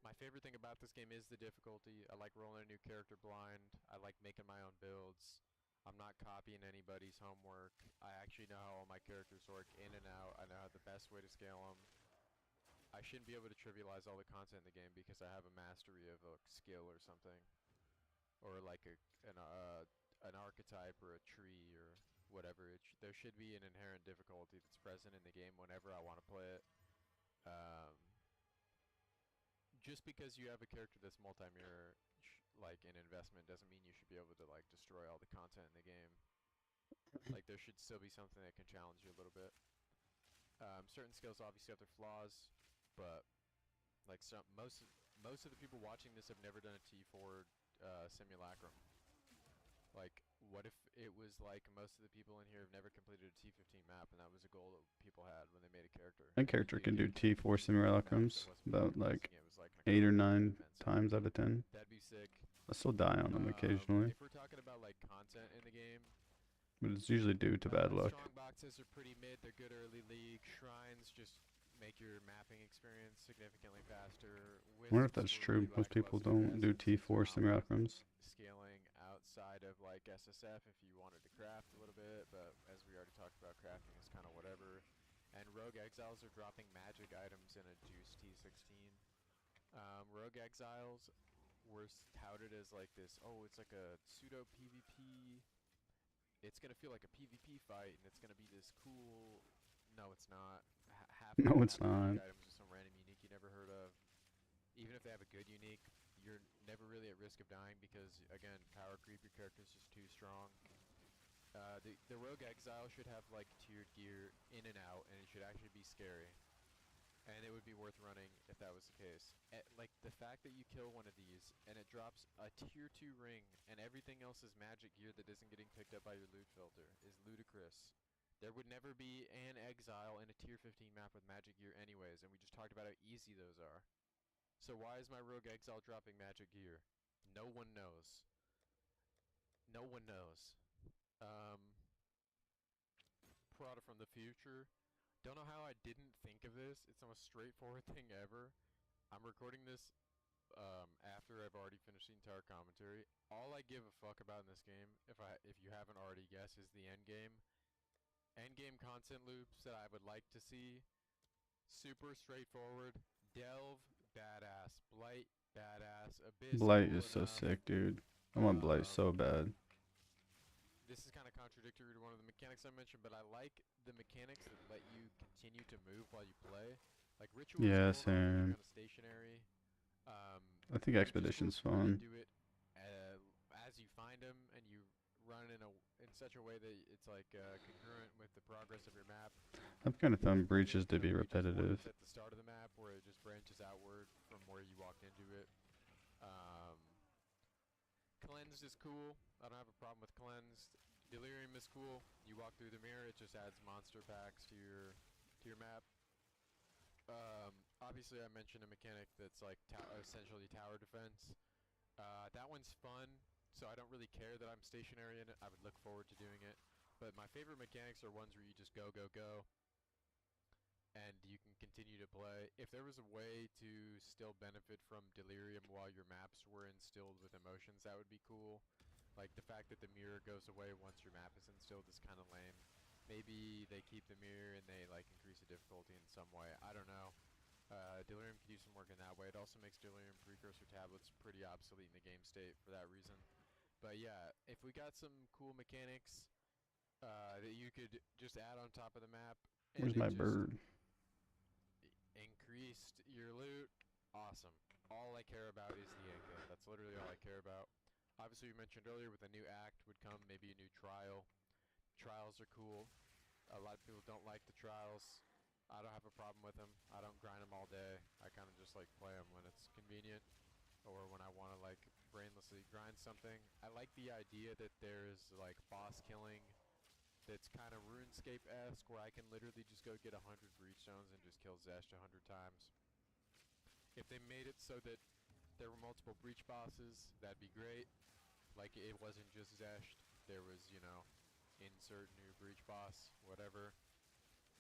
My favorite thing about this game is the difficulty. I like rolling a new character blind. I like making my own builds. I'm not copying anybody's homework. I actually know how all my characters work in and out. I know the best way to scale them. I shouldn't be able to trivialize all the content in the game because I have a mastery of a skill or something, or like an archetype or a tree or whatever. There should be an inherent difficulty that's present in the game whenever I want to play it. Um, just because you have a character that's multi-mirror, like an investment, doesn't mean you should be able to like destroy all the content in the game. Like there should still be something that can challenge you a little bit. Certain skills obviously have their flaws, but like most of the people watching this have never done a T4 simulacrum. Like, what if it was like most of the people in here have never completed a T15 map, and that was a goal that people had when they made a character? My character can do T4 simulacrums about like 8 or 9 times out of 10. That'd be sick. I still die on them occasionally, If we're talking about like content in the game, but it's usually due to bad luck. strong boxes are pretty mid. They're good early league. Shrines just make your mapping experience significantly faster. I wonder if that's true. Most people don't do T4 simulacrums. Scaling outside of like SSF if you wanted to craft a little bit, but as we already talked about, crafting is kind of whatever. And Rogue Exiles are dropping magic items in a juice T16. Rogue Exiles were touted as like this, oh, it's like a pseudo PvP. It's gonna feel like a PvP fight, and it's gonna be this cool. No, it's not. No, it's not. Items are some random unique you never heard of. Even if they have a good unique, you're never really at risk of dying because, again, power creep. Your character's just too strong. The Rogue Exile should have like tiered gear in and out, and it should actually be scary. And it would be worth running if that was the case. Like, the fact that you kill one of these, and it drops a tier 2 ring, and everything else is magic gear that isn't getting picked up by your loot filter, is ludicrous. There would never be an Exile in a tier 15 map with magic gear anyways, and we just talked about how easy those are. So why is my Rogue Exile dropping magic gear? No one knows. No one knows. Prada from the future. Don't know how I didn't think of this. It's the most straightforward thing ever. I'm recording this after I've already finished the entire commentary. All I give a fuck about in this game, if you haven't already guessed, is the endgame. Endgame content loops that I would like to see. Super straightforward. Delve, badass. Blight, badass. Abyss, Blight cool is so enough. sick, dude. I want Blight so bad. This is kind of contradictory to one of the mechanics I mentioned, but I like the mechanics that let you continue to move while you play. Like Ritual Yeah, is cool enough, same. kind of stationary. I think Expedition's fun. Do it as you find them, and you run in such a way that it's like congruent with the progress of your map. I've kind of found breaches to be repetitive. At the start of the map, where it just branches outward from where you walked into it. Cleansed is cool. I don't have a problem with Cleansed. Delirium is cool. You walk through the mirror, it just adds monster packs to your map. Obviously, I mentioned a mechanic that's like essentially tower defense. That one's fun, so I don't really care that I'm stationary in it. I would look forward to doing it. But my favorite mechanics are ones where you just go, and you can continue to play. If there was a way to still benefit from Delirium while your maps were instilled with emotions, that would be cool. Like, the fact that the mirror goes away once your map is instilled is kind of lame. Maybe they keep the mirror and they, like, increase the difficulty in some way. I don't know. Delirium could use some work in that way. It also makes Delirium precursor tablets pretty obsolete in the game state for that reason. But yeah, if we got some cool mechanics that you could just add on top of the map. Where's my bird? Increased your loot. Awesome. All I care about is the end game. That's literally all I care about. Obviously, you mentioned earlier with a new act would come maybe a new trial. Trials are cool. A lot of people don't like the trials. I don't have a problem with them. I don't grind them all day. I kind of just like play them when it's convenient or when I want to like brainlessly grind something. I like the idea that there's like boss killing that's kind of RuneScape-esque, where I can literally just go get 100 breach stones and just kill Zesh 100 times. If they made it so that there were multiple breach bosses, that'd be great. Like, it wasn't just Zesh. There was, you know, insert new breach boss, whatever.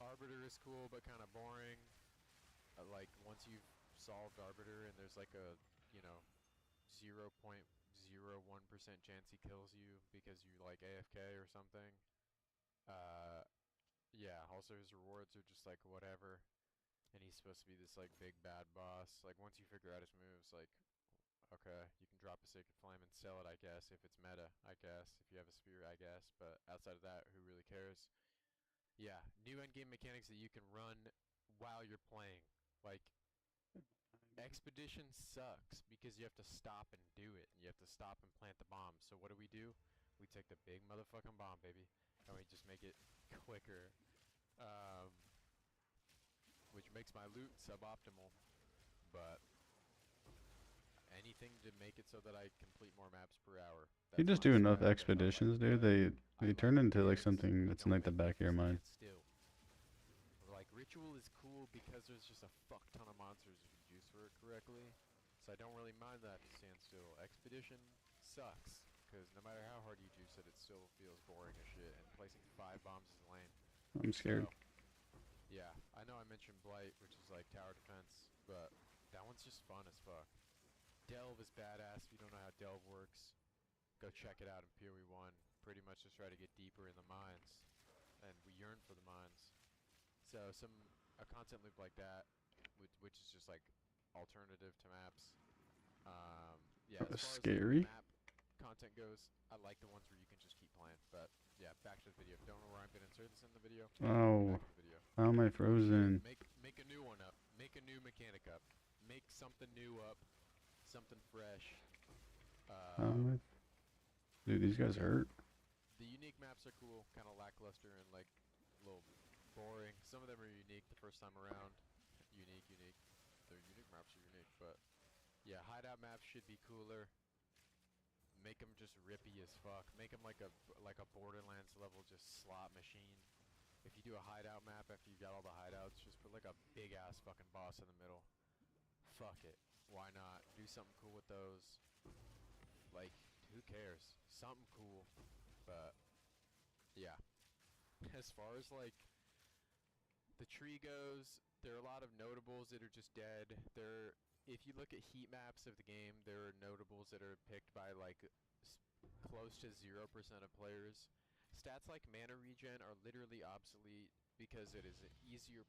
Arbiter is cool, but kind of boring. Like, once you've solved Arbiter and there's like a, you know, 0.01% chance he kills you because you like AFK or something. Yeah, also his rewards are just like whatever. and he's supposed to be this like big bad boss. Like once you figure out his moves, like okay, you can drop a Sacred Flame and sell it, I guess, if it's meta, I guess, if you have a spear, I guess, but outside of that, who really cares? Yeah, new endgame mechanics that you can run while you're playing. Like, Expedition sucks because you have to stop and do it, and you have to stop and plant the bomb. So what do? We take the big motherfucking bomb, baby, and we just make it quicker, which makes my loot suboptimal, but anything to make it so that I complete more maps per hour. You just do enough expeditions, dude. They turn into like something that's in like the back of your mind. Still, like ritual is cool because there's just a fuck ton of monsters if you juice for it correctly. So I don't really mind that to stand still. Expedition sucks because no matter how hard you juice it, it still feels boring as shit. And placing 5 bombs is lame. I'm scared. So, yeah, I know I mentioned Blight, which is like tower defense, but that one's just fun as fuck. Delve is badass. If you don't know how Delve works, go check it out in PoE1. Pretty much just try to get deeper in the mines, and we yearn for the mines. So a content loop like that, which is just like alternative to maps. Yeah, as far scary. as like, map content goes, I like the ones where you can just keep playing. But yeah, back to the video. If you don't know where I'm gonna insert this in the video. Oh, back to the video. how am I frozen? Make a new one up. Make a new mechanic up. Make something new up. Something fresh. Dude, these guys hurt. The unique maps are cool, kind of lackluster and like a little boring. Some of them are unique the first time around. Unique. Their unique maps are unique, but yeah, hideout maps should be cooler. Make them just rippy as fuck. Make them like a Borderlands level just slot machine. If you do a hideout map after you got all the hideouts, just put like a big ass fucking boss in the middle. Fuck it. Why not? Do something cool with those. Like, who cares? Something cool. But, yeah. As far as, like, the tree goes, there are a lot of notables that are just dead. If you look at heat maps of the game, there are notables that are picked by, like, close to 0% of players. Stats like mana regen are literally obsolete because it is easier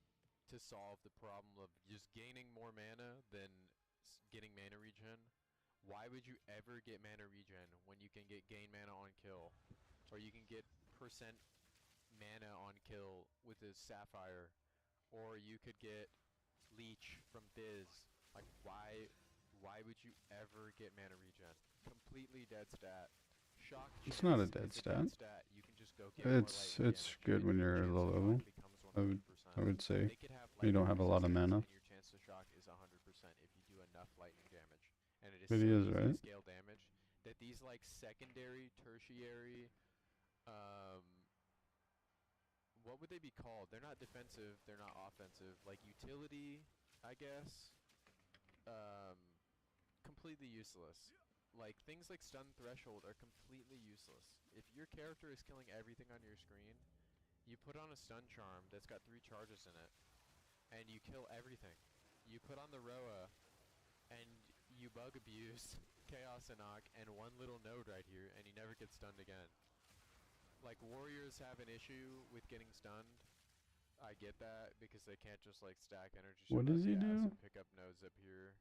to solve the problem of just gaining more mana than getting mana regen. Why would you ever get mana regen when you can get gain mana on kill, or you can get percent mana on kill with a sapphire, or you could get leech from Fizz? Like why would you ever get mana regen? Completely dead stat. Shock It's not a dead stat. You can just go get It's good when you're low level. I would say you don't have a lot of mana. Your chance to shock is 100% if you do enough lightning damage. And it is But so he is, easy right? to scale damage that these like secondary, tertiary, what would they be called? They're not defensive, they're not offensive. Like utility, I guess. Completely useless. Like things like stun threshold are completely useless. If your character is killing everything on your screen, you put on a stun charm that's got 3 charges in it, and you kill everything. You put on the Roa, and you bug abuse Chaos Enoch and one little node right here, and he never gets stunned again. Like, warriors have an issue with getting stunned. I get that, because they can't just, like, stack energy What does he do? and pick up nodes up here.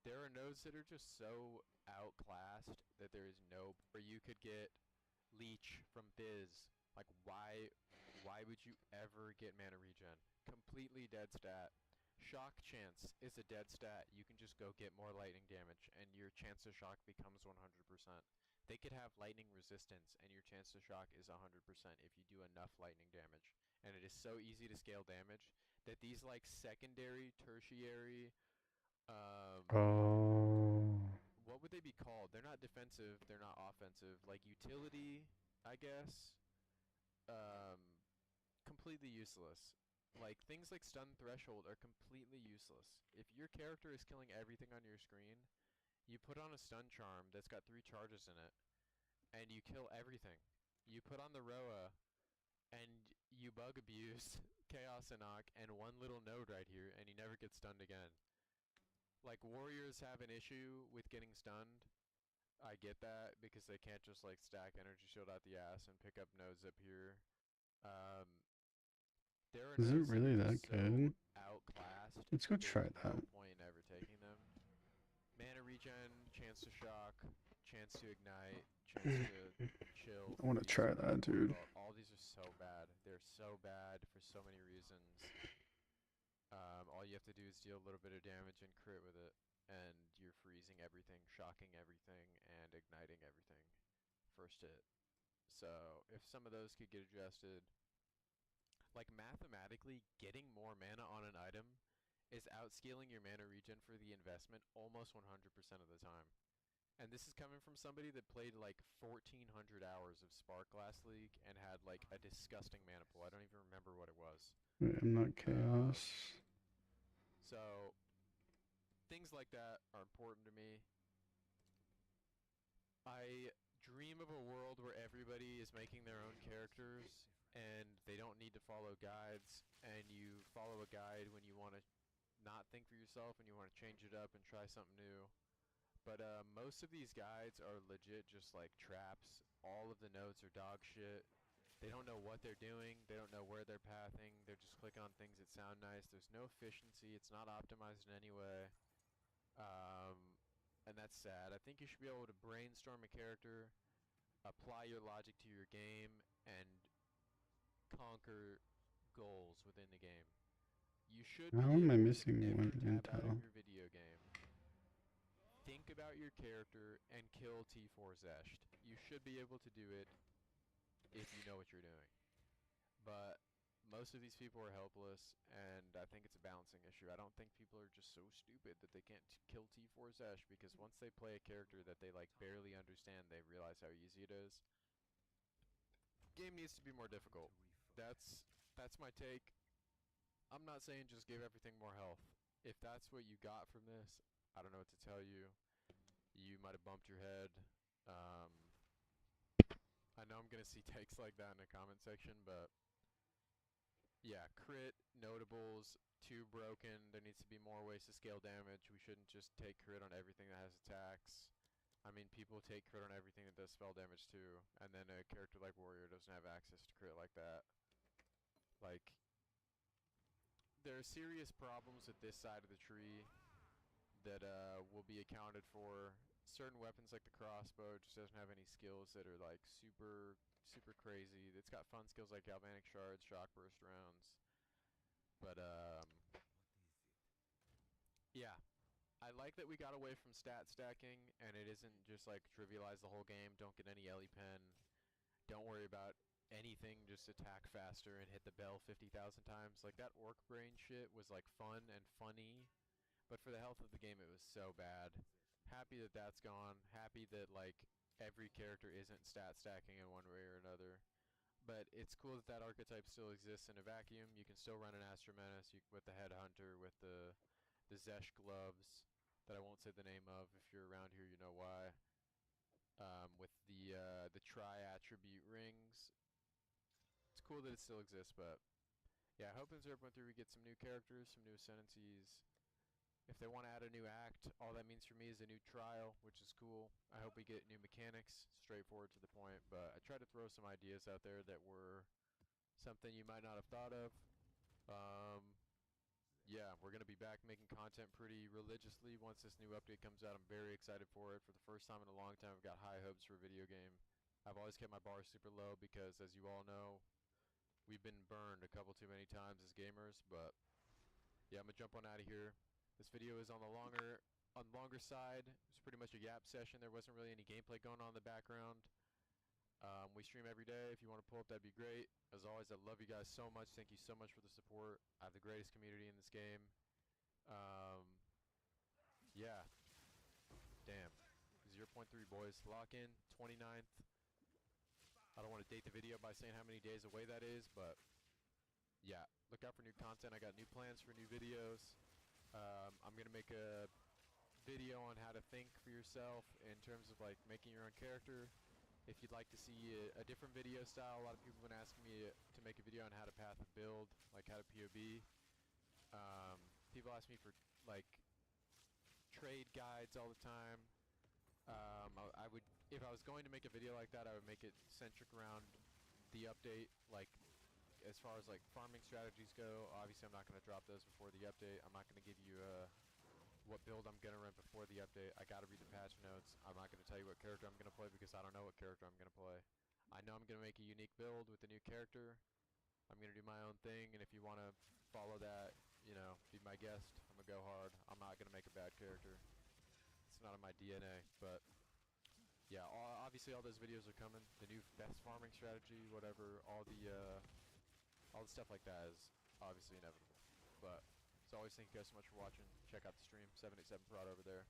There are nodes that are just so outclassed that there is no... Or you could get leech from Fizz. Like, why would you ever get mana regen? Completely dead stat. Shock chance is a dead stat. You can just go get more lightning damage, and your chance to shock becomes 100%. They could have lightning resistance, and your chance to shock is 100% if you do enough lightning damage. And it is so easy to scale damage that these, like, secondary, tertiary, what would they be called? They're not defensive, they're not offensive. Like, utility, I guess. Completely useless. Like, things like stun threshold are completely useless. If your character is killing everything on your screen, you put on a stun charm that's got 3 charges in it, and you kill everything. You put on the Roa, and you bug abuse Chaos Enoch and one little node right here, and he never gets stunned again. Like, warriors have an issue with getting stunned. I get that, because they can't just, like, stack energy shield out the ass and pick up nodes up here. There are Is it notes that really are that just so good? outclassed. Let's go There's try no that. point in ever taking them. Mana regen, chance to shock, chance to ignite, chance to chill. I want to freeze, try whatever that, you wanna dude. call it. All these are so bad. They're so bad for so many reasons. All you have to do is deal a little bit of damage and crit with it, and you're freezing everything, shocking everything, and igniting everything. First hit. So if some of those could get adjusted, like mathematically, getting more mana on an item is outscaling your mana regen for the investment almost 100% of the time. And this is coming from somebody that played like 1,400 hours of Spark last league and had like a disgusting mana pool. I don't even remember what it was. Wait, I'm not chaos. So things like that are important to me. I dream of a world where everybody is making their own characters and they don't need to follow guides, and you follow a guide when you want to not think for yourself and you want to change it up and try something new. But most of these guides are legit just like traps. All of the nodes are dog shit. They don't know what they're doing. They don't know where they're pathing. They're just clicking on things that sound nice. There's no efficiency. It's not optimized in any way. And that's sad. I think you should be able to brainstorm a character, apply your logic to your game, and conquer goals within the game. You should How be am I able to missing never one tab out of intel? your video game, think about your character, and kill T4 Zesht. You should be able to do it if you know what you're doing. But most of these people are helpless, and I think it's a balancing issue. I don't think people are just so stupid that they can't kill T4 Zesh, because once they play a character that they like barely understand, they realize how easy it is. Game needs to be more difficult. That's my take. I'm not saying just give everything more health. If that's what you got from this, I don't know what to tell you. You might have bumped your head. I know I'm gonna see takes like that in the comment section, but yeah, crit, notables, too broken. There needs to be more ways to scale damage. We shouldn't just take crit on everything that has attacks. I mean, people take crit on everything that does spell damage too, and then a character like Warrior doesn't have access to crit like that. Like, there are serious problems with this side of the tree that will be accounted for. Certain weapons like the crossbow just doesn't have any skills that are like super crazy. It's got fun skills like galvanic shards, shock burst rounds. But yeah, I like that we got away from stat stacking, and it isn't just like trivialize the whole game. Don't get any Ellie pen. Don't worry about anything. Just attack faster and hit the bell 50,000 times. Like that orc brain shit was like fun and funny, but for the health of the game, it was so bad. Happy that that's gone. Happy that like every character isn't stat stacking in one way or another. But it's cool that that archetype still exists in a vacuum. You can still run an Astra Menace with the Headhunter, with the Zesh gloves that I won't say the name of. If you're around here, you know why. With the tri-attribute rings. It's cool that it still exists, but yeah, I hope in 0.3 we get some new characters, some new ascendancies. If they want to add a new act, all that means for me is a new trial, which is cool. I hope we get new mechanics, straightforward to the point, but I try to throw some ideas out there that were something you might not have thought of. Yeah, we're going to be back making content pretty religiously once this new update comes out. I'm very excited for it. For the first time in a long time, I've got high hopes for a video game. I've always kept my bar super low because, as you all know, we've been burned a couple too many times as gamers, but yeah, I'm going to jump on out of here. This video is on the longer side. It's pretty much a yap session. There wasn't really any gameplay going on in the background. We stream every day. If you want to pull up, that'd be great. As always, I love you guys so much. Thank you so much for the support. I have the greatest community in this game. Yeah. Damn. 0.3 boys. Lock in. 29th. I don't want to date the video by saying how many days away that is, but yeah. Look out for new content. I got new plans for new videos. I'm going to make a video on how to think for yourself in terms of like making your own character. If you'd like to see a different video style, a lot of people have been asking me to make a video on how to path a build, like how to POB. People ask me for like trade guides all the time. I would, if I was going to make a video like that, I would make it centric around the update, like as far as like farming strategies go, obviously I'm not going to drop those before the update. I'm not going to give you what build I'm going to run before the update. I got to read the patch notes. I'm not going to tell you what character I'm going to play because I don't know what character I'm going to play. I know I'm going to make a unique build with a new character. I'm going to do my own thing, and if you want to follow that, you know, be my guest, I'm going to go hard. I'm not going to make a bad character. It's not in my DNA, but yeah, obviously all those videos are coming. The new best farming strategy, whatever, all the stuff like that is obviously inevitable. But as always, thank you guys so much for watching. Check out the stream, 787 Prod over there.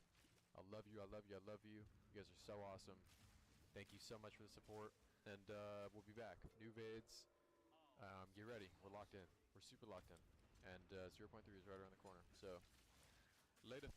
I love you, I love you, I love you. You guys are so awesome. Thank you so much for the support, and we'll be back. New vids. Get ready. We're locked in. We're super locked in. And 0.3 is right around the corner. So, later.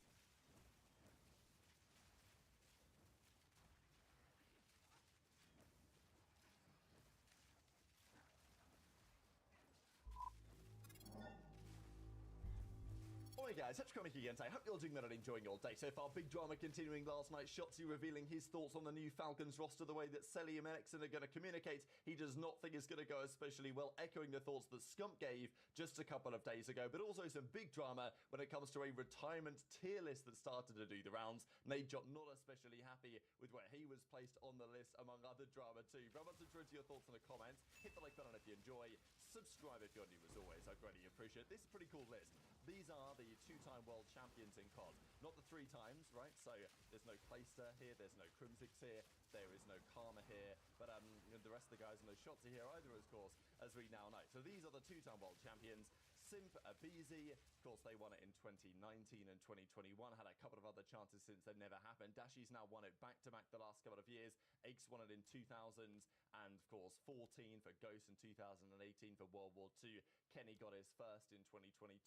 Hey guys, Hetronic again. I hope you're doing that and enjoying your day so far. Big drama continuing last night. Shotzi revealing his thoughts on the new Falcons roster, the way that Selly and Eriksson are going to communicate. He does not think it's going to go especially well, echoing the thoughts that Scump gave just a couple of days ago. But also some big drama when it comes to a retirement tier list that started to do the rounds. Nate Jot not especially happy with where he was placed on the list, among other drama too. Very much into your thoughts in the comments. Hit the like button if you enjoy. Subscribe if you're new as always. I greatly appreciate it. This is a pretty cool list. These are the two-time world champions in COD. Not the 3 times, right? So there's no Clayster here, there's no Crimsix here, there is no Karma here, but the rest of the guys are no shots here either, of course, as we now know. So these are the two-time world champions. Simp, Abizi, of course they won it in 2019 and 2021, had a couple of other chances since they never happened. Dashi's now won it back-to-back the last couple of years. Aches won it in 2000s, and of course 14 for Ghost and 2018 for World War II. Kenny got his first in 2022,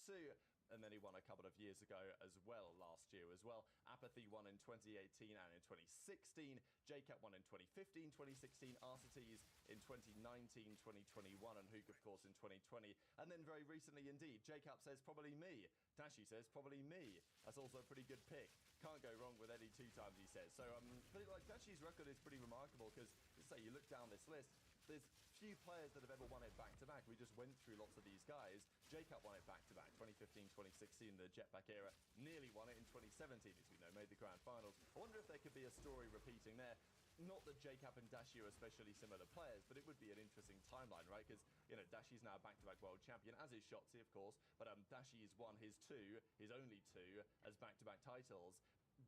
and then he won a couple of years ago as well, last year as well. Apathy won in 2018 and in 2016. JCap won in 2015, 2016. Arcites in 2019, 2021, and Hook, of course, in 2020. And then very recently indeed, JCap says probably me. Dashi says probably me. That's also a pretty good pick. Can't go wrong with Eddie 2 times, he says. So, but like Dashi's record is pretty remarkable because, say, you look down this list, there's few players that have ever won it back-to-back. We just went through lots of these guys. J-Cup won it back-to-back, 2015, 2016, the Jetpack era. Nearly won it in 2017, as we know, made the grand finals. I wonder if there could be a story repeating there. Not that J-Cap and Dashi are especially similar players, but it would be an interesting timeline, right? Because, you know, Dashi's now back-to-back world champion, as is Shotzi, of course. But Dashi's won his only two, as back-to-back titles.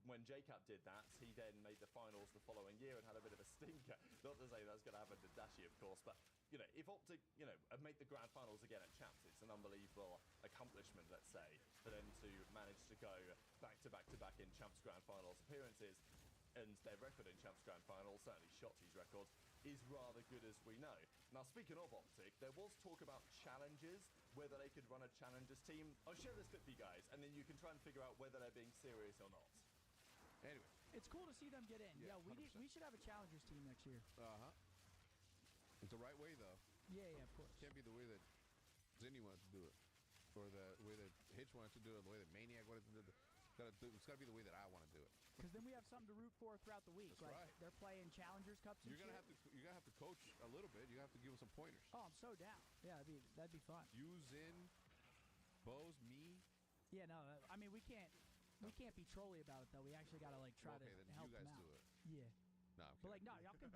When JCap did that, he then made the finals the following year and had a bit of a stinker. Not to say that's going to happen to Dashi, of course, but, you know, if Optic, you know, make the grand finals again at Champs, it's an unbelievable accomplishment, let's say, for them to manage to go back-to-back-to-back in Champs grand finals appearances. And their record in Champs grand finals, certainly Shotzi's record, is rather good as we know. Now, speaking of Optic, there was talk about challenges, whether they could run a challengers team. I'll share this clip for you guys, and then you can try and figure out whether they're being serious or not. Anyway, it's cool to see them get in. Yeah, we should have a challengers team next year. It's the right way though. Yeah, of course. Can't be the way that Zinni wanted to do it, or the way that Hitch wanted to do it, or the way that Maniac wanted to do it. It's got to be the way that I want to do it. Because then we have something to root for throughout the week. That's like right. They're playing challengers cups. And you're gonna have to coach a little bit. You have to give us some pointers. Oh, I'm so down. Yeah, that'd be fun. You, Zin, Bose, me. Yeah, no, I mean we can't be trolly about it though. We actually gotta like try to help them out. Do it. Yeah. No, but like, no, y'all can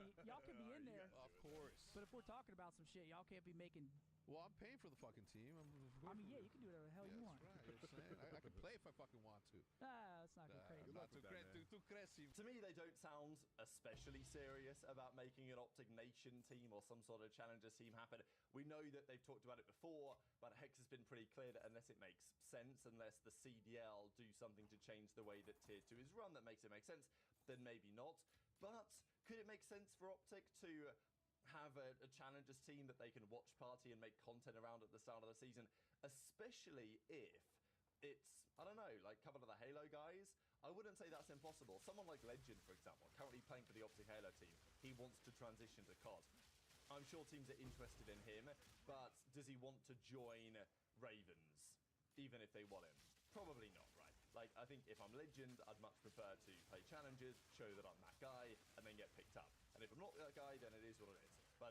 be in there. Of course. But if we're talking about some shit, y'all can't be making. Well, I'm paying for the fucking team. I mean, yeah, you can do whatever the hell you want. That's right. You know what I'm saying? I can play if I fucking want to. Let's not get crazy. Not too crazy. To me, they don't sound especially serious about making an Optic Nation team or some sort of challengers team happen. We know that they've talked about it before, but Hex has been pretty clear that unless it makes sense, unless the CDL do something to change the way that Tier 2 is run that makes it make sense, then maybe not. But could it make sense for Optic to have a challengers team that they can watch party and make content around at the start of the season, especially if it's, I don't know, like a couple of the Halo guys? I wouldn't say that's impossible. Someone like Legend, for example, currently playing for the Optic Halo team, he wants to transition to COD. I'm sure teams are interested in him, but does he want to join Ravens, even if they want him? Probably not, right? Like, I think if I'm Legend, I'd much prefer to play challengers, show that I'm that guy, and then get picked up. And if I'm not that guy, then it is what it is. But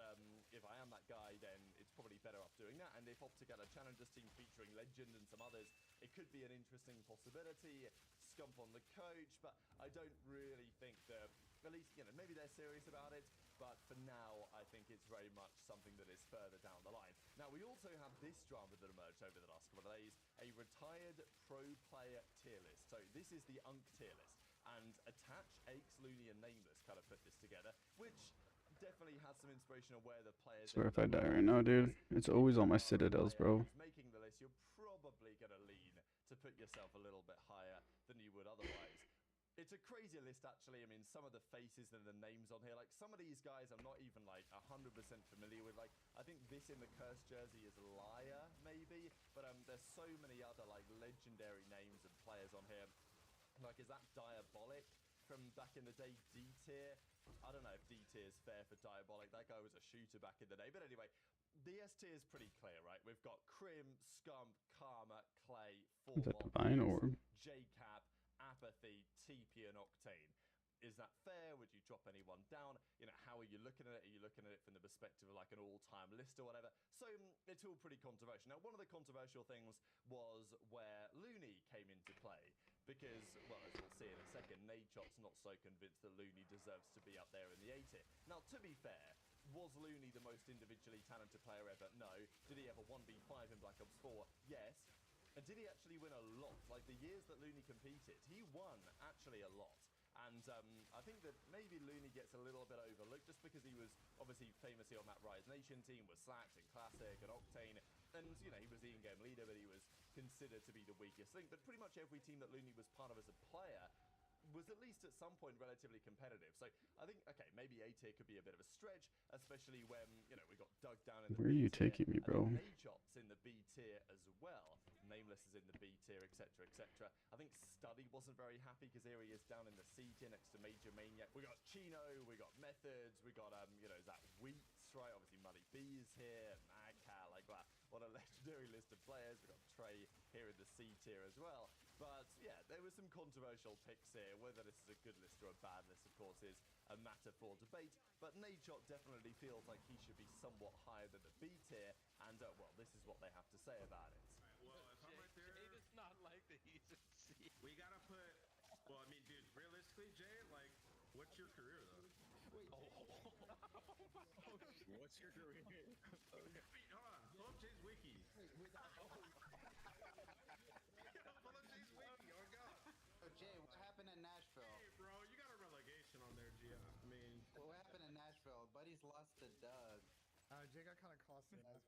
if I am that guy, then it's probably better off doing that. And if Optic had a Challengers team featuring Legend and some others, it could be an interesting possibility. Scump on the coach, but I don't really think that, at least, you know, maybe they're serious about it, but for now, I think it's very much something that is further down the line. Now, we also have this drama that emerged over the last couple of days, a retired pro player tier list. So this is the UNC tier list, and Attach, Aches, Looney, and Nameless kind of put this together, which definitely has some inspiration of where the players... I swear if I die right now, dude, it's always all my Citadels, bro. Making the list, you're probably going to lean to put yourself a little bit higher than you would otherwise. It's a crazy list, actually. I mean, some of the faces and the names on here, like some of these guys I'm not even like 100% familiar with. Like, I think this in the Curse jersey is Liar, maybe, but there's so many other like legendary names and players on here. Like, is that Diabolic from back in the day? D tier? I don't know if D tier is fair for Diabolic. That guy was a shooter back in the day. But anyway, the S tier is pretty clear, right? We've got Crim, Scump, Karma, Clay, Is that Formol, Divine Orb? J-Cap, Apathy, TP, and Octane. Is that fair? Would you drop anyone down? You know, how are you looking at it? Are you looking at it from the perspective of like an all-time list or whatever? So it's all pretty controversial. Now, one of the controversial things was where Looney came into play because, well, as we'll see in a second, Nadeshot's not so convinced that Looney deserves to be up there in the A tier. Now, to be fair, was Looney the most individually talented player ever? No. Did he have a 1v5 in Black Ops 4? Yes. And did he actually win a lot? Like, the years that Looney competed, he won actually a lot. And I think that maybe Looney gets a little bit overlooked just because he was obviously famously on that Rise Nation team with Slacks and Classic and Octane. And, you know, he was the in-game leader, but he was considered to be the weakest link. But pretty much every team that Looney was part of as a player was at least at some point relatively competitive. So I think, okay, maybe A tier could be a bit of a stretch, especially when, you know, we got dug down in the Where are B you tier. taking me, bro? Nadeshot's in the B tier as well. Nameless is in the B tier, etc., etc. I think Study wasn't very happy because here he is down in the C tier next to Major Maniac. We got Chino, we got Methods, we got, you know, is that Wheats, right? Obviously Muddy B is here, Madcat, like, wow, what a legendary list of players. We got Trey here in the C tier as well. But yeah, there were some controversial picks here. Whether this is a good list or a bad list, of course, is a matter for debate. But Nadeshot definitely feels like he should be somewhat higher than the B tier. And, well, this is what they have to say about it. Well, if I'm right there, Jay does not like that he's in C. we gotta put. Well, I mean, dude, realistically, Jay, like, what's your career though? Wait. What's your career? Hold on, pull up Jay's wiki. Pull up Jay's wiki. Oh God. So Jay, what happened in Nashville? Hey, bro, you got a relegation on there, Gia. I mean, What happened in Nashville? Buddy's lost to Doug. Jay got kind of costly in that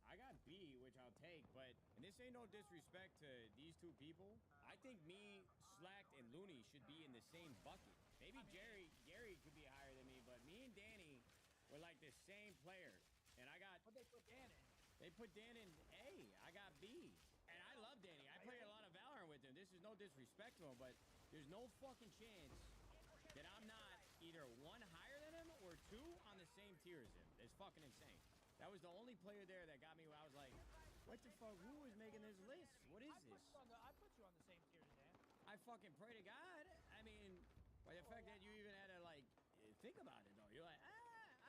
I got B, which I'll take, but and this ain't no disrespect to these two people. I think me, Slacked, and Looney should be in the same bucket. Maybe Gary could be higher than me, but me and Danny were like the same player. And I got... What they put Dan in? They put Dan in A. I got B. And I love Danny. I played a lot of Valorant with him. This is no disrespect to him, but there's no fucking chance that I'm not either one higher than him or two on the same tier as him. It's fucking insane. That was the only player there that got me where I was like, what the fuck? Who is making this list? What is this? I put you on the same tier as Dan. I fucking pray to God. I mean, by the fact that you even had to, like, think about it, though. You're like,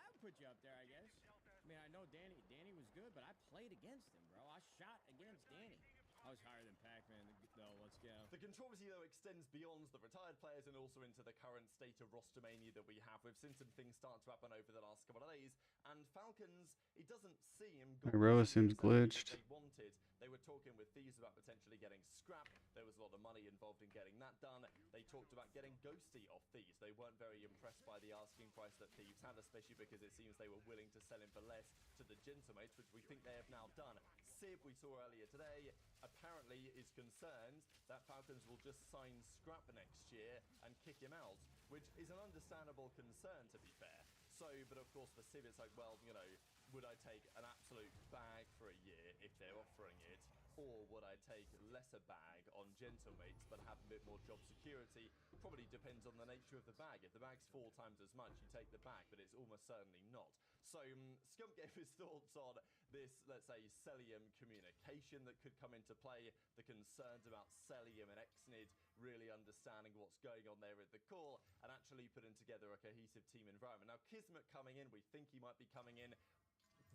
I'll put you up there, I guess. I mean, I know Danny was good, but I played against him, bro. I shot against Danny. I was higher than Pac-Man, though. Let's go. The controversy, though, extends beyond the retired players and also into the current state of roster mania that we have. We've seen some things start to happen over the last couple of days, and Falcons, it doesn't seem... My row seems glitched. They wanted. They were talking with Thieves about potentially getting Scrap. There was a lot of money involved in getting that done. They talked about getting Ghosty off Thieves. They weren't very impressed by the asking price that Thieves had, especially because it seems they were willing to sell him for less to the Gentlemates, which we think they have now done. Sib, we saw earlier today, apparently is concerned that Falcons will just sign Scrap next year and kick him out, which is an understandable concern, to be fair. So, but of course for Sib it's like, well, you know, would I take an absolute bag for a year if they're offering it, or would I take lesser bag on Gentlemates but have a bit more job security? Probably depends on the nature of the bag. If the bag's 4 times as much, you take the bag, but it's almost certainly not. So Scump gave his thoughts on this, let's say, Celium communication that could come into play, the concerns about Celium and Exnid really understanding what's going on there at the core, and actually putting together a cohesive team environment. Now, Kismet coming in, we think he might be coming in.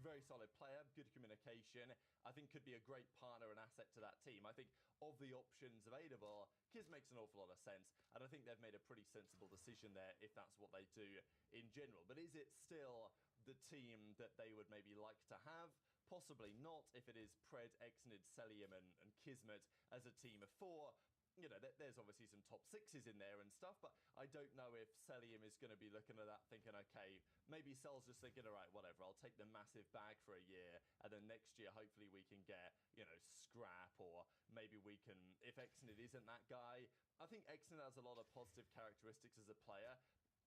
Very solid player, good communication. I think could be a great partner and asset to that team. I think of the options available, Kiz makes an awful lot of sense, and I think they've made a pretty sensible decision there if that's what they do in general. But is it still the team that they would maybe like to have? Possibly not if it is Pred, Exnid, Celium and Kismet as a team of 4. You know, there's obviously some top 6s in there and stuff, but I don't know if Celium is going to be looking at that thinking, okay, maybe Cel's just thinking, all right, whatever, I'll take the massive bag for a year, and then next year, hopefully we can get, you know, Scrap, or maybe we can, if Exnid isn't that guy. I think Exnid has a lot of positive characteristics as a player.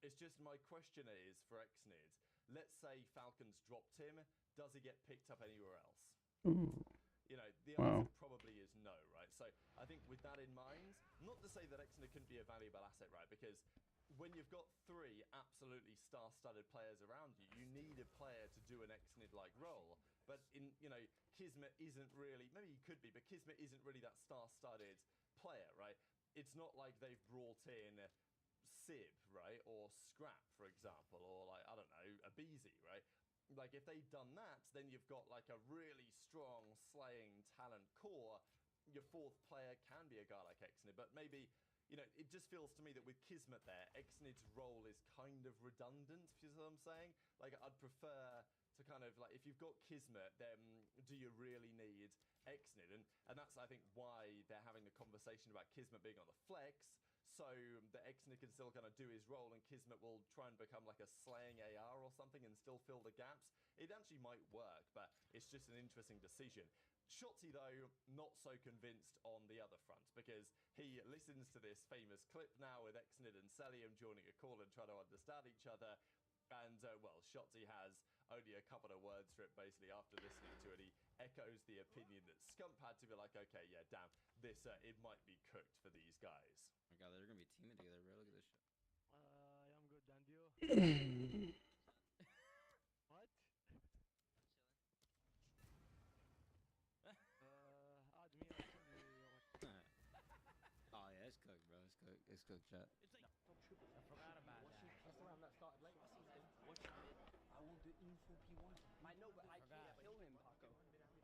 It's just my question is for Exnid, let's say Falcons dropped him, does he get picked up anywhere else? Ooh. You know, the answer probably is no, right? So I think with that in mind, not to say that Exner couldn't be a valuable asset, right? Because when you've got 3 absolutely star-studded players around you, you need a player to do an Exnid-like role. But in, you know, Kismet isn't really, maybe he could be, but Kismet isn't really that star-studded player, right? It's not like they've brought in Sib, right? Or Scrap, for example, or like, I don't know, a Beezy, right? Like, if they'd done that, then you've got, like, a really strong slaying talent core. Your 4th player can be a guy like Exnid, but maybe, you know, it just feels to me that with Kismet there, Exnid's role is kind of redundant, if you see what I'm saying? Like, I'd prefer to kind of, like, if you've got Kismet, then do you really need Exnid? And that's, I think, why they're having the conversation about Kismet being on the flex, so that Exnid can still kind of do his role, and Kismet will try and become like a slaying AR or something and still fill the gaps. It actually might work, but it's just an interesting decision. Shotzi, though, not so convinced on the other front, because he listens to this famous clip now with Exnid and Celium joining a call and trying to understand each other. And, well, Shotzi has only a couple of words for it, basically, after listening to it. He echoes the opinion that Scump had to be like, okay, yeah, damn, this, it might be cooked for these guys. Oh my god, they're gonna be teaming together, bro. Look at this shit. I'm good, thank you. What? Add me or send me Oh yeah, it's cooked, bro. It's cooked. It's cooked, chat. It's like, I forgot about that. That's the round that started late. I want the info P1. I know, but I can't kill him, Paco.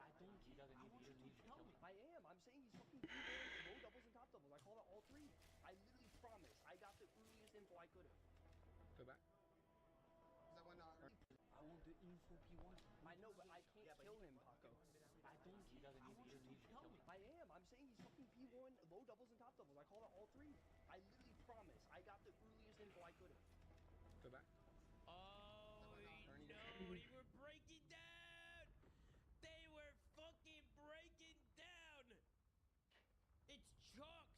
I don't. He doesn't need to kill me. I am. I'm saying he's fucking P1, low doubles and top doubles. I call it all 3. I literally promise. I got the earliest info I could have. Go back. That one not. I want the info P1. I know, but I can't kill him, Paco. I don't. He doesn't need to kill me. I am. I'm saying he's fucking P1, low doubles and top doubles. I call it all 3. I literally promise. I got the earliest info I could have. Go back. Oh, no, they were breaking down! They were fucking breaking down! It's chalked!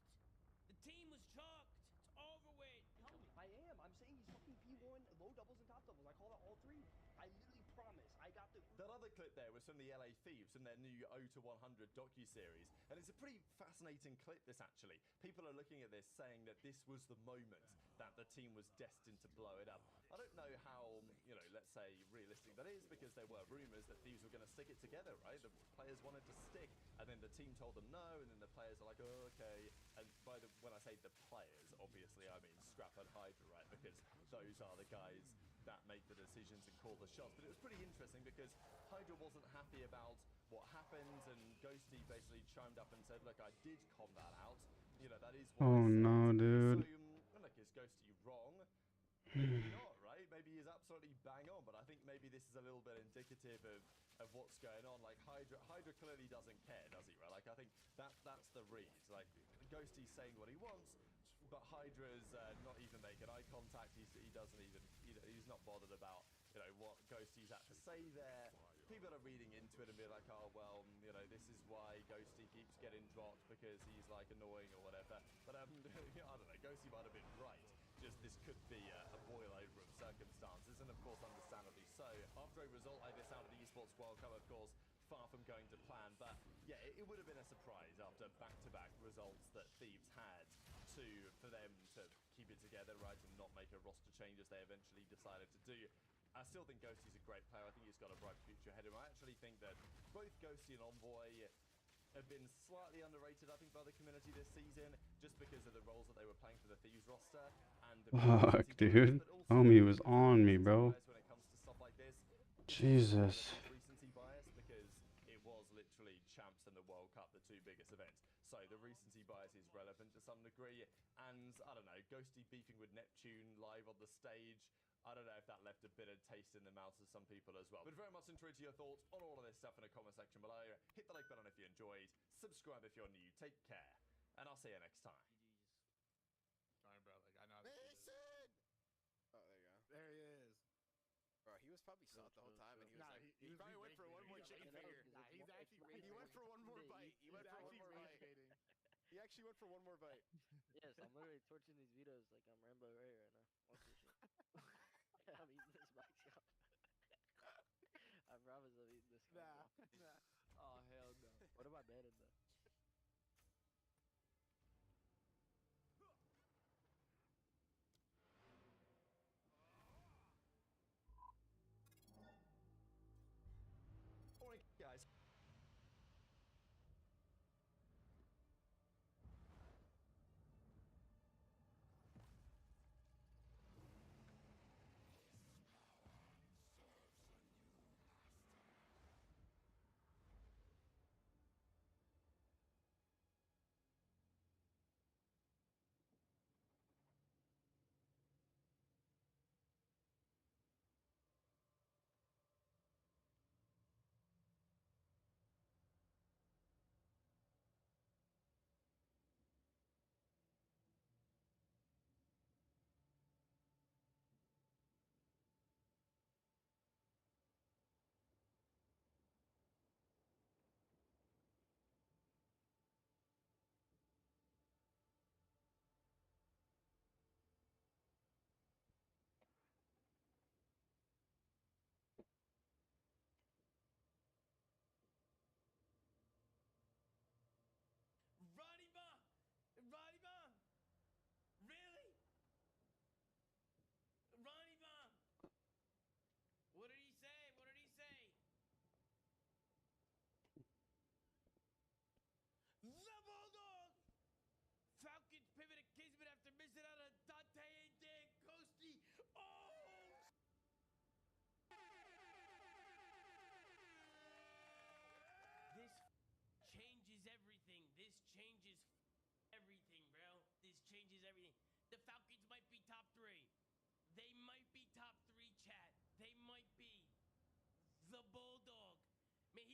The team was chalked! It's over with! I am. I'm saying he's fucking P1, low doubles and top doubles. I call it all 3. I literally promise. I got the... That other clip there was from the LA Thieves, from their new 0 to 100 docuseries. And it's a pretty fascinating clip, this, actually. People are looking at this saying that this was the moment that the team was destined to blow it up. I don't know how, you know, let's say realistic that is, because there were rumors that Thieves were going to stick it together, right? The players wanted to stick, and then the team told them no, and then the players are like, oh, okay. And when I say the players, obviously I mean Scrap and Hydra, right? Because those are the guys that make the decisions and call the shots. But it was pretty interesting because Hydra wasn't happy about what happened, and Ghosty basically chimed up and said, look, I did calm that out. You know, that is what Oh I said. no, dude. So, look, is Ghosty wrong? Maybe not, right? Maybe he's absolutely bang on, but I think maybe this is a little bit indicative of what's going on. Like, Hydra clearly doesn't care, does he, right? Like, I think that's the read. Like, Ghosty's saying what he wants, but Hydra's not even making eye contact. He doesn't even, he's not bothered about, you know, what Ghosty's had to say there. People are reading into it and being like, oh, well, you know, this is why Ghosty keeps getting dropped because he's, like, annoying or whatever. But, I don't know, Ghosty might have been right. Just this could be a boil over of circumstances, and of course, understandably so. After a result like this out of the Esports World Cup, of course, far from going to plan, but yeah, it would have been a surprise after back-to-back results that Thieves had for them to keep it together, right, and not make a roster change as they eventually decided to do. I still think Ghosty's a great player. I think he's got a bright future ahead of him. I actually think that both Ghosty and Envoy have been slightly underrated, I think, by the community this season. just because of the roles that they were playing for the Thieves roster and the Fuck, recency bias, dude. but also Homie was because of on the me, recency bro. bias when it comes to stuff like this. Jesus. Recency bias because it was literally champs and the World Cup, the two biggest events. So the recency bias is relevant to some degree. And I don't know, Ghosty beefing with Neptune live on the stage. I don't know if that left a bitter taste in the mouths of some people as well. But very much intrigued to your thoughts on all of this stuff in the comment section below. Hit the like button if you enjoyed. Subscribe if you're new. Take care. And I'll see you next time. Sorry, bro. Like, I know how to do this. Mason! Oh, there you go. There he is. Bro, he was probably soft the whole time, and he was like, he probably went for one more chicken finger. Nah, he's actually He went for one more bite. He went for one more bite. He actually went for one more bite. Yes, I'm literally torching these videos like I'm Rambo Ray right now. Watch this shit. I'm eating this box, y'all. I promise I'm eating this. Nah. Oh, hell no. What am I banning, though? Alright, guys. Ronnie Bomb! Ronnie Bomb! Really? Ronnie Bomb! What did he say? What did he say? The Bulldog! Falcons pivoted Kismet after missing out on Dante and Dan Ghosty. Oh! This changes everything. This changes everything, bro. This changes everything. The Falcons might be top 3. They might be top 3, chat. They might be. The Bulldog. Man,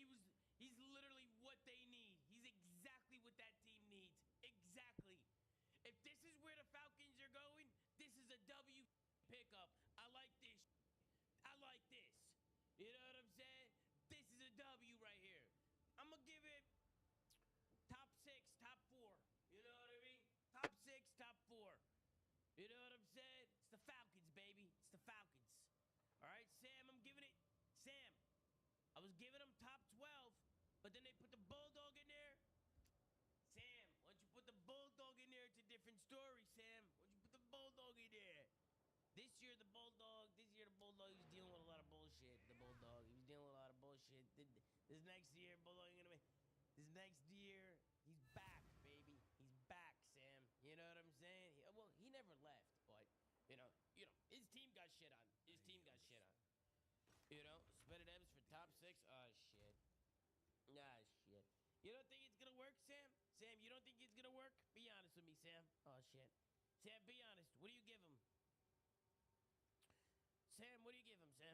he's literally what they need. He's exactly what that team needs. Exactly. If this is where the Falcons are going, this is a W pickup. I like this. I like this. You know what I'm saying? This is a W right here. I'm going to give it top 6, top 4. You know what I mean? Top 6, top 4. You know what I'm saying? It's the Falcons, baby. It's the Falcons. All right, Sam, I'm giving it. Sam, I was giving them top 12, but then they put the Bulldog in there. Sam, once you put the Bulldog in there, it's a different story, Sam. Once you put the Bulldog in there. This year, the Bulldog, he was dealing with a lot of bullshit, the Bulldog. He was dealing with a lot of bullshit. This next year, Bulldog, this next year, he's back, baby. He's back, Sam. You know what I'm saying? Well, he never left, but, you know, his team got shit on. His team got shit on. You know, Spetted M's for top 6. Oh, shit. Ah, shit. You don't think it's going to work, Sam? Sam, you don't think it's going to work? Be honest with me, Sam. Oh, shit. Sam, be honest. What do you give him? Sam, what do you give him, Sam?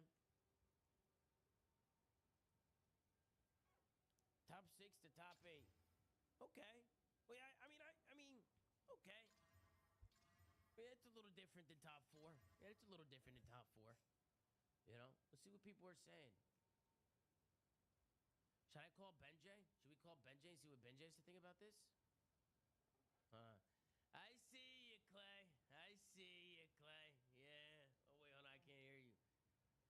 Top 6 to top 8. Okay. Well, I mean, okay. Yeah, it's a little different than top 4. Yeah, it's a little different than top 4. You know, let's see what people are saying. Should I call Benjay? Should we call Benjay and see what Benjay has to think about this? I see you, Clay. I see you, Clay. Yeah. Oh, wait, hold on. I can't hear you.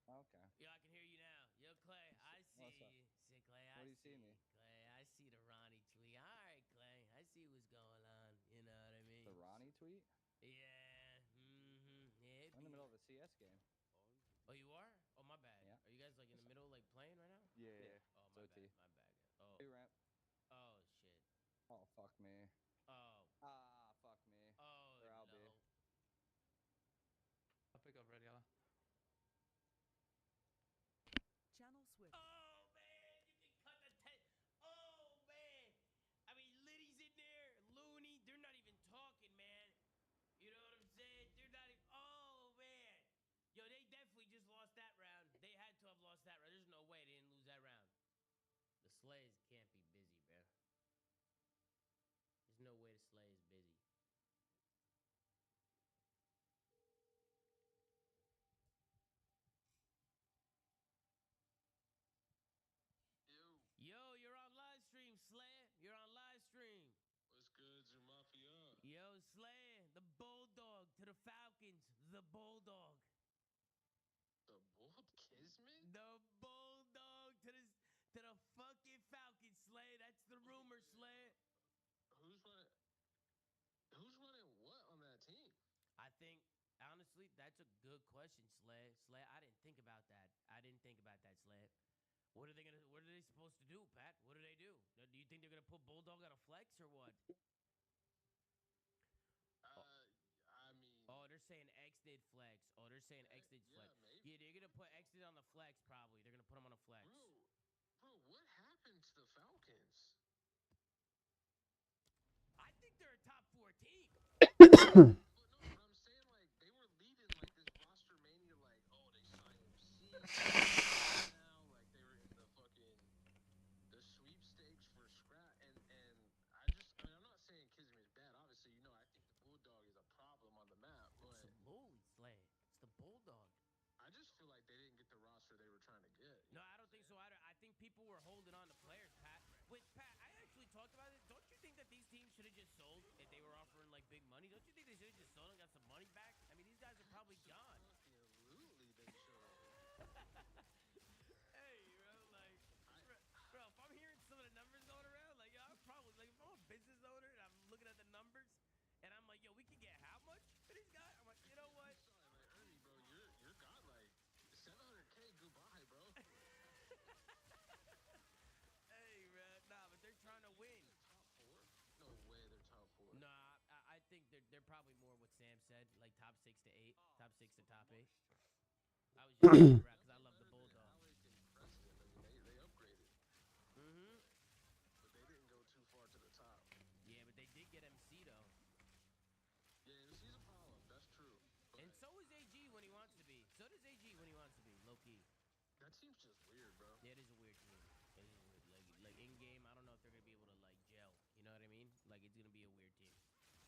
Okay. Yo, I can hear you now. Yo, Clay, I see What's up? you. See, Clay, What do you see me? Clay, I see the Ronnie tweet. All right, Clay. I see what's going on. You know what I mean? The Ronnie tweet? Yeah. Mm-hmm. Yeah. I'm in the middle of a CS game. Oh, you are? Oh, my bad. Yeah. Are you guys like in the middle, like playing right now? Yeah. Oh, my OT. bad. My bad. Oh. Hey, ramp. Oh, shit. Oh, fuck me. Oh. Ah, Slay? You're on live stream. What's good, your mafia? Yo, Slay, the Bulldog to the Falcons. The Bulldog. The Bull Kismet? The Bulldog to the fucking Falcons, Slay. That's the rumor, Slay. Who's running what on that team? I think, honestly, that's a good question, Slay. Slay, I didn't think about that. Slay. What are they supposed to do, Pat? What do they do? Do you think they're gonna put Bulldog on a flex or what? I mean. Oh, they're saying X did flex. Flex. Maybe. Yeah, they're gonna put X did on the flex probably. They're gonna put him on a flex. Bro, what happened to the Falcons? I think they're a top 4 team. No, but I'm saying like they were leading like this roster mania, like they signed MC now, like they were in the sweepstakes for scrap, and I'm not saying Kismet is bad. Obviously, I think the Bulldog is a problem on the map, but absolutely, Slay. It's the Bulldog. I just feel like they didn't get the roster they were trying to get. No, I don't think so either. I think people were holding on to players, Pat. Which, Pat, I actually talked about it. Don't you think that these teams should have just sold if they were offering, like, big money? Don't you think they should have just sold and got some money back? I mean, these guys are probably gone. Absolutely, they should. Hey, bro, if I'm hearing some of the numbers going around, like, yo, I'm probably, like, if I'm a business owner and I'm looking at the numbers, and I'm like, yo, we can get how much for these guys? I'm like, you know what? Sorry, like, Ernie, bro, you're got, like, 700K, goodbye, bro. Hey, bro, nah, but they're trying to win. Top 4? No way they're top 4. Nah, I think they're probably more what Sam said, like top 6 to 8, top 6 to top 8. I was just joking around because I love the Bulldog. They upgraded. Mm-hmm. But they didn't go too far to the top. Yeah, but they did get MC, though. Yeah, MC's a problem. That's true. And so is AG when he wants to be. So does AG when he wants to be, low-key. That team's just weird, bro. Yeah, it is a weird team. It is weird. Like in-game, I don't know if they're going to be able to, like, gel. You know what I mean? Like, it's going to be a weird team.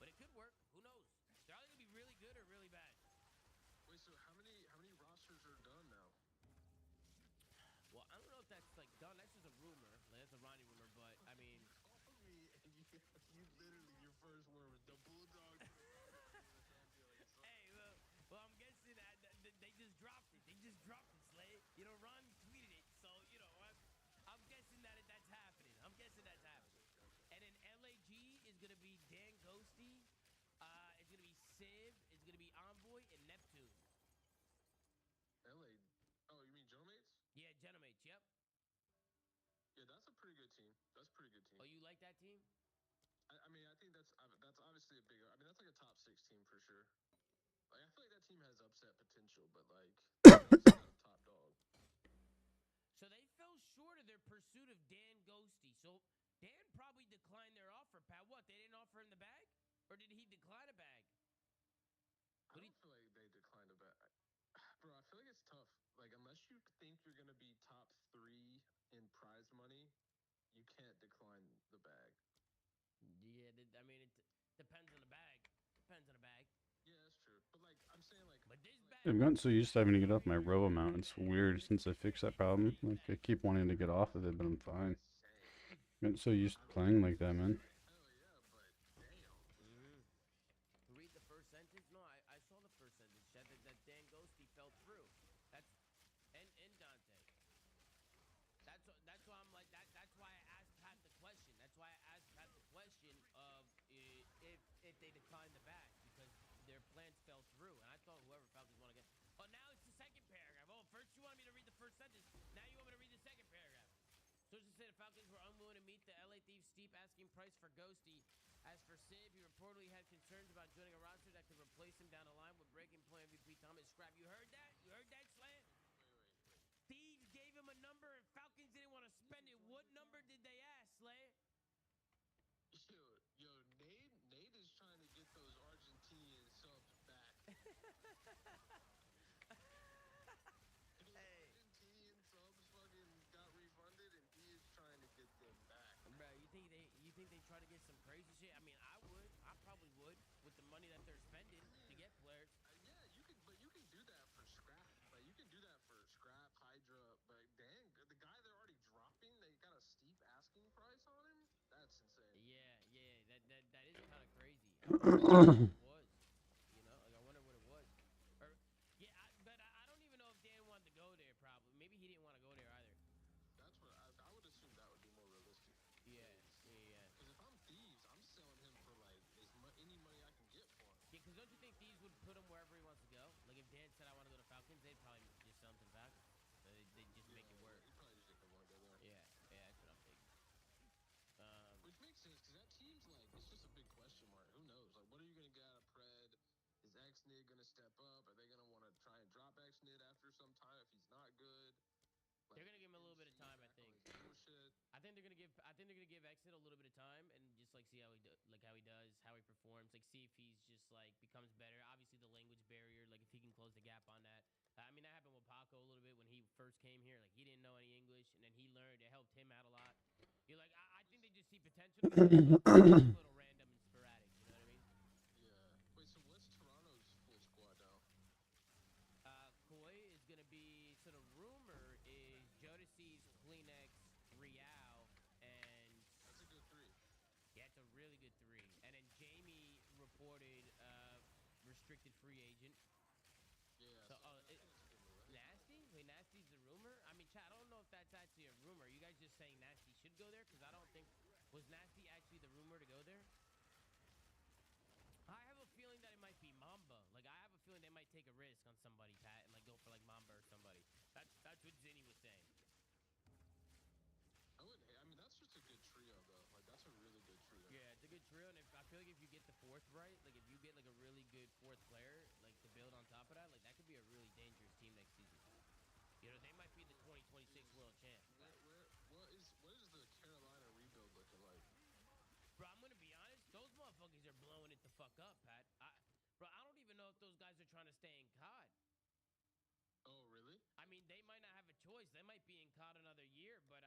But it could work. Who knows? They're either going to be really good or really bad. Wait, so how many rosters are done now? Well, I don't know if that's, like, done. That's just a rumor. Like, that's a Ronnie rumor, but, I mean... You literally, your first word was the Bulldog. Hey, well, I'm guessing that they just dropped it. They just dropped it, Slay. You know, Ron tweeted it, so, you know, I'm guessing that's happening. And then LAG is going to be Dan Ghosty. It's going to be Civ. It's going to be Envoy and Neptune. Oh, you mean Genomates? Yeah, Genomates, yep. Yeah, that's a pretty good team. Oh, you like that team? I mean, I think that's obviously a big... I mean, that's like a top 6 team for sure. Like, I feel like that team has upset potential, but, like, it's not a top dog. So they fell short of their pursuit of Dan Ghosty. So Dan probably declined their offer, Pat. What, they didn't offer in the bag? Or did he decline a bag? I don't feel like they declined a bag. Bro, I feel like it's tough. Like, unless you think you're going to be top 3 in prize money, you can't decline the bag. Yeah, I mean, it depends on the bag. Yeah, that's true. But, like, I'm saying, like... But this bag... I've gotten so used to having to get off my row amount. It's weird since I fixed that problem. Like, I keep wanting to get off of it, but I'm fine. I'm so used to playing like that, man. Hell yeah, but damn. Read the first sentence? No, I saw the first sentence. That Dan Ghosty fell through. And Dante. That's why I'm like that's why I asked Pat the question. That's why I asked Pat the question of if they declined the bag because their plans fell through. And I thought whoever Falcons want to get. Oh, now it's the second paragraph. Oh, first you wanted me to read the first sentence. Now you want me to read the second paragraph. Sources say the Falcons were unwilling to meet the LA Thieves' steep asking price for Ghosty. As for Civ, he reportedly had concerns about joining a roster that could replace him down the line with breaking point MVP Thomas Scrap. You heard that? You heard that, Slant? Thieves gave him a number and Falcons didn't want to spend it. What number did they ask, Slay? Yo, Nate is trying to get those Argentinian subs back. Hey. Argentinian subs fucking got refunded and he is trying to get them back. Bro, you think they try to get some crazy shit? I mean, I would. I probably would with the money that they're spending to get players. Yeah, but you can do that for scrap. Like, you can do that for scrap, Hydra, but dang, the guy they're already dropping, they got a steep asking price on him. was. You know, like I wonder what it was. Or yeah, but I don't even know if Dan wanted to go there. Probably, maybe he didn't want to go there either. That's what I would assume that would be more realistic. Yeah, yeah. Because if I'm Thieves, I'm selling him for like any money I can get for him. Yeah, because don't you think Thieves would put him wherever he wants to go? Like if Dan said I want to go to Falcons, they'd probably just sell him to the Falcons. They'd just make it work. He probably just didn't want to go there. Yeah, that's what I'm thinking. Which makes sense because that team's like it's just a big question mark. Who knows? Like, what are you gonna get out of Pred? Is X-Nid gonna step up? Are they gonna want to try and drop X-Nid after some time if he's not good? They're gonna give him a little bit of time, I think. I think they're gonna give Exit a little bit of time and just like see how he does, how he performs, like see if he's just like becomes better. Obviously, the language barrier, like if he can close the gap on that. I mean, that happened with Paco a little bit when he first came here. Like he didn't know any English, and then he learned. It helped him out a lot. You're like, I think they just see potential. But it's a little random and sporadic. You know what I mean? Yeah. Wait. So what's Toronto's full squad now? Koi is going to be, so the rumor is Jodeci's, Kleenex, Rial, and... That's a good three. Yeah, it's a really good three. And then Jamie reported restricted free agent. Yeah, so Nasty? Wait, Nasty's the rumor? I mean, Chad, I don't know if that's actually a rumor. Are you guys just saying Nasty should go there? Because I don't think... Was Nasty actually the rumor to go there? I have a feeling that it might be Mamba. Like, I have a feeling they might take a risk on somebody, Pat, and, like, go for, like, Mamba or somebody. That's what Zinni was saying. I mean, that's just a good trio, though. Like, that's a really good trio. Yeah, it's a good trio, and I feel like if you get the fourth right, like, if you get, like, a really good fourth player, like, to build on top of that, like, that could be a really dangerous team next season. You know, they might be the 2026 world champ. What is the Carolina rebuild looking like? Bro, I'm gonna be honest. Those motherfuckers are blowing it the fuck up, Pat. Bro, I don't even know if those guys are trying to stay in COD. Oh, really? I mean, they might not have a choice. They might be in COD another year, but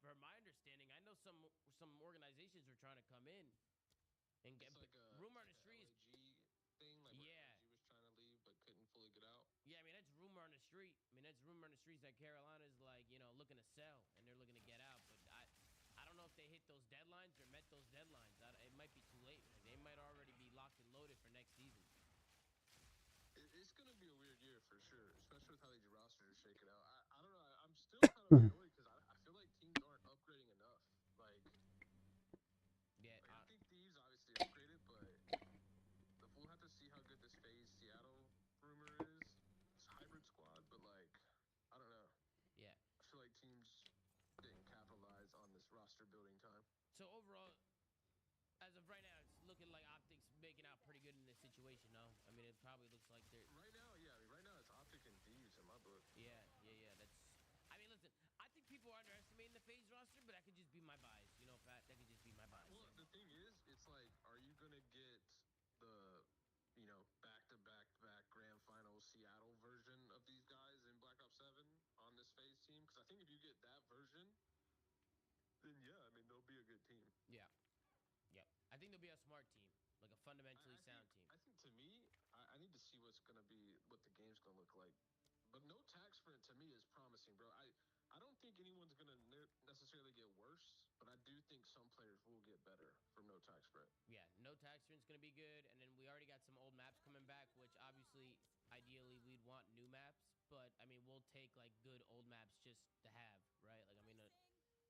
from my understanding, I know some organizations are trying to come in and get. It's like rumor on the street thing, like where LG was trying to leave but couldn't fully get out. Yeah, I mean that's rumor on the street. That's rumor on the streets that Carolina's like looking to sell and they're looking to get out, but I don't know if they hit those deadlines or met those deadlines. It might be too late. Like they might already be locked and loaded for next season. It's going to be a weird year for sure, especially with how these rosters are shaking out. I don't know. I'm still kind of annoyed because I feel like teams aren't upgrading enough. Like, I think Thieves obviously upgraded, but we'll have to see how good this FaZe Seattle rumor is. It's hybrid squad, but like, I don't know. Yeah. I feel like teams didn't capitalize on this roster building time. So overall, as of right now, it's looking like Optic's making out pretty good in this situation, no? I mean, it probably looks like they're... Right now, yeah. I mean, right now it's Optic and Thieves in my book. Yeah. That's... I mean, listen, I think people are underestimating the FaZe roster, but that could just be my bias. You know, Pat? That could just be my bias. Well, the thing is, it's like, are you going to get the... back-to-back grand final Seattle version of these guys in Black Ops 7 on this FaZe team? Because I think if you get that version, then yeah, I mean, they'll be a good team. Yeah. I think they'll be a smart team, like a fundamentally sound team. I think to me, I need to see what the game's going to look like. But no tag sprint to me is promising, bro. I don't think anyone's going to necessarily get worse, but I do think some players will get better from no tag sprint. Yeah, no tag sprint's going to be good, and then we already got some old maps coming back, which obviously, ideally, we'd want new maps, but, I mean, we'll take, like, good old maps just to have, right? Like, I mean,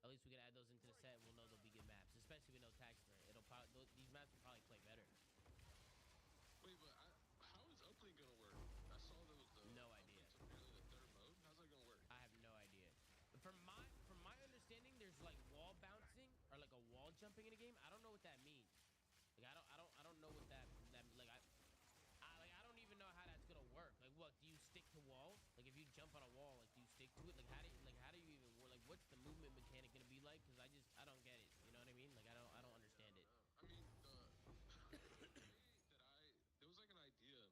at least we can add those into the set, and we'll know they'll be good maps, especially with no tag sprint. These maps will probably play better. Wait, but how is uplink going to work? I saw there was no idea. Apparently the third mode. How's that going to work? I have no idea. From my understanding, there's like wall bouncing or like a wall jumping in a game. I don't know what that means. Like I don't know what that like I don't even know how that's gonna work. Like what? Do you stick to walls? Like if you jump on a wall, like do you stick to it? Like how do you even like what's the movement mechanic gonna be like? Because I don't get it. You know what I mean? Like I don't understand it. I mean there was like an idea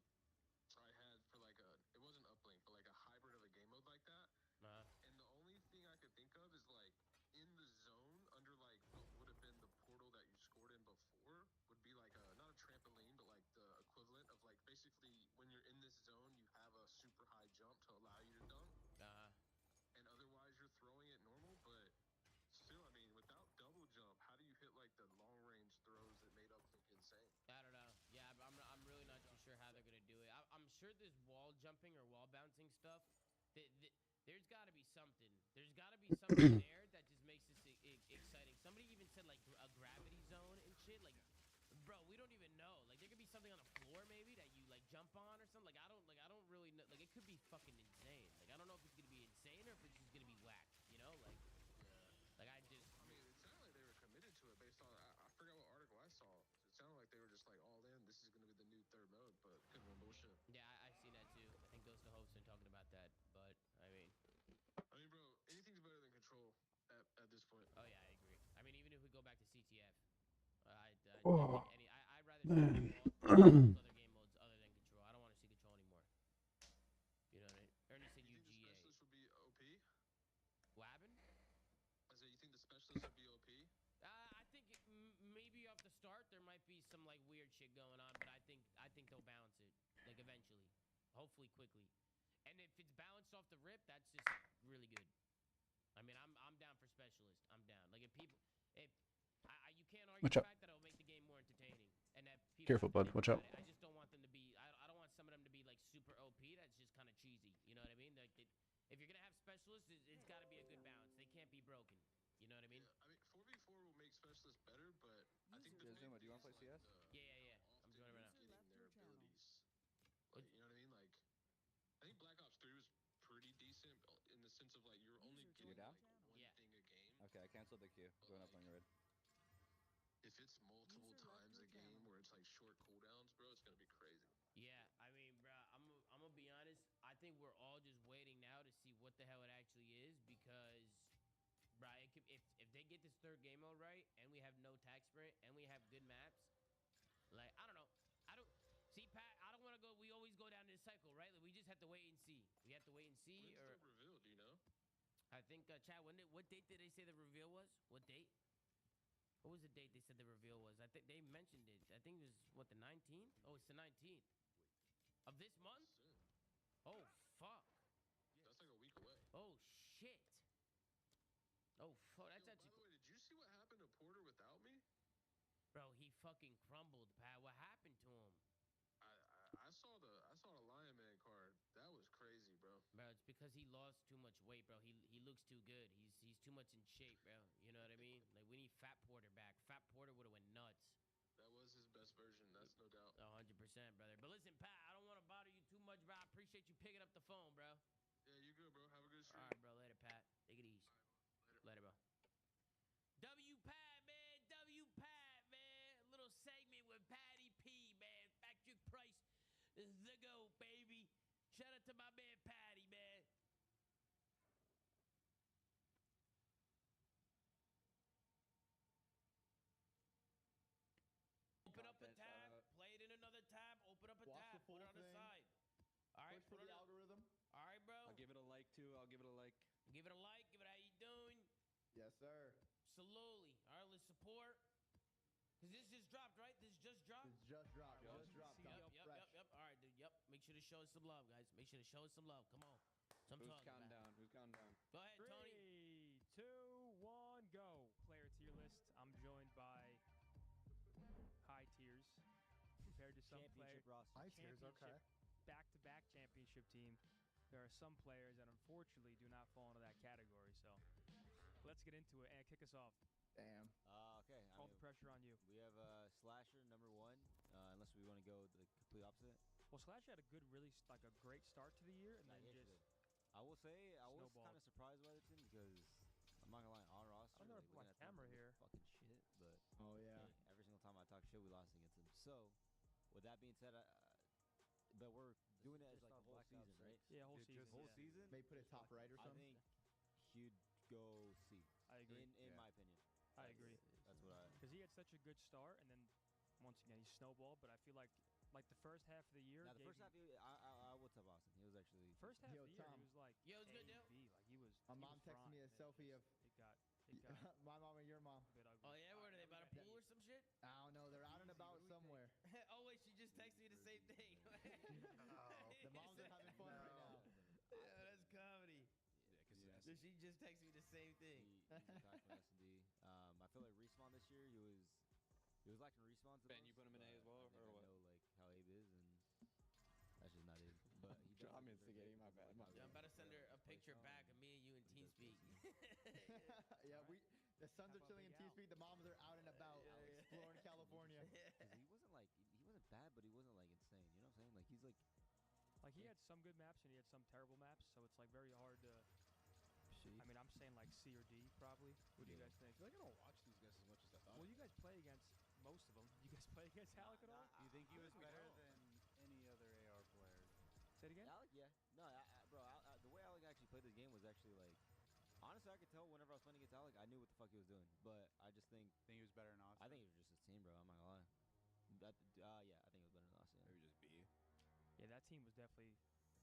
I had for like it wasn't uplink, but like a hybrid of a game mode like that. And the only thing I could think of is like in the zone under like what would have been the portal that you scored in before would be like not a trampoline, but like the equivalent of like basically when you're in this zone, you have a super high jump to allow you to dunk. And otherwise you're throwing it normal, but sure this wall jumping or wall bouncing stuff, there's got to be something. There's got to be something there that just makes this exciting. Somebody even said like a gravity zone and shit. Like, bro, we don't even know. Like, there could be something on the floor maybe that you like jump on or something. Like, I don't really know. Like, it could be fucking insane. Like, I don't know if it's gonna be insane or if it's just gonna be whack. You know, like, like I just. I mean, it sounded like they were committed to it based on. I forgot what article I saw. It sounded like they were just like all in. This is gonna be the new third mode, but could have been bullshit. Yeah, I've seen that too. I think Ghost of Hope's been talking about that, but I mean, bro, anything's better than Control at this point. Oh yeah, I agree. I mean, even if we go back to CTF, I'd Oh, rather man. see most other game modes other than Control. I don't want to see Control anymore. You know what I mean? Ernie said You think the UGA. specialist would be OP? What happened? I said, you think the specialist would be OP? I think maybe off the start there might be some like weird shit going on, but I think they'll balance it like eventually, hopefully quickly. And if it's balanced off the rip, that's just really good. I mean, I'm down for specialist. I'm down. Like if you can't argue Watch the out. fact that it'll make the game more entertaining, and that people Careful, have to bud. think Watch out. about it. I just don't want them to be. I don't want some of them to be like super OP. That's just kind of cheesy. You know what I mean? Like if you're gonna have specialists, it's got to be a good balance. They can't be broken. You know what I mean? Yeah, I mean, 4v4 will make specialists better, but I think the Zuma, do you want to play CS? Yeah. I'm joining right now. getting their abilities. Like, you know what I mean? Like, I think Black Ops 3 was pretty decent in the sense of like you're only getting down? like one thing a game. Okay, I canceled the queue. Going up on your red. If it's multiple times a game where it's like short cooldowns, bro, it's gonna be crazy. Yeah, I mean, bro, I'm gonna be honest. I think we're all just waiting now to see what the hell it actually is because, bro, if they get this third game mode right and we have no tag sprint and we have good maps, like I don't know, I don't see Pat. I don't want to go. We always go down this cycle, right? Like we just have to wait and see. We have to wait and see. When's the reveal? Do you know? I think Chad. What date did they say the reveal was? What date? What was the date they said the reveal was? I think they mentioned it. I think it was, what, the 19th? Oh, it's the 19th. Of this month? Soon. Oh, fuck. That's like a week away. Oh, shit. Oh, fuck. That's By actually... the way, did you see what happened to Porter without me? Bro, he fucking crumbled, Pat. What happened to him? I saw the Lion Man card. That was crazy, bro. Bro, it's because he lost too much weight, bro. He looks too good. He's too much in shape, bro. You know what I mean? Like we need Fat Porter back. Fat Porter would have went nuts. That was his best version. That's no doubt. 100%, brother. But listen, Pat, I don't want to bother you too much, bro. I appreciate you picking up the phone, bro. Yeah, you good, bro. Have a good stream. All right, bro. Later, Pat. Take it easy. Later, bro. W-Pat, man. W-Pat, man. A little segment with Patty P, man. Factory Price. The go, baby. Shout out to my man Patty, man. Open up a tab, play it in another tab, open up a tab, put it on the side. All right, push for the algorithm. All right, bro. I'll give it a like too. I'll give it a like. Give it a like. Give it how you doing. Yes, sir. Slowly. All right, let's support. Cause this just dropped, right? This just dropped. It's just dropped. Just dropped. Yep. All right, dude. Yep. Make sure to show us some love, guys. Make sure to show us some love. Come on. Who's counting down? Who's counting down? Go ahead, Tony. 3, 2, 1, go. Player tier list. I'm joined by high tiers compared to some players. High tiers, okay. Back-to-back championship team. There are some players that unfortunately do not fall into that category. So let's get into it and kick us off. Damn. Okay. All the pressure on you. We have Slasher #1, unless we want to go the complete opposite. Well, Slasher had a great start to the year, and then just. I will say I was kind of surprised by the team because I'm not gonna lie, on roster. I don't know if my camera here. Fucking shit, but oh yeah. Every single time I talk shit, we lost against them. So, with that being said, but we're doing it as like the whole season, right? Yeah, whole season. Whole season. May put it top right or something. I think he'd go C. I agree. In my opinion. I agree. That's what I. Because he had such a good start, and then once again he snowballed. But I feel like the first half of the year. Now the first half, I will tell Boston. He was actually first half of the year. He was like, yo, it's good, like he was. My mom texted me a selfie of. It got my mom and your mom. Oh yeah, where are they, by a pool or some shit? I don't know. They're out and about somewhere. Oh wait, she just texted me the same thing. The moms are having fun right now. Yeah, that's comedy. So she just texted me the same thing. He's back from S&D. I feel like Respawn this year, he was lacking respawns. Ben, you put him in A as well, or what? I know like how Abe is, and that's just not it. picture back of me and you in TeamSpeak. Yeah, the sons are chilling in TeamSpeak. The moms are out and about, exploring California. Because he wasn't like he wasn't bad, but he wasn't like insane. You know what I'm saying? Like he's like he had some good maps and he had some terrible maps, so it's like very hard to. See? I mean, I'm saying like C or D probably. What do you guys think? I feel like I don't watch these guys as much as I thought. Well, you guys play against most of them. Did you guys play against Alec at all? Do you think he was better than any other AR player? Say it again. Alec, yeah. No, bro. The way Alec actually played this game was actually like. Honestly, I could tell whenever I was playing against Alec, I knew what the fuck he was doing. But I just think he was better than Austin. I think he was just his team, bro. I'm not gonna lie. Yeah, I think it was better than Austin. Maybe just B. Yeah, that team was definitely.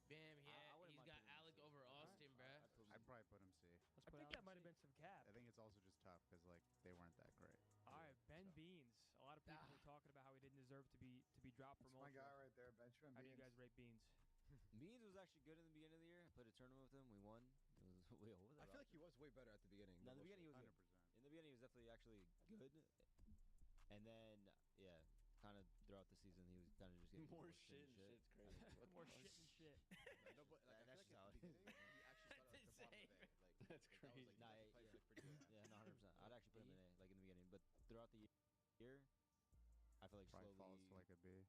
Bam, he's got Alec over Austin, bruh. I'd probably put him C. I think that might have been some cap. I think it's also just tough because like they weren't that great. All right, Ben Beans. A lot of people were talking about how he didn't deserve to be dropped from That's my Ultra. guy right there, Benjamin How do Beans. you guys rate Beans? Beans was actually good in the beginning of the year. I played a tournament with him. We won. It was wait, what was that? I feel like he was way better at the beginning. No, in the beginning he was 100%. good. In the beginning he was definitely actually good, and then yeah, kind of throughout the season he was kind of just getting More shit and shit's crazy. More shit and shit. No, but like, I That's feel just like at the beginning he actually started at the bottom of A. Like That's crazy. That was, like, he actually played, like, pretty good. Yeah, no, 100%. I'd actually put him in A, like in the beginning, but throughout the year, I feel like Probably falls slowly. to like a B.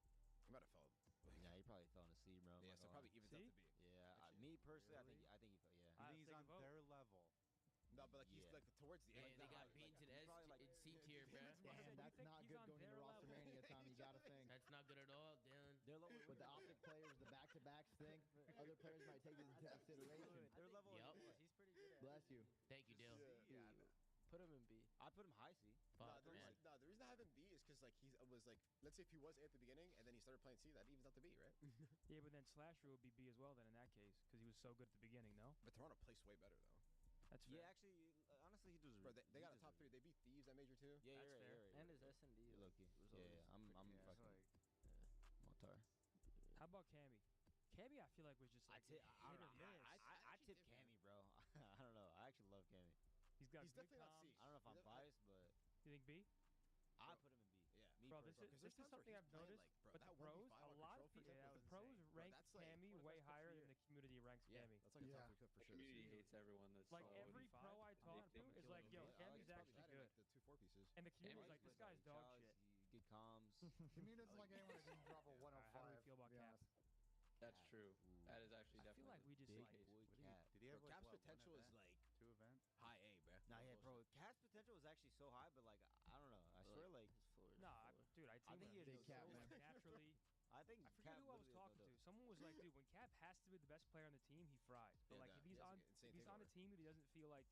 He might have fell. Yeah, he probably fell in a C, bro. Yeah, so probably evens out to B. Yeah, Actually. me personally, Really? I think he fell. Yeah. You think he's on their level? No, but like he's Yeah. like towards the Man, end. they like, got like, Beans in probably, like, in C tier, bruh. Damn, that's think not he's good on going into their roster level? mania, Tom. You gotta think. That's not good at all, Dylan. Their level With the optic players, the back-to-backs thing, other players might take it into consideration. Their level. Yup. He's pretty good at Bless you. Thank you, Dylan. Yeah. Put him in B. I put him high C. Fuck, the man. reason I have him B is because like he was like, let's say if he was A at the beginning and then he started playing C, that evens out to B, right? Yeah, but then Slasher would be B as well then in that case because he was so good at the beginning, no? But Toronto placed way better though. That's fair. Yeah, actually, honestly, he deserves. Bro, they got a top 3. They beat Thieves at Major 2. Yeah, That's you're fair. right. And his S&D. Loki. was Yeah, always I'm pretty good. fucking Motar. How about Cammy? Cammy, I feel like was just like hit or miss. I tip Cammy, bro. I don't know. I actually love Cammy. He's got He's good definitely not comms. C. I don't know if I'm biased, but You think B? I put him in B. Yeah. Me Bro, this personally. is something I've noticed. But the pros, a lot of people, the pros rank Cammy way higher than the community ranks Yeah, Cammy. that's like a top 3 clip for sure. Community hates everyone that's Like so every pro I talk to is like, yo, Cammy's actually good. Like the 2 4 pieces. And the community's like, this guy's dog shit. Good comms. Community doesn't like anyone that didn't drop a 105. Alright, how do we feel about to be Cap? honest. That's true. That is actually I feel definitely like we just big like boy What Cat. did he have Bro, like Cap's what, potential one is event? like 2 events? high A, bro. Nah, yeah, bro. Cat's potential is actually so high, but like I don't know. I swear, like dude, I think he is Big so Cap good. naturally. I think I forget Cap who I was literally talking has to. no Someone was like, dude, when Cap has to be the best player on the team, he fries. But Yeah, like that- if he's he has on an insane if he's on a takeover. team that he doesn't feel like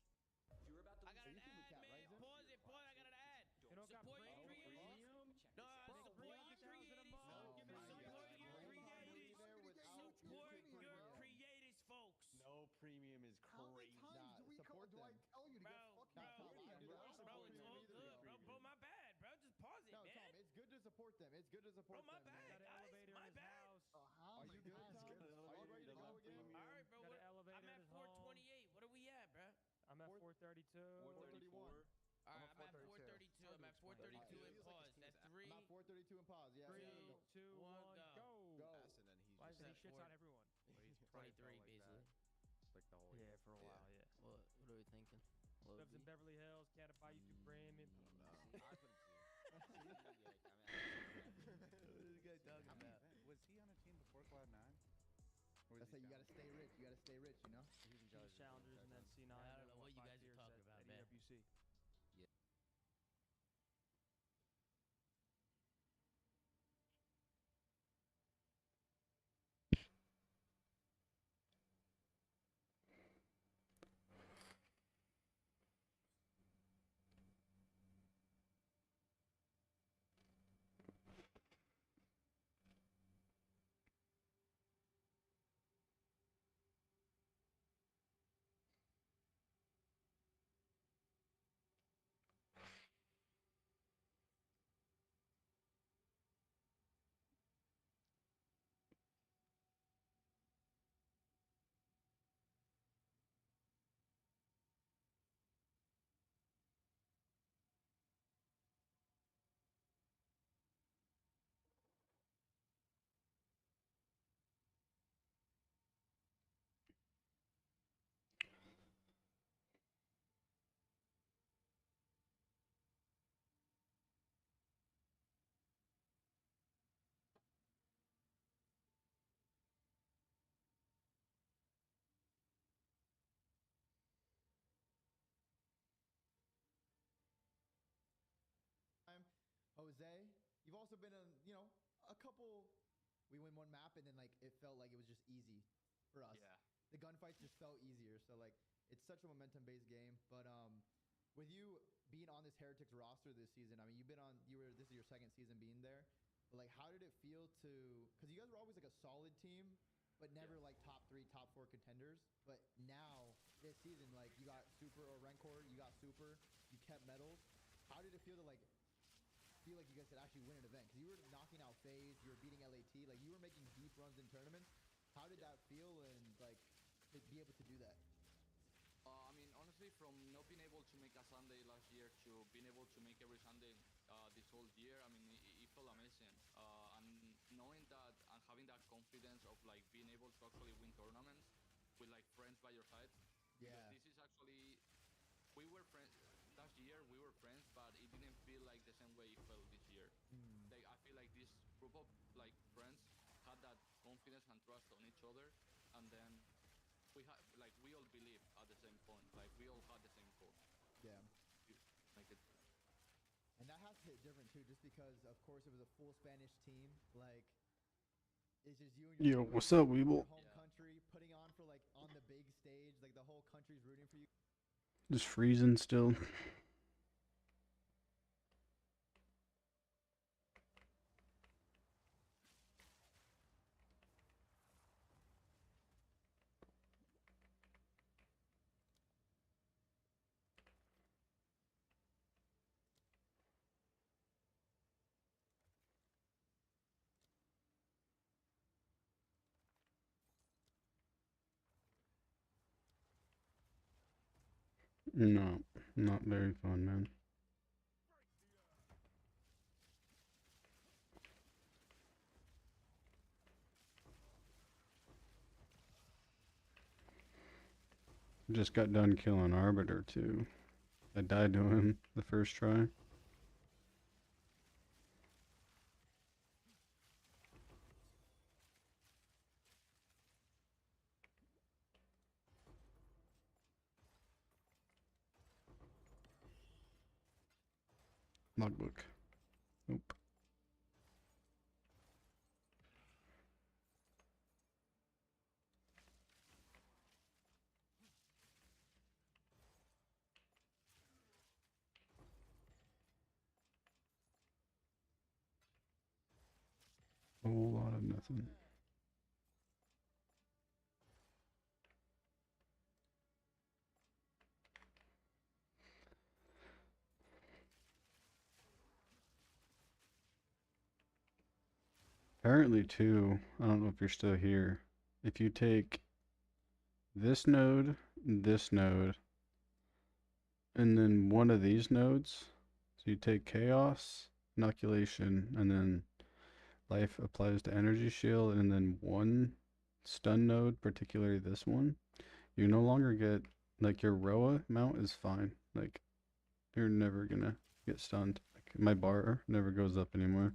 You were about to I got an ad, man. Pause it. I got an ad. you don't got Support your premium. creators. No, support your creators. month. Give me support your creators. Support your creators, folks. No premium is How many crazy. times do I tell you to Bro, get fucking bro, premium, bro, bro? it's all good, bro. My bad, bro. Just pause it, No, man. Tom, it's good to support them. It's good to Bro, support my them. bad, man. Got an guys. elevator My in his bad. house. How Are you many good, times? Tom? Are you ready to go again? All right, bro. Got an elevator I'm in at his home. 428. What are we at, bro? I'm at 432. 434. All right, I'm at 432. I'm at 432 and pause. That's 3. I'm at 432 and pause. Yeah. 3, yeah, 2, 1, go. Go. Pass, and then he's Why is just he at shits four. on everyone? But he's 23, like basically. That. Like the whole Yeah, year. for a while, yeah. What are we thinking? Low Lives in B? Beverly Hills, can't buy you 2 premium. I put him C. What is this guy talking How many about? events? Was he on a team before Cloud9? That's how you gotta stay rich. You gotta stay rich, you know? He's challengers and then C9. I don't and know what you 5 guys are tiers talking at about, man. EWC. Jose, you've also been in, you know, a couple. We win one map, and then like it felt like it was just easy for us. Yeah. The gunfights just felt easier. So like it's such a momentum-based game. But with you being on this Heretics roster this season, I mean, this is your second season being there. But like, how did it feel to? Because you guys were always like a solid team, but never like top 3, top 4 contenders. But now this season, like you got Super or Rancor, you got Super, you kept medals. How did it feel to like feel like you guys could actually win an event? Because you were knocking out FaZe, you were beating LAT, like you were making deep runs in tournaments. How did that feel, and like to be able to do that? I mean, honestly, from not being able to make a Sunday last year to being able to make every Sunday this whole year, I mean, it felt amazing. And knowing that and having that confidence of like being able to actually win tournaments with like friends by your side. Yeah. Because this is actually, we were friends last year. We were friends, but it didn't feel like the same way it felt this year. Like I feel like this group of like friends had that confidence and trust on each other, and then we had like we all believe at the same point. Like we all had the same goal. Yeah. Like it. And that has to hit different too, just because of course it was a full Spanish team. Like it's just you and your Yo, what's up, Weeble? home country putting on for like on the big stage. Like the whole country's rooting for you. Just freezing still. No, not very fun, man. Just got done killing Arbiter too. I died to him the first try. Logbook. Nope. A whole lot of nothing. Apparently too, I don't know if you're still here. If you take this node, and then one of these nodes, so you take Chaos, Inoculation, and then Life applies to Energy Shield, and then one stun node, particularly this one, you no longer get, like your Roa mount is fine. Like, you're never gonna get stunned. Like, my bar never goes up anymore.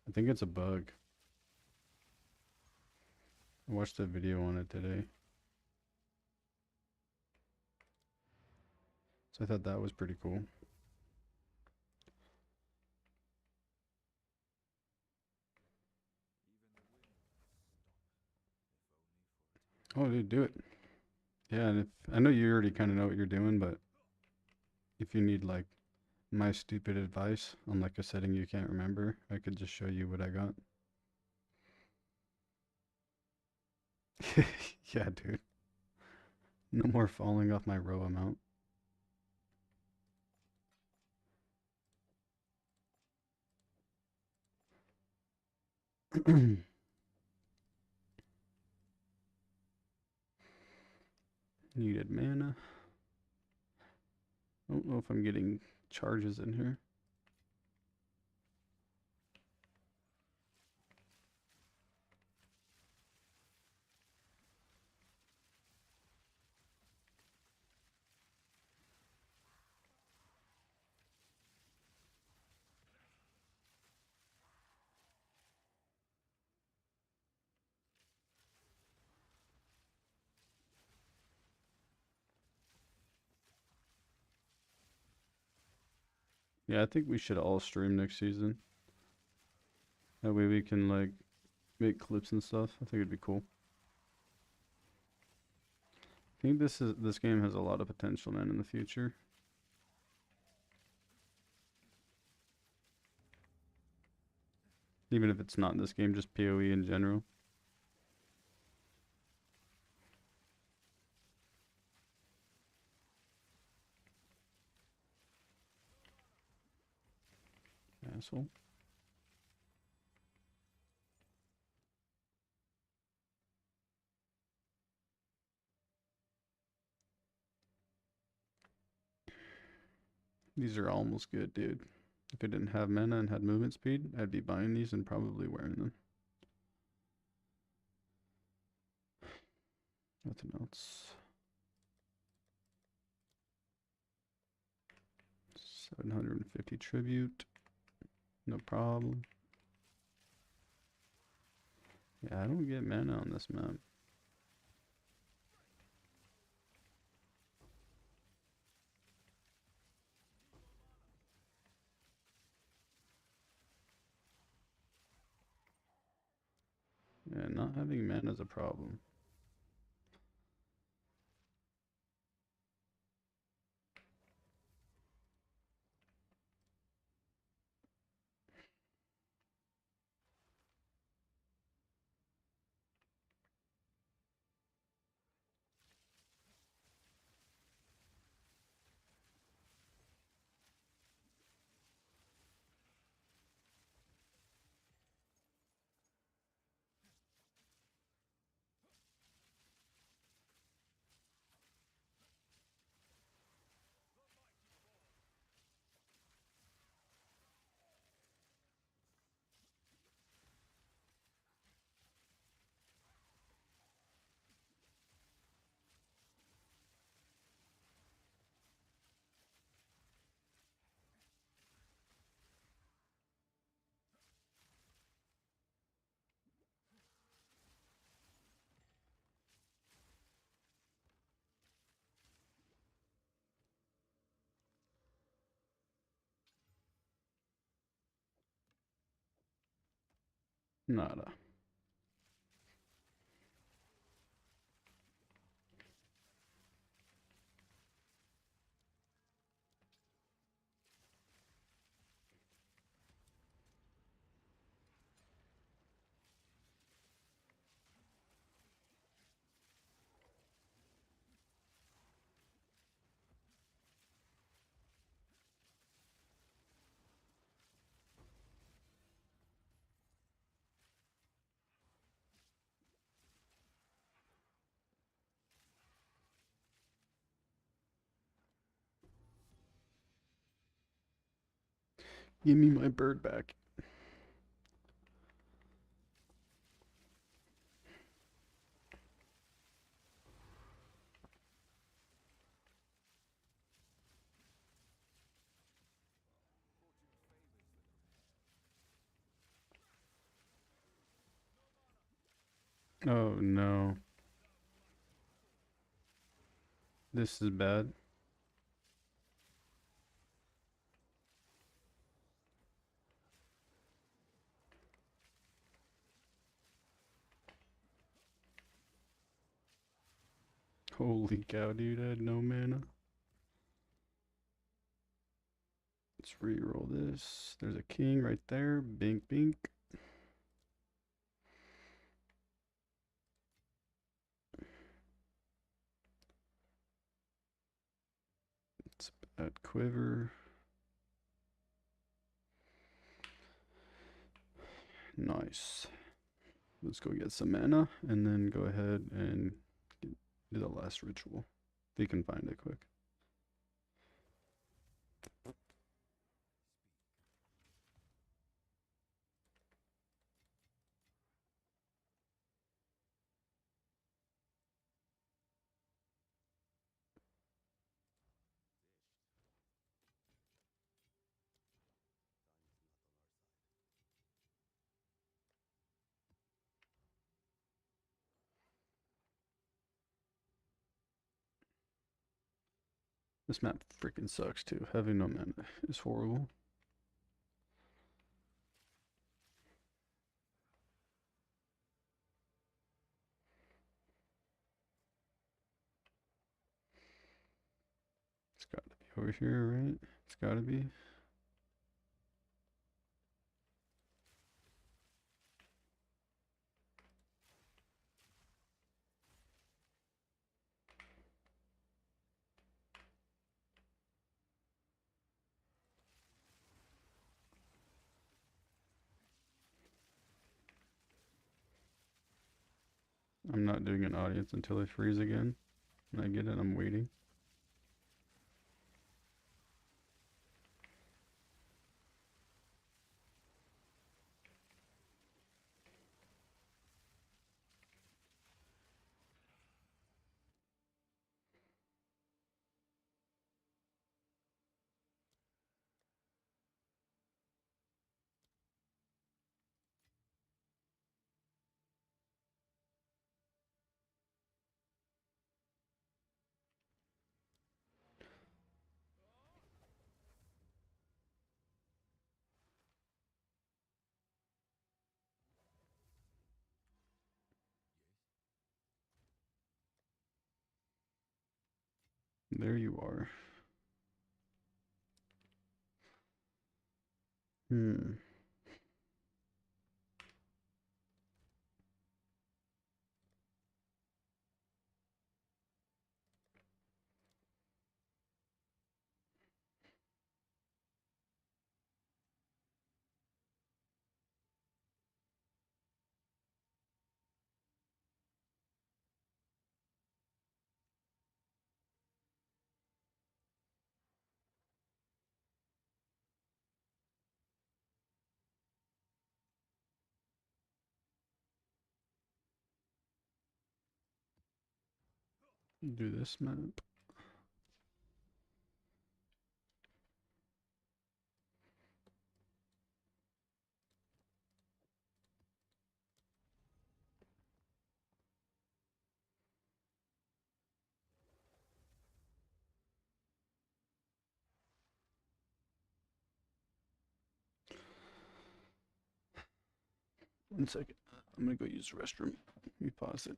I think it's a bug. I watched a video on it today. So I thought that was pretty cool. Oh, dude, do it. Yeah, and if I know you already kind of know what you're doing, but if you need like my stupid advice on like a setting you can't remember, I could just show you what I got. Yeah, dude. No more falling off my row amount. Needed mana. I don't know if I'm getting charges in here. Yeah, I think we should all stream next season. That way we can like make clips and stuff. I think it'd be cool. I think this game has a lot of potential, man, in the future. Even if it's not this game, just PoE in general. Asshole. These are almost good, dude. If I didn't have mana and had movement speed, I'd be buying these and probably wearing them. Nothing else. 750 tribute. No problem. Yeah, I don't get mana on this map. Yeah, not having mana is a problem. Nada. Give me my bird back. Oh no. This is bad. Holy cow, dude, I had no mana. Let's re-roll this. There's a king right there. Bink, bink. It's bad quiver. Nice. Let's go get some mana and then go ahead and do the last ritual. If you can find it quick. This map freaking sucks too. Having no mana is horrible. Over here, right? It's gotta be. I'm not doing an audience until I freeze again. And I get it, I'm waiting. There you are. Do this map. One second. I'm gonna go use the restroom. Let me pause it.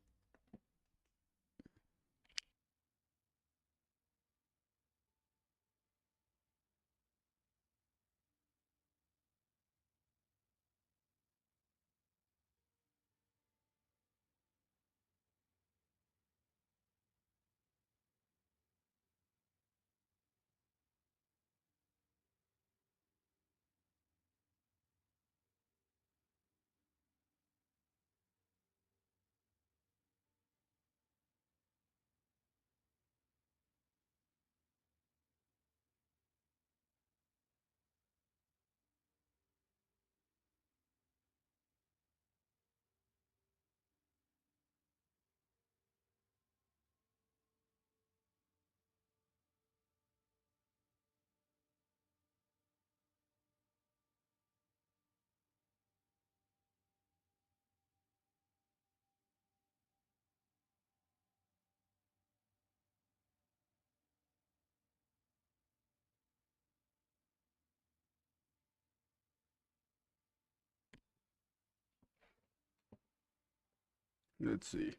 Let's see.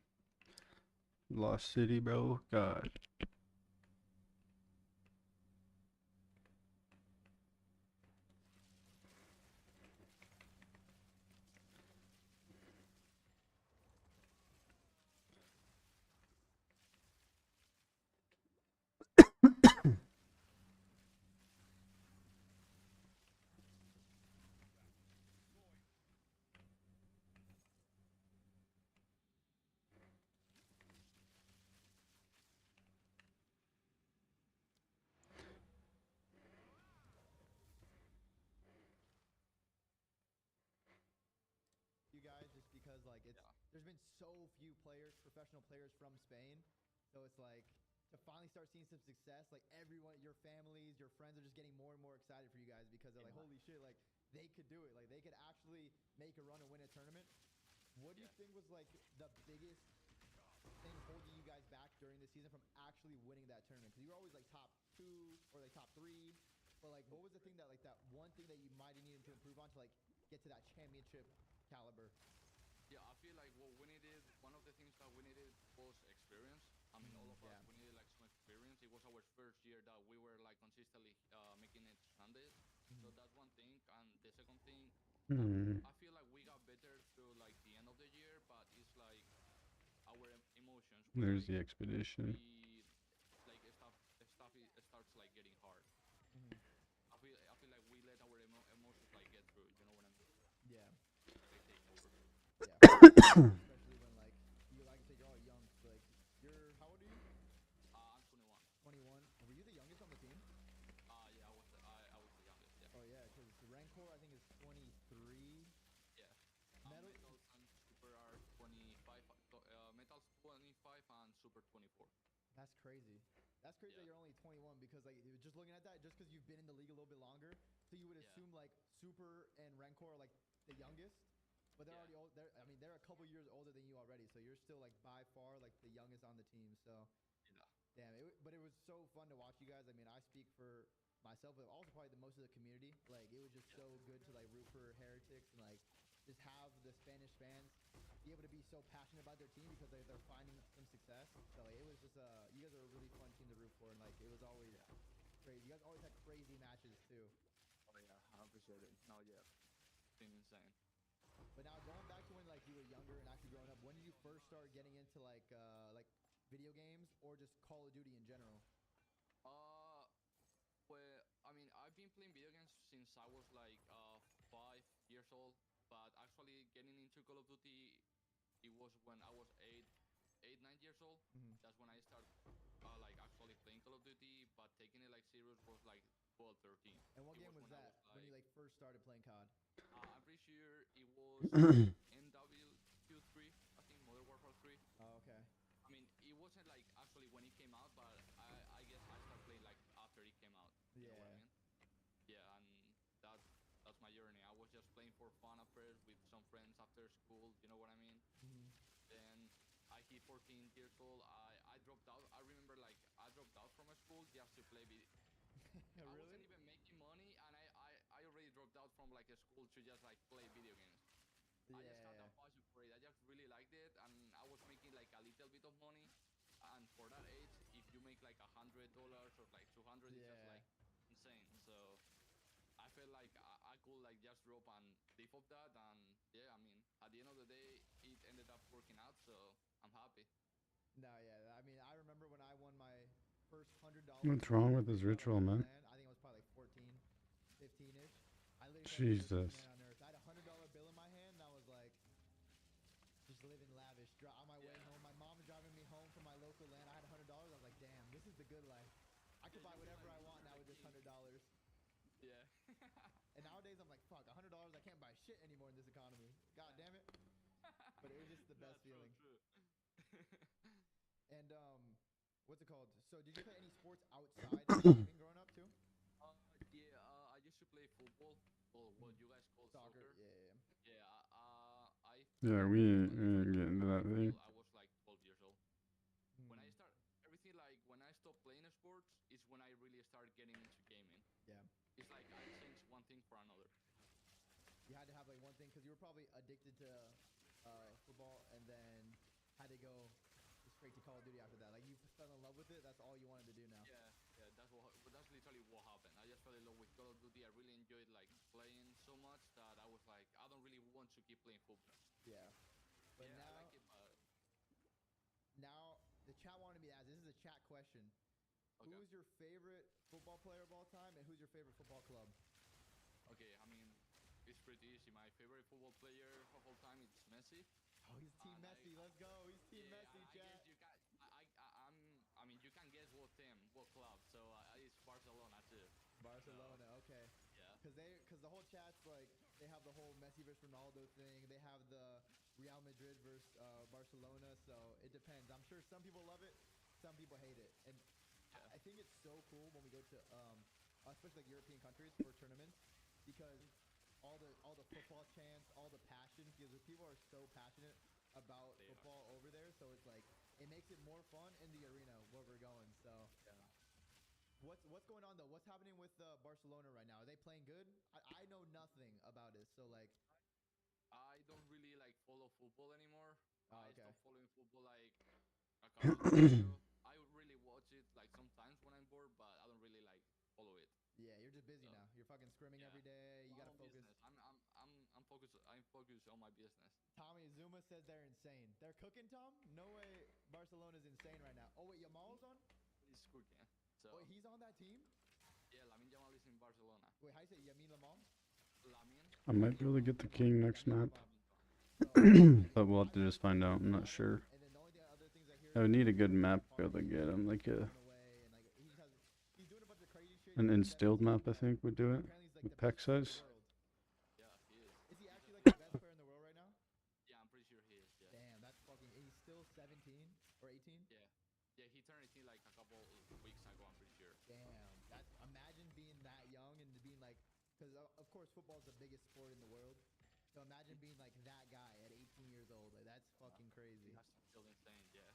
Lost City, bro. God. You guys, just because like there's been so few players, professional players from Spain, so it's like to finally start seeing some success. Like everyone, your families, your friends are just getting more and more excited for you guys because they're like, holy shit, like they could do it. Like they could actually make a run and win a tournament. What do you think was like the biggest thing holding you guys back during the season from actually winning that tournament? Because you were always like top 2 or like top 3, but like what was the thing that like that one thing that you might have needed to improve on to like get to that championship caliber? Yeah, I feel like what we needed, one of the things that we needed was experience. I mean, all of us, we needed like some experience. It was our first year that we were like consistently making it Sundays. So that's one thing. And the second thing, I feel like we got better through like the end of the year, but it's like our emotions. There's the expedition. Like starts like getting hard. I feel like we let our emotions like get through. You know what I mean? Yeah. Like take over. Yeah. Especially when like you like I said, you're all young. So like you're how old are you? I'm 21. 21. Were you the youngest on the team? Yeah, I was the youngest. Yeah. Oh yeah, because Rancor I think is 23. Yeah. Metal Metals and Super are 25. Metals 25 and Super 24. That's crazy. That's crazy that you're only 21 because like just looking at that, just because you've been in the league a little bit longer, so you would assume like Super and Rancor are like the youngest, but they're already old. They're a couple years older than you already, so you're still like by far like the youngest on the team. So damn, but it was so fun to watch you guys. I mean, I speak for myself, but also probably the most of the community. Like it was just so good to like root for Heretics and like just have the Spanish fans be able to be so passionate about their team because they're finding some success. So like, it was just you guys are a really fun team to root for, and like it was always crazy. You guys always had crazy matches too. Oh yeah, I appreciate it. No, yeah, it's been insane. But now going back to when like you were younger and actually growing up, when did you first start getting into like video games or just Call of Duty in general? Well, I mean, I've been playing video games since I was like 5 years old, but actually getting into Call of Duty, it was when I was 9 years old. That's when I started like actually playing Call of Duty, but taking it like serious was like 12, 13. And what game was that when you like first started playing COD? I'm pretty sure it was NWQ3, I think Modern Warfare 3. Oh, okay. I mean, it wasn't like actually when it came out, but I guess I started playing like after it came out. You know what I mean? Yeah, and that's my journey. I was just playing for fun at first with some friends after school. You know what I mean? Then I hit 14 years old. I dropped out. I remember like I dropped out from a school just to play video. I wasn't even making money, and I already dropped out from like a school to just like play video games. I just had that passion for it. I just really liked it, and I was making like a little bit of money. And for that age, if you make like $100 or like 200, it's just like insane. So I felt like I could like just drop and live off that, and yeah, I mean, at the end of the day, it ended up working out. So I'm happy. No, yeah. I mean, I remember when I won my first $100. What's wrong with his ritual, man? I think it was probably like 14, 15-ish. I literally Jesus. man on earth. I had $100 bill in my hand, and I was like, just living lavish. On my way home, my mom's driving me home from my local land. I had $100. I was like, damn, this is the good life. I could buy whatever I want now with this $100. Yeah. And nowadays, I'm like, fuck, $100. I can't buy shit anymore in this economy. God damn it. But it was just the best feeling. True. And what's it called? So did you play any sports outside of gaming growing up too? Yeah, I used to play football, or what you guys call soccer. Yeah. Yeah, we ain't getting to that thing. I was like 12 years old. When I start everything, like when I stopped playing sports, is when I really started getting into gaming. Yeah. It's like I changed one thing for another. You had to have like one thing because you were probably addicted to football, and then had to go straight to Call of Duty after that. Like you fell in love with it. That's all you wanted to do now. Yeah. That's literally what happened. I just fell in love with Call of Duty. I really enjoyed like playing so much that I was like, I don't really want to keep playing football. Yeah. But yeah, now, I like it, but now the chat wanted me to ask. This is a chat question. Okay. Who's your favorite football player of all time, and who's your favorite football club? Okay, I mean, it's pretty easy. My favorite football player of all time is Messi. Oh, he's Team Messi. Let's go. He's Team Messi, chat. I guess you can. I mean, you can guess what team, what club. So it's Barcelona too. Barcelona, okay. Yeah. Because the whole chat's like they have the whole Messi versus Ronaldo thing. They have the Real Madrid versus Barcelona. So it depends. I'm sure some people love it, some people hate it, and I think it's so cool when we go to especially like European countries for tournaments because all the football chants, all the passion, because people are so passionate about football over there. So it's like it makes it more fun in the arena where we're going. So what's going on though? What's happening with Barcelona right now? Are they playing good? I know nothing about it. So like, I don't really like follow football anymore. I stopped following football like a couple of years ago. I really watch it like sometimes when I'm bored, Zuma says they're insane. They're cooking, Tom? No way Barcelona's insane right now. Oh, wait, Yamal's on? He's cooking. So. Wait, he's on that team? Yeah, Lamine Yamal is in Barcelona. Wait, how you say Yamin Lamal? Lamine. I might be able to get the king next map. But we'll have to just find out. I'm not sure. I would need a good map to be able to get him. Like an instilled map, I think, would do it. With pack size. Yeah, he is. Is he actually like the best player in the world right now? Yeah, I'm pretty sure he is. Yeah. Damn, that's fucking. He's still 17 or 18. Yeah. Yeah, he turned 18 like a couple weeks ago. I'm pretty sure. Damn, that's imagine being that young and being like, because of course football is the biggest sport in the world. So imagine being like that guy at 18 years old. Like that's fucking crazy. That's still insane. Yeah.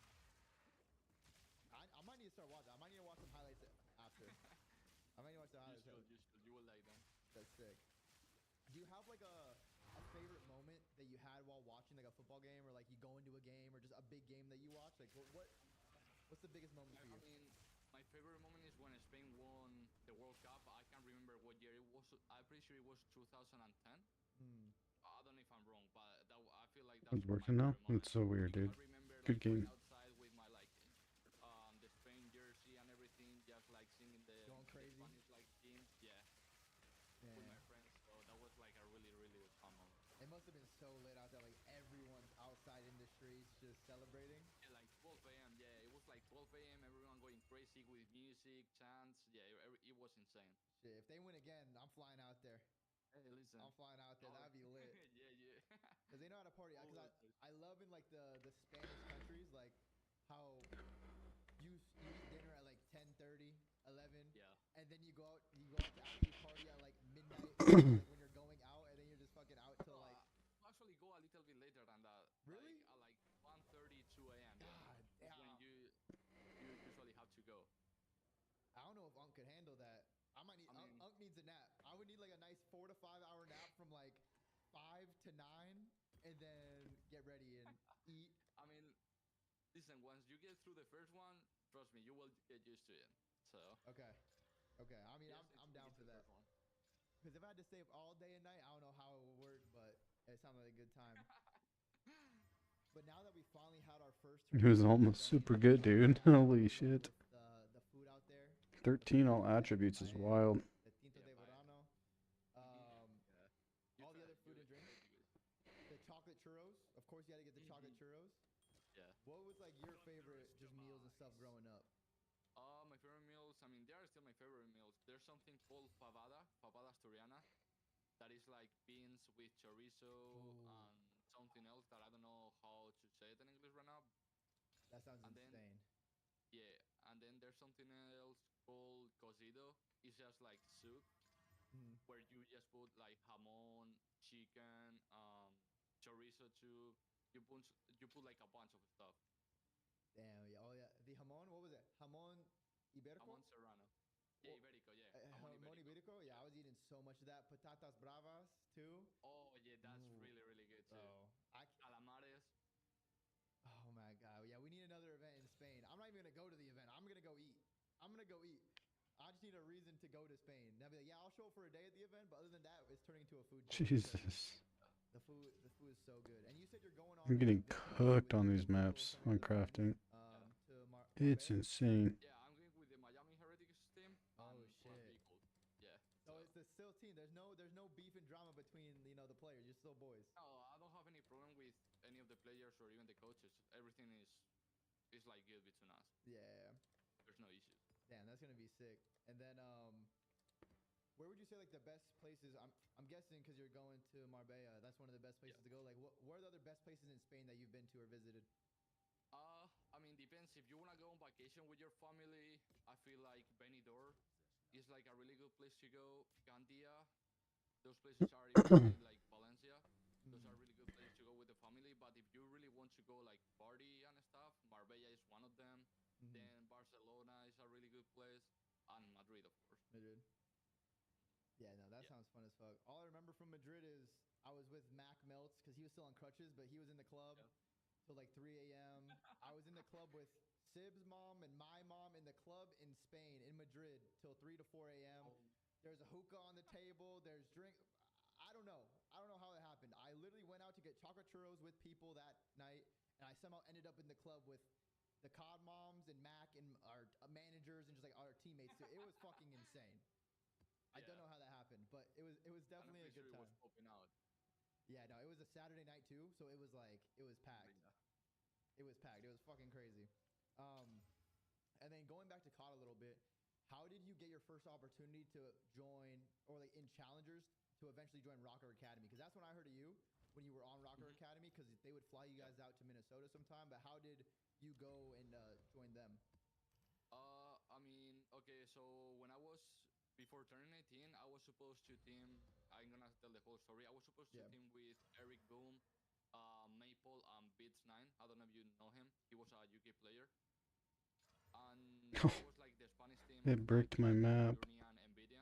I might need to start watching. I might need to watch some highlights after. I might need to watch the highlights. You will like them. That's sick. Do you have like a favorite moment that you had while watching like a football game, or like you go into a game, or just a big game that you watch? Like what's the biggest moment for you? I mean, my favorite moment is when Spain won the World Cup. I can't remember what year it was. I'm pretty sure it was 2010. I don't know if I'm wrong, but I feel like that's It's working now? It's so weird, dude. Good game. Outside with my the Spain jersey and everything, just like singing the crazy. Spanish like team. Yeah. With my friends, so that was like a really fun moment. It must have been so lit out there, like everyone's outside in the streets just celebrating. Yeah, like 12 a.m. Yeah, it was like 12 a.m. Everyone going crazy with music, chants. Yeah, it was insane. Shit, if they win again, I'm flying out there. Hey, listen. I'm flying out there. That'd be lit. Yeah. Because they know how to party. Because I love in like the Spanish countries, like how you eat dinner at like 10:30, 11. Yeah. And then you go out to after you party at like midnight, like when you're going out, and then you're just fucking out till like. Actually, go a little bit later than that. Really? Like 1:30, 2 a.m. God damn. When you usually have to go. I don't know if Unc could handle that. I might need. Unc needs a nap. I would need like a nice 4 to 5 hour nap from like 5 to 9, and then get ready and eat. I mean, listen. Once you get through the first one, trust me, you will get used to it. So. Okay. I mean, I'm down for that. Because if I had to stay up all day and night, I don't know how it would work, but it sounded like a good time. But now that we finally had our first. It was almost super good, dude. Holy shit. The food out there. 13 all attributes is wild. The Tinto de Verano. All the other food and drinks. The chocolate churros. Of course, you got to get the chocolate churros. Yeah. What was like your favorite just meals and stuff growing up? My favorite meals. I mean, they are still my favorite meals. There's something called fabada asturiana, that is like beans with chorizo and something else that I don't know how to say it in English right now. That sounds insane. Yeah, and then there's something else called cocido. It's just like soup, where you just put like jamon, chicken, chorizo too. You put like a bunch of stuff. Damn, yeah. Oh, yeah. The jamon, what was it? Jamon iberico? Jamon serrano. Yeah, iberico, yeah. Jamon iberico? Yeah, I was eating so much of that. Patatas bravas, too. Oh, yeah, that's really good, too. Calamares. Oh, my God. Yeah, we need another event in Spain. I'm not even going to go to the event. I'm going to go eat. I just need a reason to go to Spain. And I'll be like, yeah, I'll show up for a day at the event, but other than that, it's turning into a food trip. Jesus. The food is so good. And you said you're going on. I'm getting cooked on these maps on crafting. It's insane. Yeah, I'm going with the Miami Heretics team. Oh shit. Yeah. So it's the still team. There's no beef and drama between the players. You're still boys. No, I don't have any problem with any of the players or even the coaches. Everything is like good between us. Yeah. There's no issues. Damn, that's gonna be sick. And then where would you say like the best places? I'm guessing because you're going to Marbella, that's one of the best places to go. Like, what are the other best places in Spain that you've been to or visited? I mean, depends. If you wanna go on vacation with your family, I feel like Benidorm is like a really good place to go. Gandia, those places are even like Valencia. Those are really good places to go with the family. But if you really want to go like party and stuff, Marbella is one of them. Then Barcelona is a really good place, and Madrid, of course. Madrid. Yeah, no, that sounds fun as fuck. All I remember from Madrid is I was with Mac Meltz because he was still on crutches, but he was in the club till like 3 a.m. I was in the club with Sib's mom and my mom in the club in Spain, in Madrid, till 3 to 4 a.m. There's a hookah on the table. There's drink. I I don't know. I don't know how it happened. I literally went out to get chocolate churros with people that night, and I somehow ended up in the club with the COD moms and Mac and our managers and just like our teammates too. It was fucking insane. I don't know how that happened, but it was definitely a good time. It was popping out. Yeah, no, it was a Saturday night too, so it was like it was packed. It was packed. It was fucking crazy. And then going back to COD a little bit, how did you get your first opportunity to join or like in challengers to eventually join Rocker Academy? Because that's when I heard of you when you were on Rocker Academy, because they would fly you guys out to Minnesota sometime. But how did you go and join them? I mean, okay, so when I was before turning 18, I was supposed to team. I'm gonna tell the whole story. I was supposed to team with Eric Boom, Maple, and Beats9. I don't know if you know him. He was a UK player. And it was like the Spanish team. It bricked my map. And Nvidia.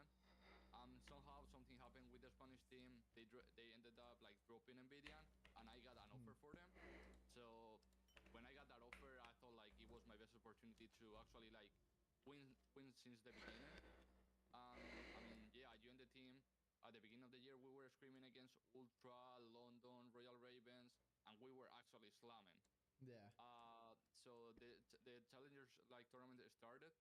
Somehow something happened with the Spanish team. They ended up like dropping Nvidia, and I got an offer for them. So when I got that offer, I thought like it was my best opportunity to actually like win since the beginning. I mean, yeah, I joined the team. At the beginning of the year, we were screaming against Ultra, London, Royal Ravens, and we were actually slamming. Yeah. So the challengers like tournament started,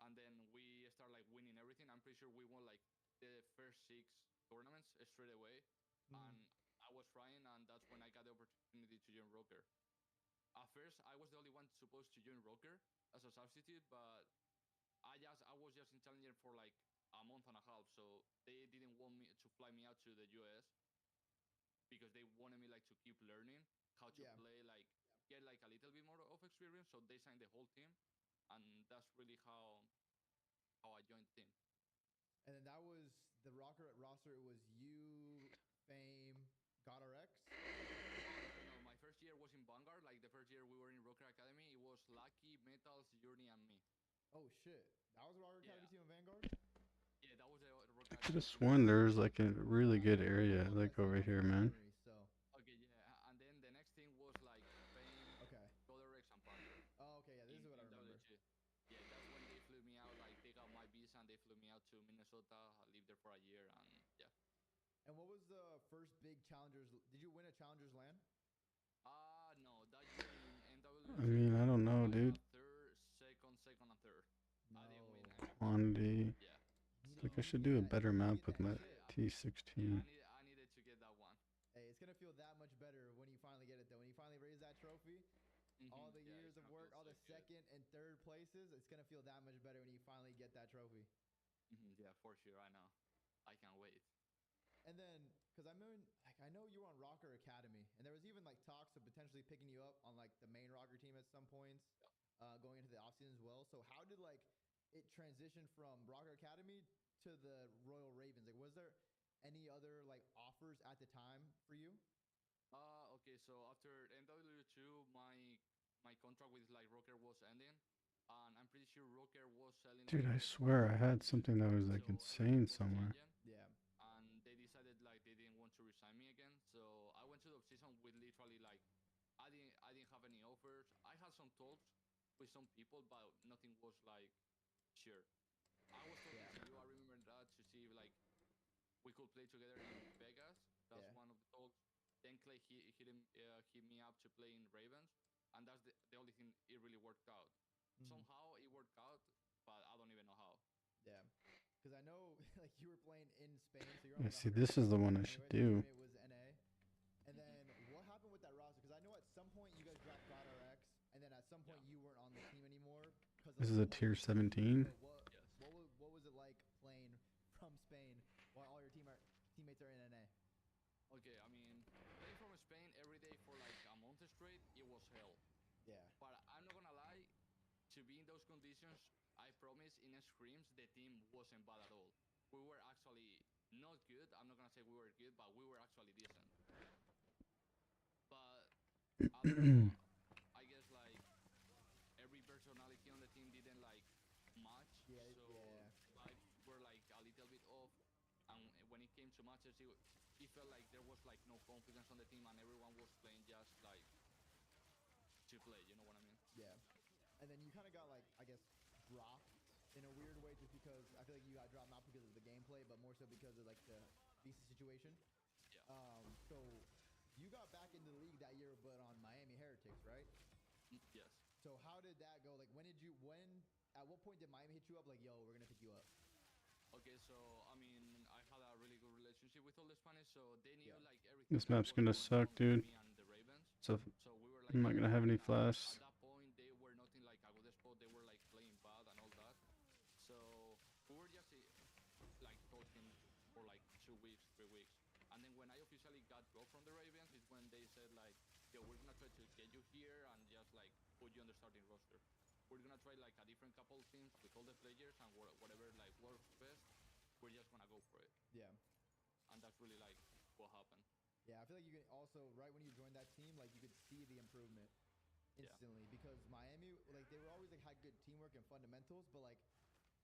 and then we started like winning everything. I'm pretty sure we won like the first 6 tournaments straight away, and I was flying, and that's when I got the opportunity to join Rocker. At first, I was the only one supposed to join Rocker as a substitute, but I was just in Challenger for like a month and a half, so they didn't want me to fly me out to the US because they wanted me like to keep learning how to play, like get like a little bit more of experience. So they signed the whole team, and that's really how I joined the team. And then that was the Rocker roster. It was you, Fame, GodRx. No, my first year was in Vanguard. Like the first year we were in Rocker Academy, it was Lucky, Metals, Journey, and me. Oh shit, that was a Rocker Academy team in Vanguard. Yeah, that was the Rocker. I could have sworn there was like a really good area like over here, man. Okay, yeah, and then the next thing was like Fame, GodRx, and Panther. Oh, okay, yeah, this is what I remember. Yeah, that's when they flew me out. Like they got my visa and they flew me out to Minnesota. I lived there for a year, and yeah. And what was the first big challengers? Did you win a challengers LAN? No, that year in NW. I mean, I don't know, dude. Second, and third. No. I didn't win. Quantity. Yeah. It's like I should do a better map with my T16. I needed to get that one. Hey, it's gonna feel that much better when you finally get it, though. When you finally raise that trophy, all the years of work, all the second and third places, it's gonna feel that much better when you finally get that trophy. Yeah, for sure. I know. I can't wait. And then, because I know you were on Rocker Academy, and there was even like talks of potentially picking you up on like the main Rocker team at some points, going into the offseason as well. So how did like it transition from Rocker Academy to the Royal Ravens? Like, was there any other like offers at the time for you? Okay, so after NW2, my contract with like Rocker was ending, and I'm pretty sure Rocker was selling. Dude, I swear I had something that was like insane somewhere. Yeah. And they decided like they didn't want to resign me again, so I went to the season with literally like I didn't have any offers. I had some talks with some people, but nothing was like sure. I was talking to you. I remember that to see if like we could play together in Vegas. That's one of the talks. Then Clay hit me up to play in Ravens, and that's the only thing it really worked out. Somehow it worked out, but I don't even know how. Yeah, because I know like you were playing in Spain, so you're on Yeah, see, this is the one I should do. It was NA, and then what happened with that roster? Because I know at some point you guys dropped GodRx, and then at some point you weren't on the team anymore. This is a tier 17. What was it like playing from Spain while all your teammates are in NA? Okay, I mean, playing from Spain every day for like a month straight, it was hell. Yeah. But I'm not gonna lie, to be in those conditions, I promise in scrims the team wasn't bad at all. We were actually not good. I'm not gonna say we were good, but we were actually decent. But I don't know. I guess like every personality on the team didn't like match. Yeah, so vibes were like a little bit off. And when it came to matches, it felt like there was like no confidence on the team, and everyone was playing just like to play. You know what I mean? Yeah. And then you kind of got like, I guess, dropped in a weird way just because I feel like you got dropped not because of the gameplay, but more so because of like the visa situation. So you got back into the league that year, but on Miami Heretics, right? Yes. So how did that go? Like, at what point did Miami hit you up? Like, yo, we're gonna pick you up. Okay, so I mean, I had a really good relationship with all the Spanish, so they knew like everything. This map's gonna suck, dude. So I'm not gonna have any flasks. At that point, they were not in like a good spot. They were like playing bad and all that. So we were just like talking for like 2 weeks, 3 weeks, and then when I officially got dropped from the Ravens, is when they said like, "Yo, we're gonna try to get you here and just like put you on the starting roster. We're gonna try like a different couple teams with all the players and whatever like works best. We're just gonna go for it." Yeah. And that's really like what happened. Yeah, I feel like you can also, right when you joined that team, like you could see the improvement instantly because Miami, like they were always like had good teamwork and fundamentals, but like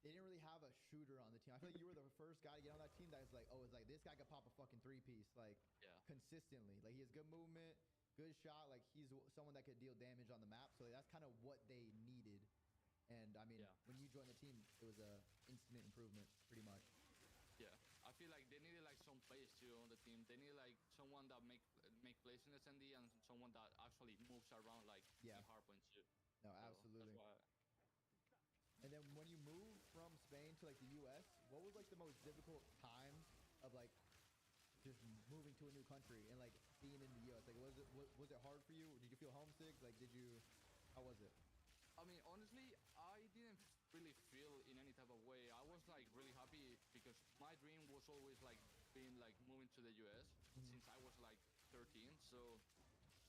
they didn't really have a shooter on the team. I feel like you were the first guy to get on that team that was like, oh, it's like this guy could pop a fucking 3-piece like consistently. Like he has good movement, good shot. Like he's someone that could deal damage on the map. So like, that's kind of what they needed. And I mean, when you joined the team, it was a instant improvement, pretty much. Yeah, I feel like they needed like some plays too on the team. They need like someone that make plays in SND and someone that actually moves around like in hardpoint too. No, so absolutely. That's why. And then when you moved from Spain to like the U.S., what was like the most difficult times of like just moving to a new country and like being in the U.S.? Like, was it hard for you? Did you feel homesick? Like, how was it? I mean, honestly, I didn't really feel in any type of way. I was like really happy because my dream was always like being like moving to the US since I was like 13. So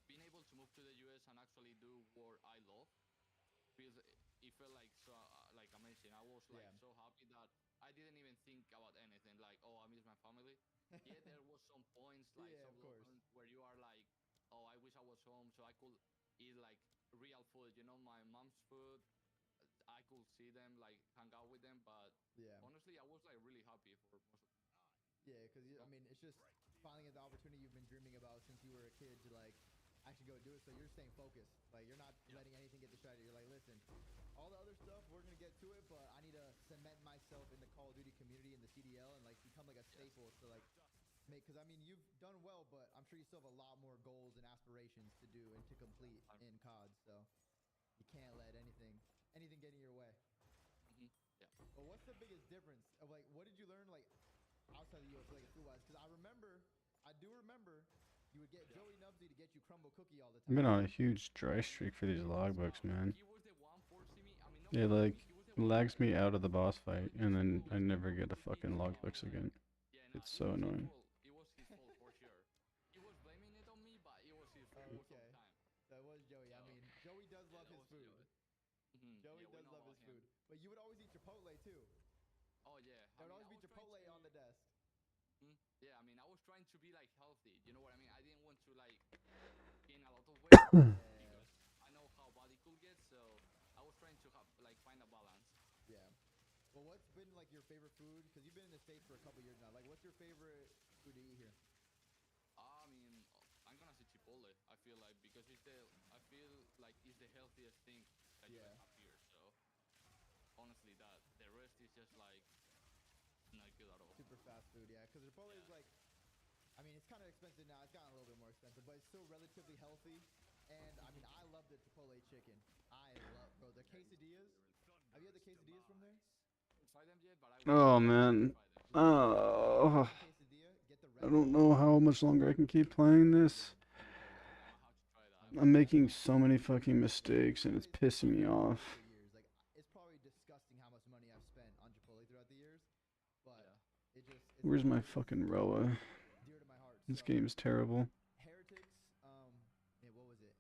being able to move to the US and actually do what I love feels it felt like so like amazing. I was like so happy that I didn't even think about anything like, oh, I miss my family. Yeah, there was some points like some low points where you are like, oh, I wish I was home so I could eat like real food, you know, my mom's food. I could see them, like hang out with them, but honestly, I was like really happy for most of the time. Yeah, because I mean, it's just finally the opportunity you've been dreaming about since you were a kid to like actually go do it. So you're staying focused. Like you're not letting anything get distracted. You're like, listen, all the other stuff we're gonna get to it, but I need to cement myself in the Call of Duty community in the CDL and like become like a staple to like make. Because I mean, you've done well, but I'm sure you still have a lot more goals and aspirations to do and to complete in COD. So you can't let anything get in your way. Yeah. But what's the biggest difference of like what did you learn like outside of the US like food-wise? Because I do remember you would get Joey Nubsy to get you crumble cookie all the time. I've been on a huge dry streak for these logbooks, man. It like lags me out of the boss fight, and then I never get the fucking logbooks again. It's so annoying. It was his fault for sure. He was blaming it on me, but it was his fault most of the time. That was Joey. I mean, Joey does love his food. Joey does love his food. But you would always eat Chipotle too. Oh yeah. There would always be Chipotle on the desk. Yeah, I mean, I was trying to be like healthy. You know what I mean? I didn't want to like gain a lot of weight because I know how body could get. So I was trying to have like find a balance. Yeah. Well, what's been like your favorite food? Because you've been in the States for a couple years now. Like, what's your favorite food to eat here? I mean, I'm gonna say Chipotle. I feel like because I feel like it's the healthiest thing that you guys have here. So honestly, that the rest is just like not good at all. Super fast food, yeah. Because Chipotle is like, I mean, it's kind of expensive now. It's gotten a little bit more expensive, but it's still relatively healthy. And I mean, I love the Chipotle chicken. Bro, the quesadillas. Have you had the quesadillas from there? Try them yet, but Oh man. Oh. I don't know how much longer I can keep playing this. I'm making so many fucking mistakes and it's pissing me off. Like, it's probably disgusting how much money I've spent on Chipotle throughout the years, but it just. Where's my fucking Roa? Dear to my heart. This game's terrible. Heretics. What was it?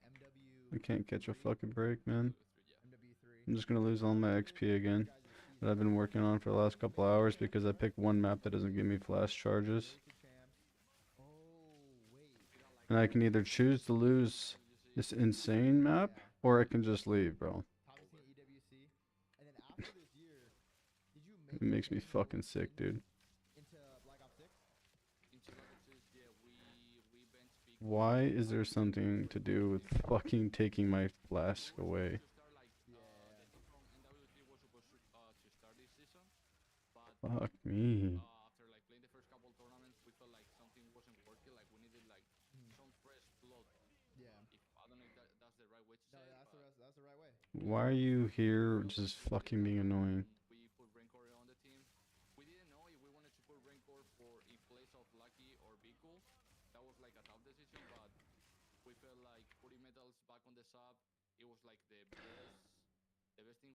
I can't catch a fucking break, man. I'm just gonna lose all my XP again that I've been working on for the last couple hours because I picked one map that doesn't give me flash charges. And I can either choose to lose this insane map or I can just leave, bro. It makes me fucking sick, dude. Why is there something to do with fucking taking my flask away? Fuck me. After like playing the first couple tournaments, we felt like something wasn't working. Like right way to No, say it. that's the right way. Why are you here just fucking being annoying? We put Rancor on the team. We didn't know if we wanted to put Rancor for in place of Lucky or Be Cool. That was like a tough decision, but we felt like putting Metals back on the sub, it was like the best thing